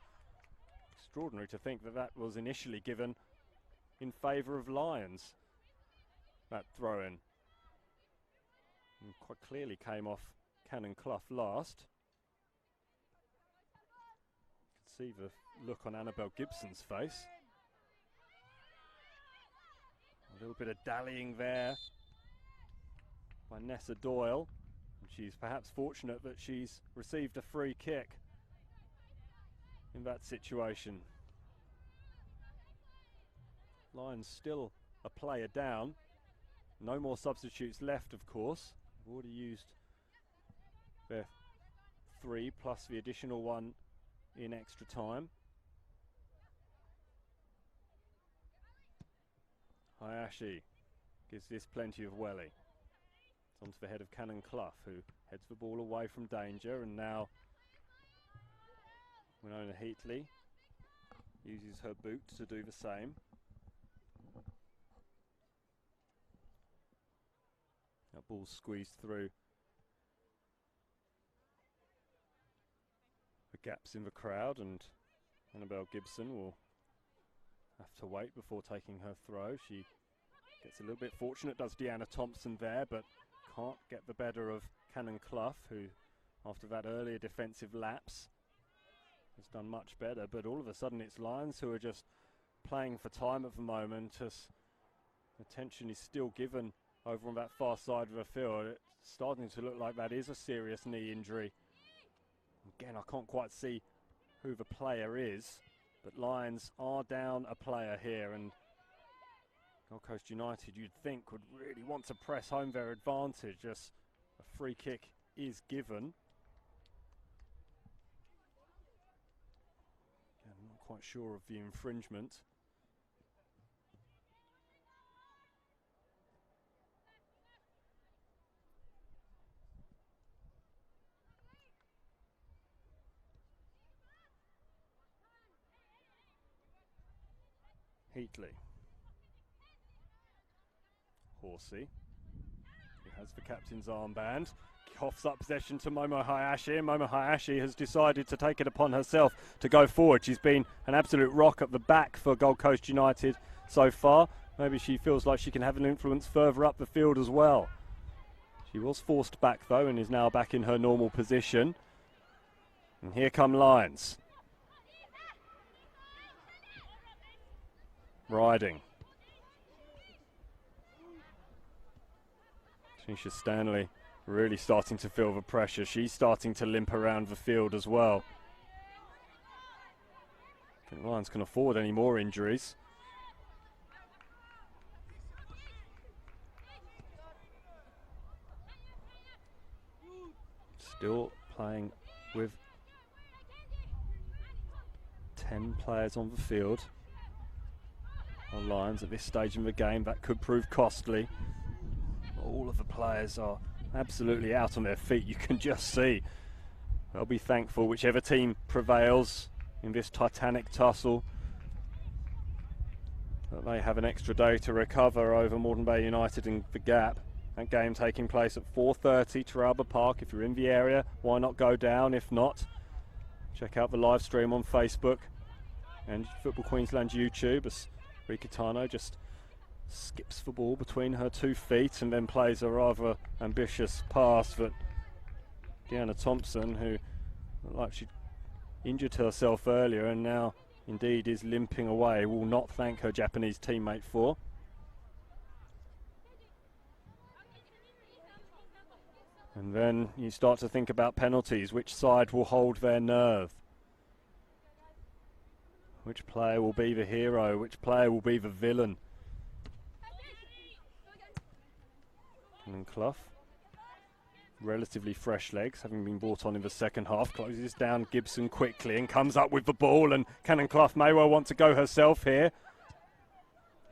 extraordinary to think that that was initially given in favour of Lions, that throw-in. And quite clearly came off Cannon Clough last. You can see the look on Annabelle Gibson's face. A little bit of dallying there by Nessa Doyle. And she's perhaps fortunate that she's received a free kick in that situation. Lions still a player down. No more substitutes left, of course. They've already used their 3 plus the additional 1 in extra time. Hayashi gives this plenty of welly. It's onto the head of Cannon Clough, who heads the ball away from danger, and now Winona Heatley uses her boot to do the same. That ball squeezed through the gaps in the crowd, and Annabelle Gibson will have to wait before taking her throw. She gets a little bit fortunate, does Deanna Thompson there, but can't get the better of Cannon Clough, who after that earlier defensive lapse has done much better. But all of a sudden it's Lions who are just playing for time at the moment, as attention is still given over on that far side of the field. It's starting to look like that is a serious knee injury. Again, I can't quite see who the player is, but Lions are down a player here, and Gold Coast United, you'd think, would really want to press home their advantage as a free kick is given. quite sure of the infringement. Heatley. Horsey. He has the captain's armband. Coughs up possession to Momo Hayashi, and Momo Hayashi has decided to take it upon herself to go forward. She's been an absolute rock at the back for Gold Coast United so far. Maybe she feels like she can have an influence further up the field as well. She was forced back though and is now back in her normal position. And here come Lions. Riding. Tanisha Stanley really starting to feel the pressure. She's starting to limp around the field as well. I think Lions can afford any more injuries. Still playing with 10 players on the field. The Lions at this stage in the game, that could prove costly. All of the players are absolutely out on their feet, you can just see. They'll be thankful whichever team prevails in this titanic tussle, that they have an extra day to recover over Moreton Bay United in the Gap. That game taking place at 4:30, Taraba Park. If you're in the area, why not go down? If not, check out the live stream on Facebook and Football Queensland YouTube as Rikitano just skips the ball between her 2 feet and then plays a rather ambitious pass that Deanna Thompson, who looked like she injured herself earlier and now indeed is limping away, will not thank her Japanese teammate for. And then you start to think about penalties. Which side will hold their nerve? Which player will be the hero? Which player will be the villain? And Clough, relatively fresh legs, having been brought on in the second half, closes down Gibson quickly and comes up with the ball, and Cannon Clough may well want to go herself here.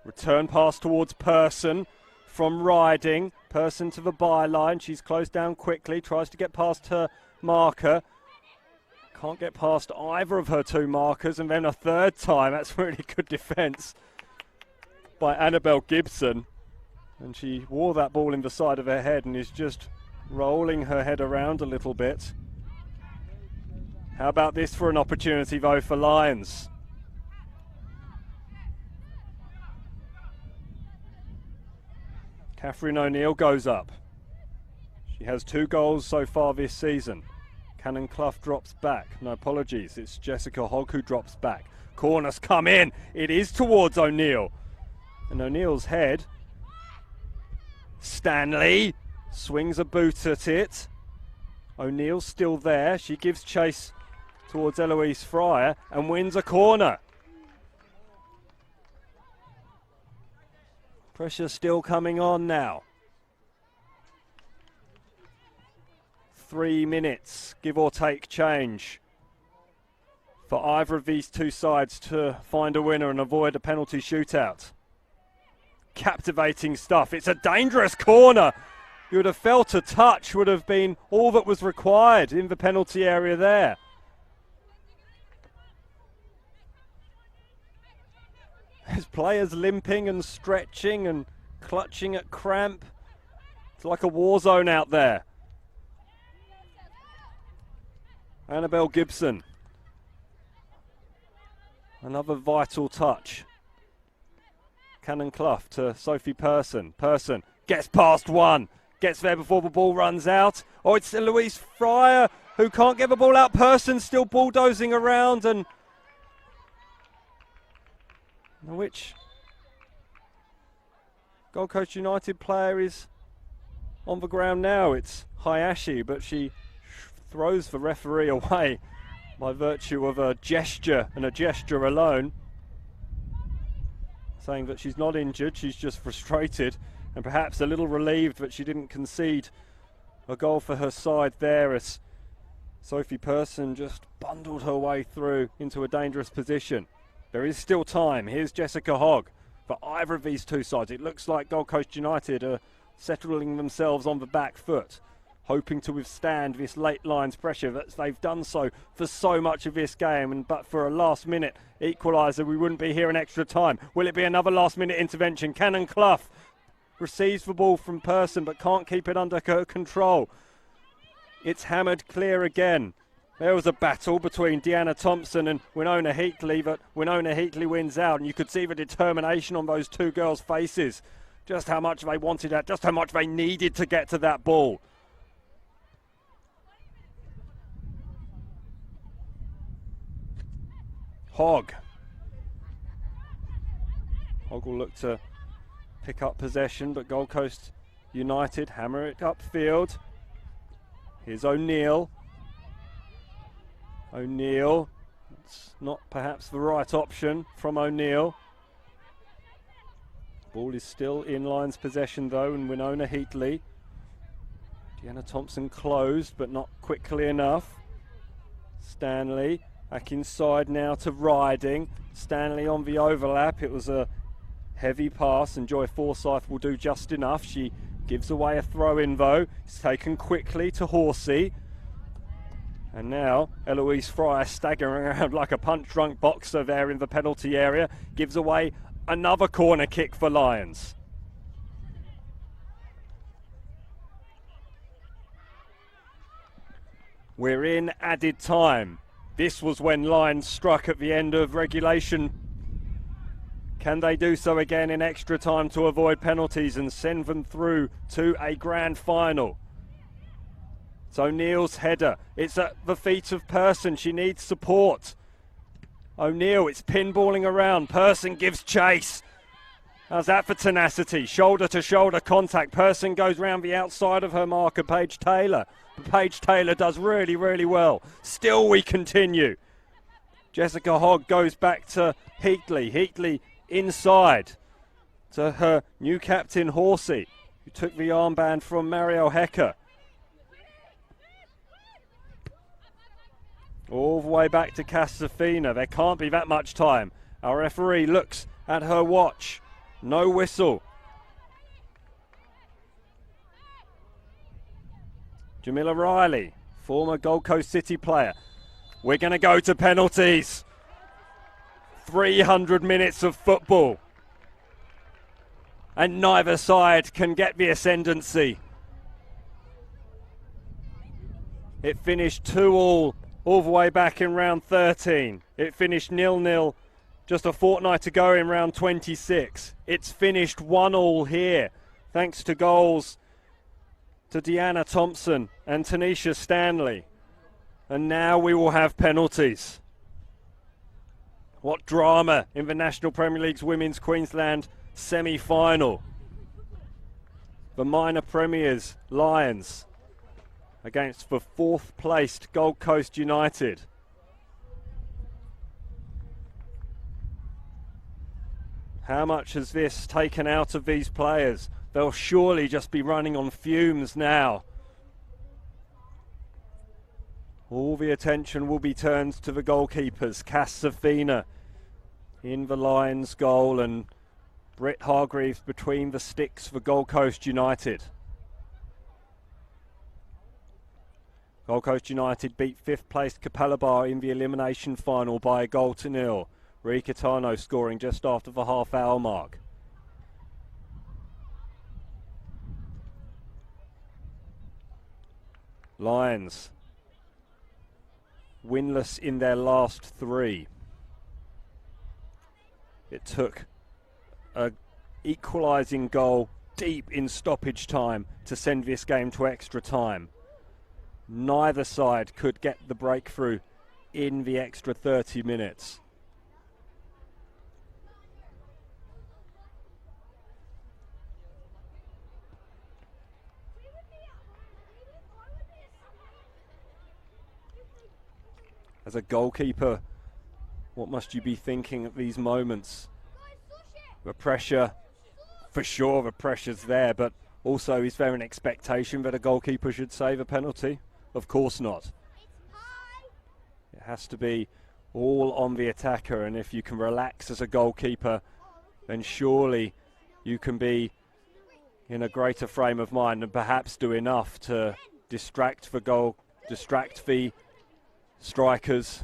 Return pass towards Person from Riding. Person to the byline. She's closed down quickly, tries to get past her marker. Can't get past either of her 2 markers, and then a third time. That's really good defence by Annabelle Gibson. And she wore that ball in the side of her head and is just rolling her head around a little bit. How about this for an opportunity though for Lions? Catherine O'Neill goes up. She has 2 goals so far this season. Cannon Clough drops back. No apologies, it's Jessica Hogg who drops back. Corners come in. It is towards O'Neill. And O'Neill's head. Stanley swings a boot at it. O'Neill's still there. She gives chase towards Eloise Fryer and wins a corner. Pressure still coming on now. 3 minutes, give or take change, for either of these 2 sides to find a winner and avoid a penalty shootout. Captivating stuff. It's a dangerous corner. You would have felt a touch would have been all that was required in the penalty area there. There's players limping and stretching and clutching at cramp. It's like a war zone out there. Annabelle Gibson. Another vital touch. Cannon Clough to Sophie Person. Person gets past one. Gets there before the ball runs out. Oh, it's Eloise Fryer who can't get the ball out. Person still bulldozing around, and which Gold Coast United player is on the ground now? It's Hayashi, but she throws the referee away by virtue of a gesture and a gesture alone, saying that she's not injured, she's just frustrated and perhaps a little relieved that she didn't concede a goal for her side there, as Sophie Persson just bundled her way through into a dangerous position. There is still time. Here's Jessica Hogg. For either of these two sides, it looks like Gold Coast United are settling themselves on the back foot, hoping to withstand this late lines pressure that they've done so for so much of this game. And but for a last minute equaliser, we wouldn't be here in extra time. Will it be another last minute intervention? Cannon Clough receives the ball from Persson but can't keep it under control. It's hammered clear again. There was a battle between Deanna Thompson and Winona Heatley, but Winona Heatley wins out, and you could see the determination on those two girls' faces. Just how much they wanted that, just how much they needed to get to that ball. Hogg will look to pick up possession, but Gold Coast United hammer it upfield. Here's O'Neill. It's not perhaps the right option from O'Neill. Ball is still in Lions possession though, and Winona Heatley. Deanna Thompson closed, but not quickly enough. Stanley back inside now to Riding. Stanley on the overlap. It was a heavy pass, and Joy Forsyth will do just enough. She gives away a throw-in though. It's taken quickly to Horsey. And now Eloise Fryer, staggering around like a punch-drunk boxer there in the penalty area, gives away another corner kick for Lions. We're in added time. This was when Lions struck at the end of regulation. Can they do so again in extra time to avoid penalties and send them through to a grand final? It's O'Neill's header. It's at the feet of Persson. She needs support. O'Neill, it's pinballing around. Persson gives chase. How's that for tenacity? Shoulder to shoulder contact. Persson goes round the outside of her marker, Paige Taylor. But Paige Taylor does really, really well. Still we continue. Jessica Hogg goes back to Heatley. Heatley inside to her new captain Horsey, who took the armband from Marielle Hecker. All the way back to Casafina. There can't be that much time. Our referee looks at her watch. No whistle. Jamila Riley, former Gold Coast City player. We're going to go to penalties. 300 minutes of football. And neither side can get the ascendancy. It finished 2-2 all the way back in round 13. It finished 0-0 just a fortnight ago in round 26. It's finished 1-1 here, thanks to goals to Deanna Thompson and Tanisha Stanley. And now we will have penalties. What drama in the National Premier League's Women's Queensland semi-final. The minor premiers, Lions, against the fourth placed Gold Coast United. How much has this taken out of these players? They'll surely just be running on fumes now. All the attention will be turned to the goalkeepers. Cass Safina in the Lions goal, and Brett Hargreaves between the sticks for Gold Coast United. Gold Coast United beat fifth placed Capalaba in the elimination final by a 1-0. Rika Tano scoring just after the half-hour mark. Lions winless in their last 3. It took an equalising goal deep in stoppage time to send this game to extra time. Neither side could get the breakthrough in the extra 30 minutes. As a goalkeeper, what must you be thinking at these moments? The pressure, for sure the pressure's there, but also is there an expectation that a goalkeeper should save a penalty? Of course not. has to be all on the attacker, and if you can relax as a goalkeeper, then surely you can be in a greater frame of mind and perhaps do enough to distract the strikers.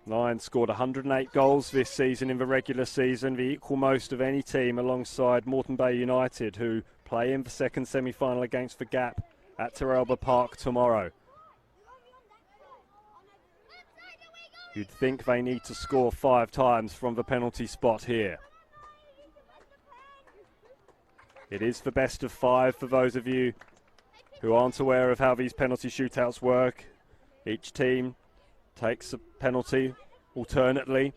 Lions scored 108 goals this season in the regular season, the equal most of any team, alongside Moreton Bay United, who play in the second semi-final against the Gap at Terrelba Park tomorrow. You'd think they need to score 5 times from the penalty spot here. It is the best of 5 for those of you who aren't aware of how these penalty shootouts work. Each team takes a penalty alternately.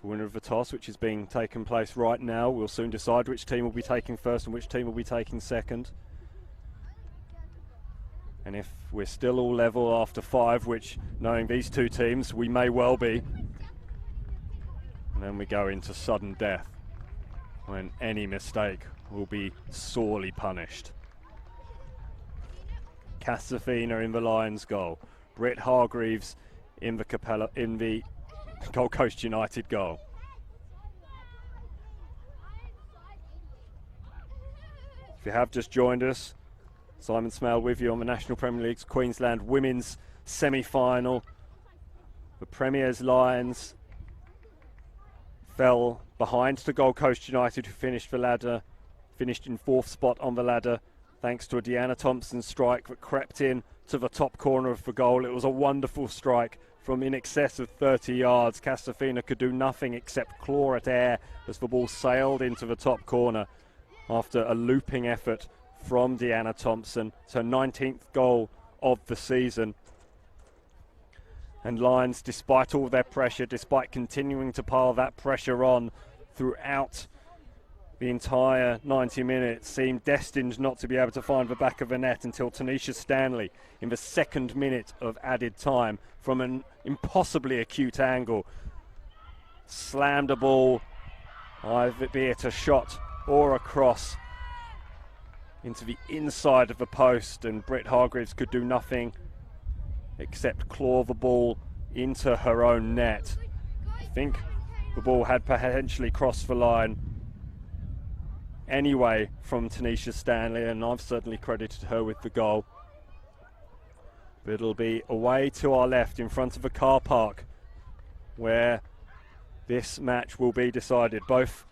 The winner of the toss, which is being taken place right now, will soon decide which team will be taking first and which team will be taking second. And if we're still all level after 5, which, knowing these two teams, we may well be, and then we go into sudden death, when any mistake will be sorely punished. Casafina in the Lions goal. Britt Hargreaves in the Gold Coast United goal. If you have just joined us, Simon Smale with you on the National Premier League's Queensland Women's semi-final. The Premier's Lions fell behind to Gold Coast United, who finished in 4th spot on the ladder, thanks to a Deanna Thompson strike that crept in to the top corner of the goal. It was a wonderful strike from in excess of 30 yards. Casafina could do nothing except claw at air as the ball sailed into the top corner after a looping effort from Deanna Thompson. It's her 19th goal of the season. And Lions, despite all their pressure, despite continuing to pile that pressure on throughout the entire 90 minutes, seemed destined not to be able to find the back of the net until Tanisha Stanley, in the 2nd minute of added time, from an impossibly acute angle, slammed a ball, either be it a shot or a cross, into the inside of the post, and Britt Hargreaves could do nothing except claw the ball into her own net. I think the ball had potentially crossed the line anyway from Tanisha Stanley, and I've certainly credited her with the goal. But it'll be away to our left in front of a car park where this match will be decided. Both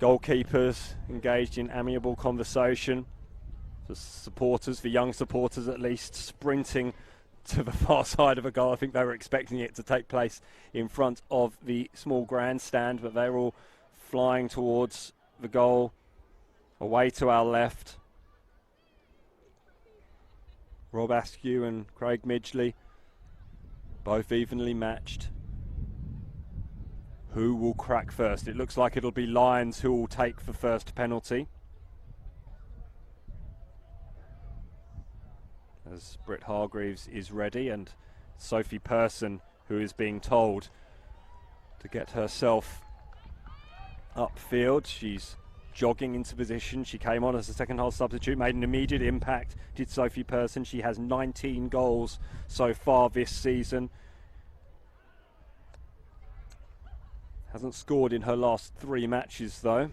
goalkeepers engaged in amiable conversation. The supporters, the young supporters at least, sprinting to the far side of a goal. I think they were expecting it to take place in front of the small grandstand, but they're all flying towards the goal away to our left. Rob Askew and Craig Midgley, both evenly matched. Who will crack first? It looks like it'll be Lions who will take the first penalty, as Britt Hargreaves is ready, and Sophie Person, who is being told to get herself upfield. She's jogging into position. She came on as a second half substitute, made an immediate impact, did Sophie Person. She has 19 goals so far this season. Hasn't scored in her last 3 matches though.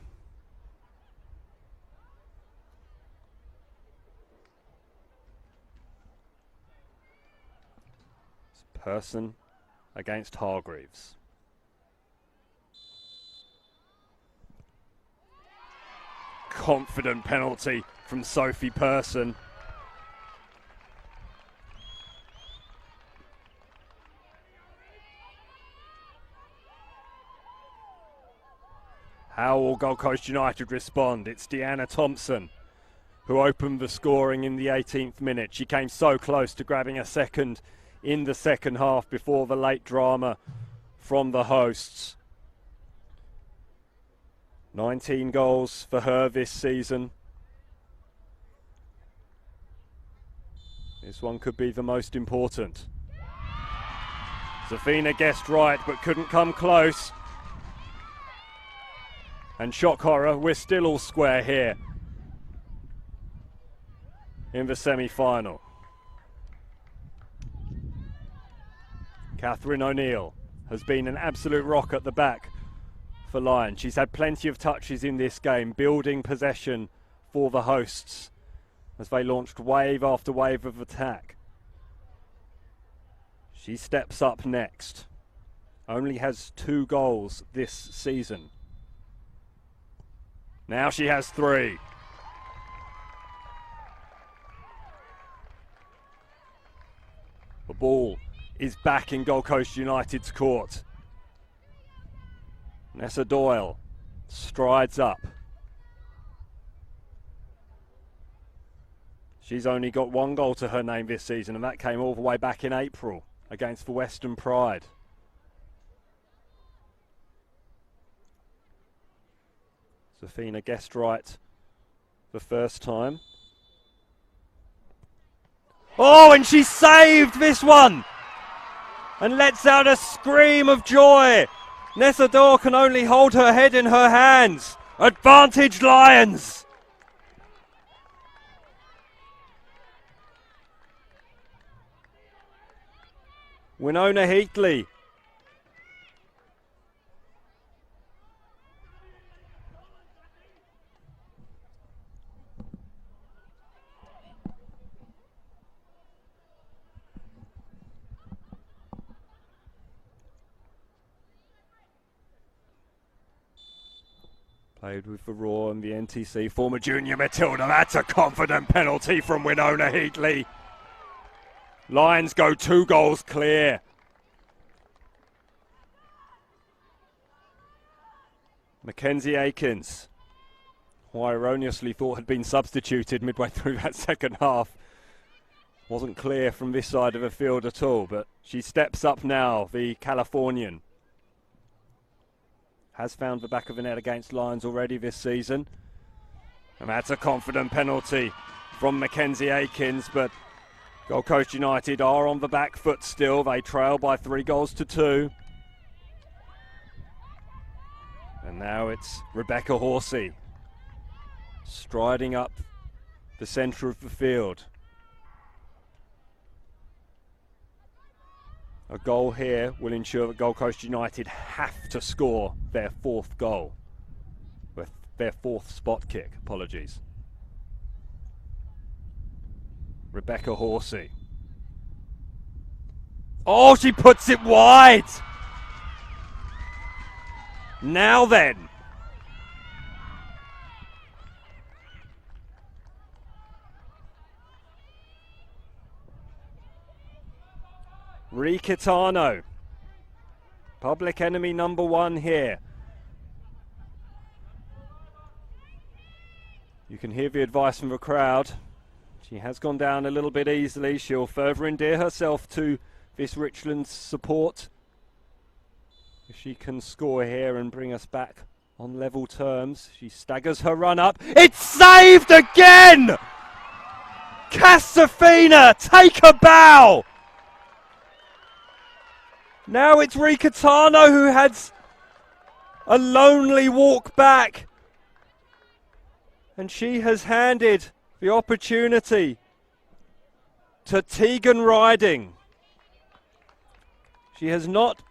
It's Person against Hargreaves. Confident penalty from Sophie Person. How will Gold Coast United respond? It's Deanna Thompson who opened the scoring in the 18th minute. She came so close to grabbing a second in the second half before the late drama from the hosts. 19 goals for her this season. This one could be the most important. Safina guessed right but couldn't come close. And shock horror, we're still all square here in the semi-final. Catherine O'Neill has been an absolute rock at the back for Lions. She's had plenty of touches in this game, building possession for the hosts as they launched wave after wave of attack. She steps up next. Only has 2 goals this season. Now she has 3. The ball is back in Gold Coast United's court. Nessa Doyle strides up. She's only got 1 goal to her name this season, and that came all the way back in April against the Western Pride. Safina guessed right the first time. Oh, and she saved this one! And lets out a scream of joy. Nessa Doyle can only hold her head in her hands. Advantage Lions! Winona Heatley. Played with the Raw and the NTC. Former junior Matilda. That's a confident penalty from Winona Heatley. Lions go 2 goals clear. Mackenzie Aikens, who I erroneously thought had been substituted midway through that second half, wasn't clear from this side of the field at all, but she steps up now, the Californian. Has found the back of the net against Lions already this season. And that's a confident penalty from Mackenzie Aikens, but Gold Coast United are on the back foot still. They trail by 3 goals to 2. And now it's Rebecca Horsey striding up the centre of the field. A goal here will ensure that Gold Coast United have to score their 4th goal. With their 4th spot kick, apologies. Rebecca Horsey. Oh, she puts it wide! Now then. Ricitano, public enemy number 1 here. You can hear the advice from the crowd. She has gone down a little bit easily. She'll further endear herself to this Richlands support. If she can score here and bring us back on level terms. She staggers her run up. It's saved again! Casafina, take a bow! Now it's Ricitano who had a lonely walk back. And she has handed the opportunity to Tegan Riding. She has not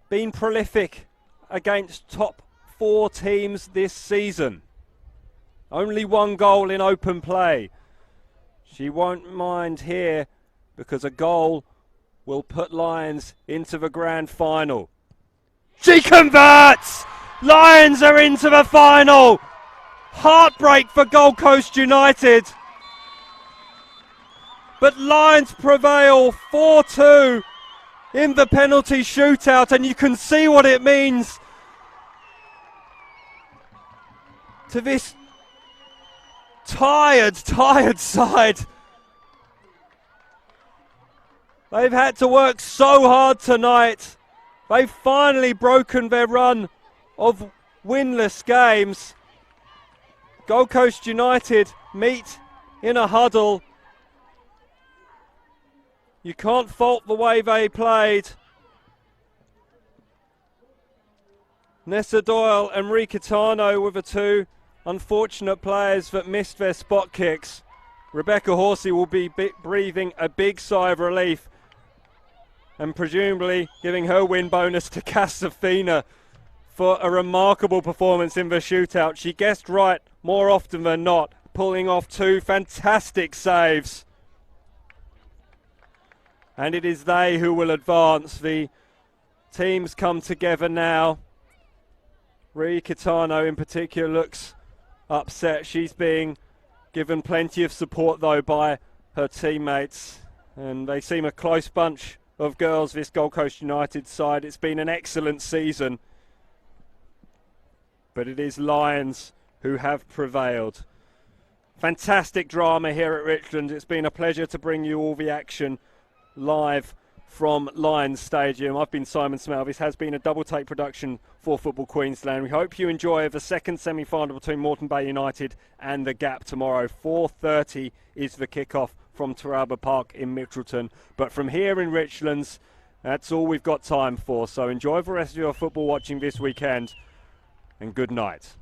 been prolific against top 4 teams this season. Only 1 goal in open play. She won't mind here because a goal will put Lions into the grand final. She converts! Lions are into the final! Heartbreak for Gold Coast United. But Lions prevail 4-2 in the penalty shootout, and you can see what it means to this tired side. They've had to work so hard tonight. They've finally broken their run of winless games. Gold Coast United meet in a huddle. You can't fault the way they played. Nessa Doyle and Ricatano were the two unfortunate players that missed their spot kicks. Rebecca Horsey will be breathing a big sigh of relief and presumably giving her win bonus to Casafina for a remarkable performance in the shootout. She guessed right more often than not, pulling off two fantastic saves. And it is they who will advance. The teams come together now. Ricatano in particular looks upset. She's being given plenty of support though by her teammates, and they seem a close bunch of girls, this Gold Coast United side. It's been an excellent season, but it is Lions who have prevailed. Fantastic drama here at Richland. It's been a pleasure to bring you all the action live from Lions Stadium. I've been Simon Smell. This has been a double take production for Football Queensland. We hope you enjoy the second semi-final between Moreton Bay United and the Gap tomorrow. 4:30 is the kickoff from Taraba Park in Middleton. But from here in Richlands, that's all we've got time for. So enjoy the rest of your football watching this weekend, and good night.